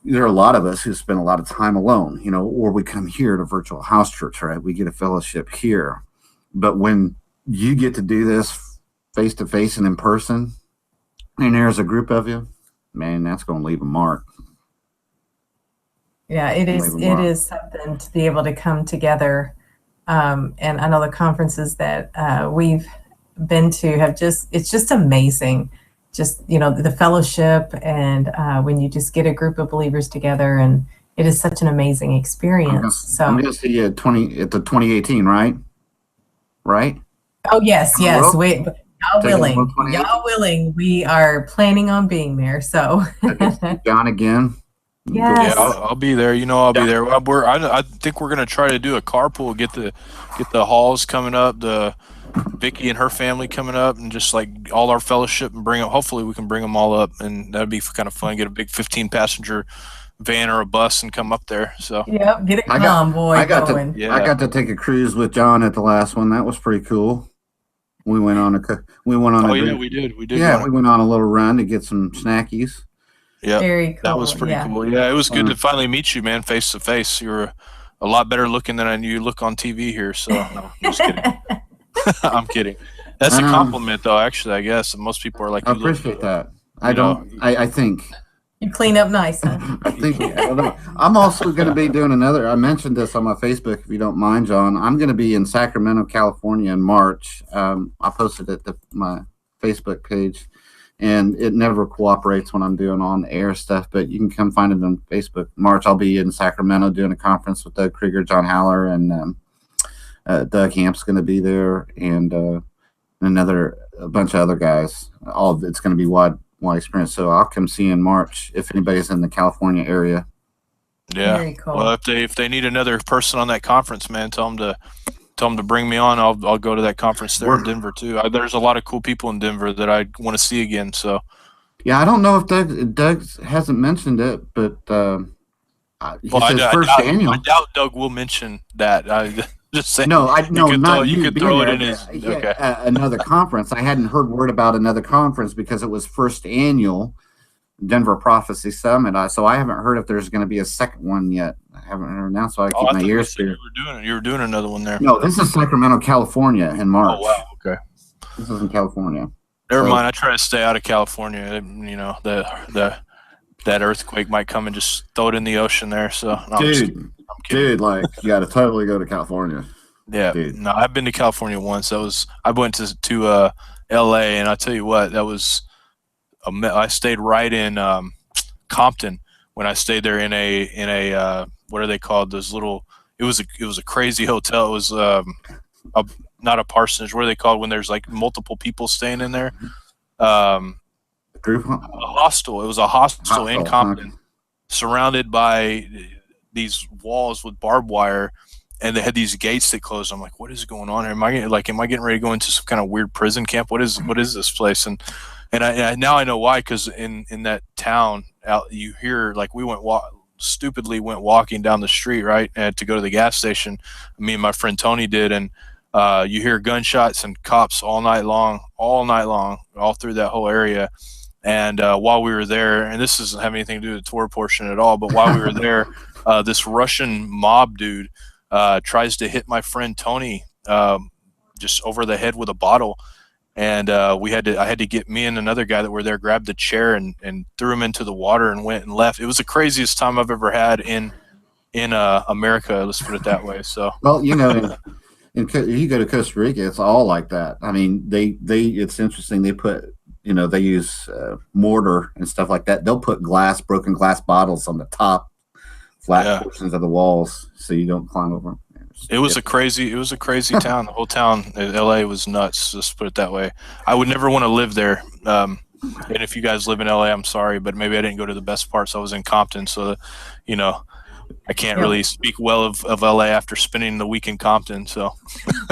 there are a lot of us who spend a lot of time alone, or we come here to virtual house church, right? We get a fellowship here. But when you get to do this face to face and in person, and there's a group of you, man, that's going to leave a mark. Yeah, it is. It is something to be able to come together. And I know the conferences that we've been to it's just amazing. Just, the fellowship and when you just get a group of believers together, and it is such an amazing experience. I'm going to see you at the 2018, right? Right? Oh, yes. Y'all willing. We are planning on being there. So John again. Yes. Yeah, I'll be there. I'll be there. I think we're gonna try to do a carpool. Get the Halls coming up, the Vicky and her family coming up, and just like all our fellowship, and bring them. Hopefully, we can bring them all up, and that'd be kind of fun. Get a big 15-passenger van or a bus and come up there. So yep, get a convoy going. I got to take a cruise with John at the last one. That was pretty cool. We went on we did. Yeah, we went on a little run to get some snackies. Yeah, very cool. That was pretty cool. Yeah, it was good to finally meet you, man, face to face. You're a lot better looking than you look on TV here. So no, I'm just kidding. I'm kidding. That's a compliment, though. Actually, I guess most people are like, I appreciate that. I think you clean up nice, huh? I think I'm also going to be doing another. I mentioned this on my Facebook, if you don't mind, John. I'm going to be in Sacramento, California in March. I posted it to my Facebook page. And it never cooperates when I'm doing on air stuff, but you can come find it on Facebook. March, I'll be in Sacramento doing a conference with Doug Krieger, John Haller, and Doug Hamp's going to be there, and a bunch of other guys. It's going to be wide experience. So I'll come see you in March if anybody's in the California area. Yeah. Very cool. Well, if they need another person on that conference, man, tell them to bring me on. I'll go to that conference there in Denver too. There's a lot of cool people in Denver that I want to see again. So, yeah, I don't know if Doug hasn't mentioned it, but he says first annual. I doubt Doug will mention that. I just saying. No, you could throw it in his another conference. I hadn't heard word about another conference because it was first annual Denver Prophecy Summit. So I haven't heard if there's going to be a second one yet. I haven't heard now, so I keep my ears clear. You were doing another one there. No, this is Sacramento, California in March. Oh, wow. Okay. This is in California. Never mind. I try to stay out of California. That earthquake might come and just throw it in the ocean there. So, no, dude, like you got to totally go to California. Yeah. Dude. No, I've been to California once. I went to L.A. and I tell you what, that was I stayed right in Compton when I stayed there in a what are they called? Those little. It was a crazy hotel. It was not a parsonage. What are they called when there's like multiple people staying in there? Group? A hostel. It was a hostel in Compton, surrounded by these walls with barbed wire, and they had these gates that closed. I'm like, what is going on here? Am I getting ready to go into some kind of weird prison camp? What is this place? And I now I know why, because in that town out, you hear like we stupidly went walking down the street, right, to go to the gas station. Me and my friend Tony did, and you hear gunshots and cops all night long, all through that whole area. And while we were there, and this doesn't have anything to do with the Torah portion at all, but while we were there, this Russian mob dude tries to hit my friend Tony just over the head with a bottle. And I had to get me and another guy that were there, grabbed the chair and threw him into the water and went and left. It was the craziest time I've ever had in America. Let's put it that way. So, well, you know, you go to Costa Rica, it's all like that. I mean, it's interesting. They put, they use mortar and stuff like that. They'll put broken glass bottles on the top flat portions of the walls so you don't climb over them. It was a crazy town. The whole town, LA, was nuts. Just put it that way. I would never want to live there. And if you guys live in LA, I'm sorry, but maybe I didn't go to the best parts. I was in Compton, so I can't really speak well of LA after spending the week in Compton. So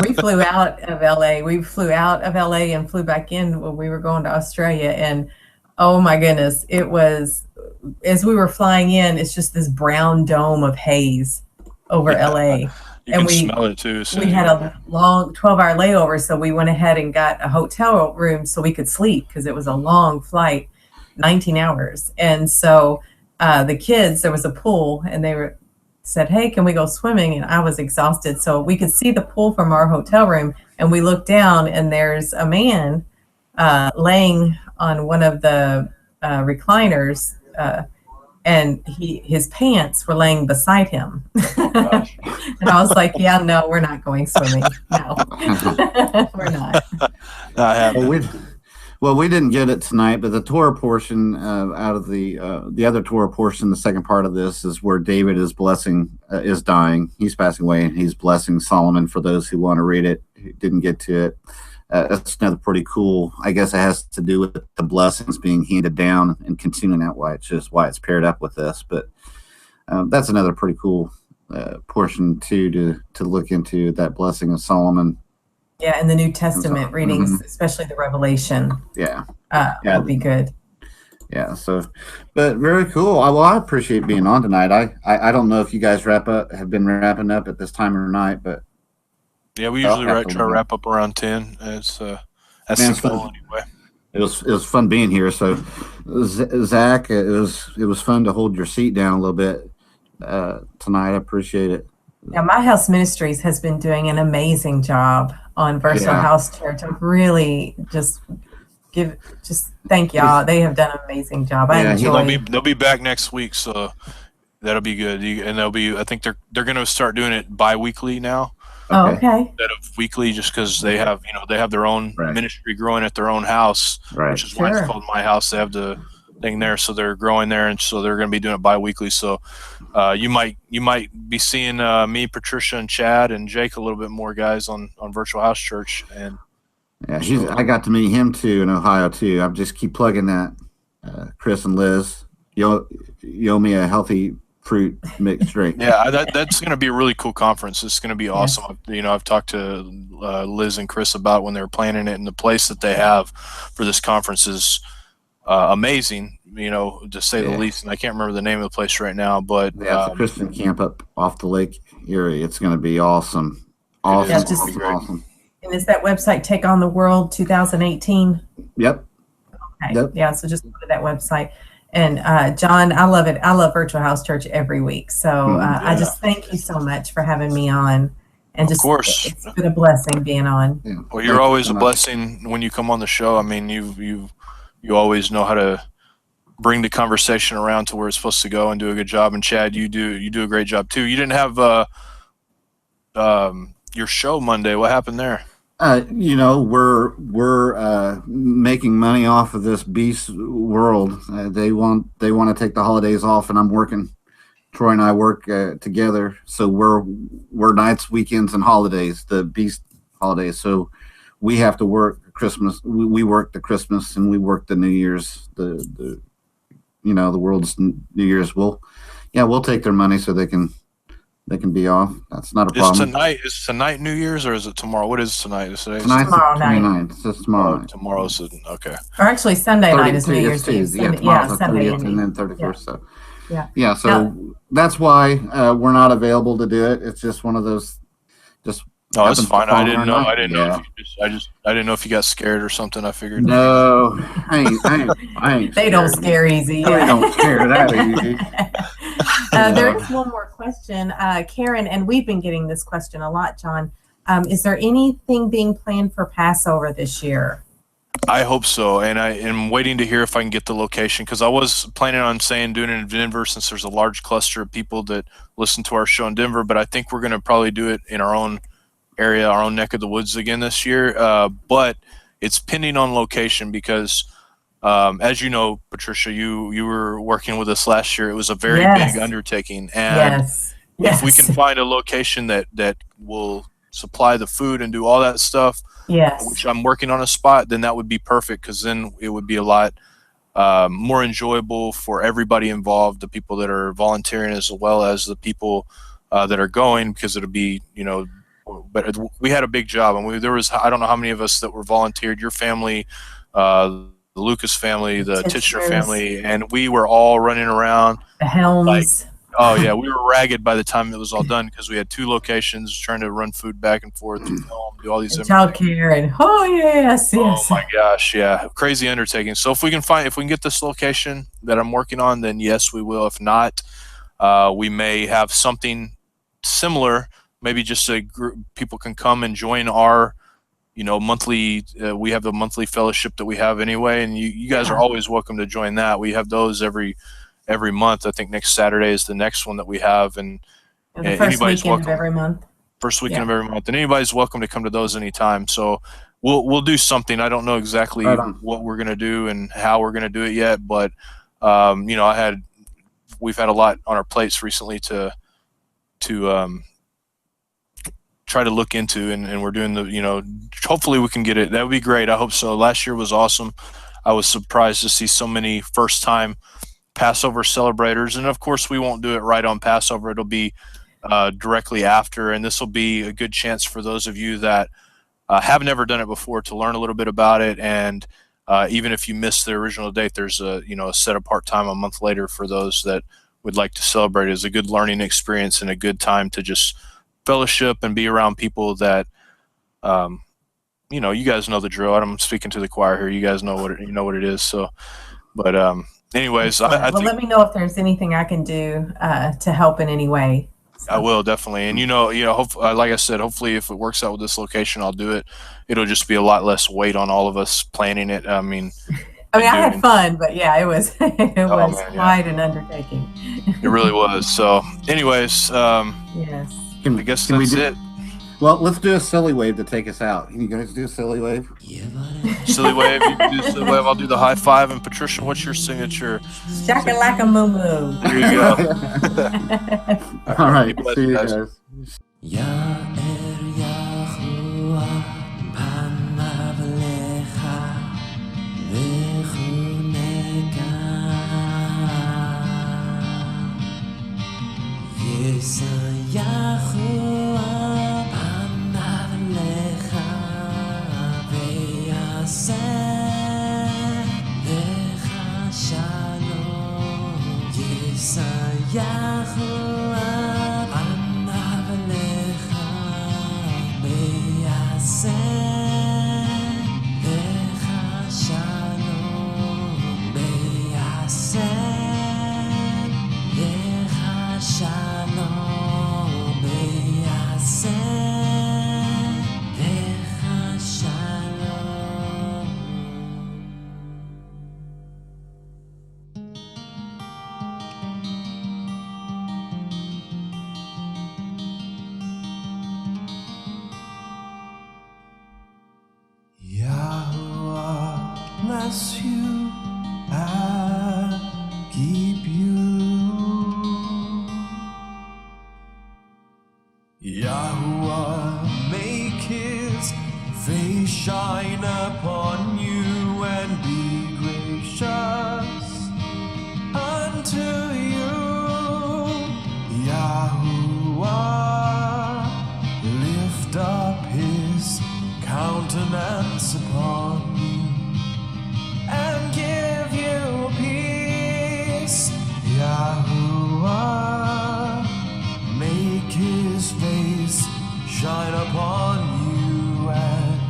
we flew out of LA. We flew out of LA and flew back in when we were going to Australia. And oh my goodness, it was, as we were flying in, it's just this brown dome of haze over LA. You can smell it too. We had a long 12-hour layover, so we went ahead and got a hotel room so we could sleep because it was a long flight, 19 hours. And so the kids, there was a pool, and they said, "Hey, can we go swimming?" And I was exhausted, so we could see the pool from our hotel room, and we looked down, and there's a man laying on one of the recliners, and his pants were laying beside him. And I was like, "Yeah, no, we're not going swimming. No, we're not." Well, we didn't get it tonight, but the Torah portion out of the other Torah portion, the second part of this is where David is is dying. He's passing away, and he's blessing Solomon. For those who want to read it, who didn't get to it, that's another pretty cool. I guess it has to do with the blessings being handed down and continuing that way. It's just why it's paired up with this, but that's another pretty cool portion too to look into, that blessing of Solomon. Yeah, in the New Testament readings, especially the Revelation. Yeah. Will be good. Yeah. So, but very cool. I appreciate being on tonight. I don't know if you guys have been wrapping up at this time or not, but yeah, we usually try to wrap up around 10. It's that's the goal anyway. It was fun being here. So, Zach, it was fun to hold your seat down a little bit tonight. I appreciate it. Yeah, My House Ministries has been doing an amazing job on Versatile House Church. I really just thank y'all. They have done an amazing job. I enjoy. They'll be back next week, so that'll be good. And I think they're going to start doing it bi-weekly now. Oh, okay. Instead of weekly, just because they have their own ministry growing at their own house, which is why it's called My House. They have the thing there, so they're growing there, and so they're going to be doing it bi-weekly. So you might be seeing me, Patricia, and Chad and Jake a little bit more, guys, on Virtual House Church. And I got to meet him too in Ohio too. I just keep plugging that. Chris and Liz, you owe me a healthy fruit mixed drink. Yeah, that's going to be a really cool conference. It's going to be awesome. I've talked to Liz and Chris about when they were planning it, and the place that they have for this conference is amazing, to say the least. And I can't remember the name of the place right now, but it's a Christian camp up off the Lake Erie. It's going to be awesome. Awesome. And is that website Take on the World 2018? Yep. Okay. Yep. Yeah. So just go to that website. And John, I love it. I love Virtual House Church every week. So I just thank you so much for having me on. And of course, it's been a blessing being on. Yeah. Well, you're always a blessing when you come on the show. I mean, you always know how to bring the conversation around to where it's supposed to go and do a good job. And Chad, you do a great job too. You didn't have your show Monday. What happened there? We're making money off of this beast world. They want to take the holidays off, and I'm working. Troy and I work together, so we're nights, weekends, and holidays. The beast holidays. So we have to work Christmas. We work the Christmas, and we work the New Year's. The world's New Year's. We'll take their money so they can be off. That's not a problem. Is tonight New Year's, or is it tomorrow? What is tonight? Tonight's tomorrow night. It's tomorrow night. Tomorrow's okay. Or actually, Sunday night is New Year's Eve. Yeah, tomorrow's the 30th and then 31st. Yeah. So that's why we're not available to do it. It's just one of those. No, that's fine. I didn't know. I didn't know. I didn't know if you got scared or something. I figured. No, I ain't. They don't scare easy. They don't scare that easy. There is one more question, Karen, and we've been getting this question a lot, John. Is there anything being planned for Passover this year? I hope so, and I am waiting to hear if I can get the location, because I was planning on doing it in Denver, since there's a large cluster of people that listen to our show in Denver. But I think we're going to probably do it in our own area, our own neck of the woods again this year. But it's pending on location because, as you know, Patricia, you were working with us last year. It was a very big undertaking, and if we can find a location that will supply the food and do all that stuff, which I'm working on a spot, then that would be perfect, because then it would be a lot more enjoyable for everybody involved, the people that are volunteering as well as the people that are going, because it'll be, but we had a big job, and there was, I don't know how many of us that were volunteered, your family, the Lucas family, the Titchener family, and we were all running around. The Helms. Oh yeah, we were ragged by the time it was all done because we had 2 locations trying to run food back and forth, film, do all these. And childcare and yes. Oh my gosh, yeah, crazy undertaking. So if we can get this location that I'm working on, then yes, we will. If not, we may have something similar. Maybe just a group people can come and join our, monthly. We have the monthly fellowship that we have anyway, and you guys are always welcome to join that. We have those every month. I think next Saturday is the next one that we have, and the first weekend of every month. First weekend of every month, and anybody's welcome to come to those anytime. So we'll do something. I don't know exactly what we're gonna do and how we're gonna do it yet, but we've had a lot on our plates recently to try to look into, and we're doing hopefully we can get it. That would be great. I hope so. Last year was awesome. I was surprised to see so many first time Passover celebrators, and of course we won't do it right on Passover. It'll be directly after, and this will be a good chance for those of you that have never done it before to learn a little bit about it. And even if you missed the original date, there's a set apart time a month later for those that would like to celebrate. It's a good learning experience and a good time to just fellowship and be around people that you guys know the drill. I'm speaking to the choir here. You guys know what it is. So, but anyways, I think, let me know if there's anything I can do to help in any way. So. I will definitely, and like I said, hopefully if it works out with this location, I'll do it. It'll just be a lot less weight on all of us planning it. I had fun, but yeah, it was quite an undertaking. It really was. So, anyways, yes. I guess that's it. Well, let's do a silly wave to take us out. Can you guys do a silly wave? Silly wave. You can do silly wave. I'll do the high five. And Patricia, what's your signature? Shakalaka moo moo. There you go. All right. See you guys. Bless you and keep you. Yahuwah make his face shine upon you and be gracious unto you. Yahuwah lift up his countenance upon you and give you peace. Yahuwah make his face shine upon you and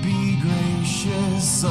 be gracious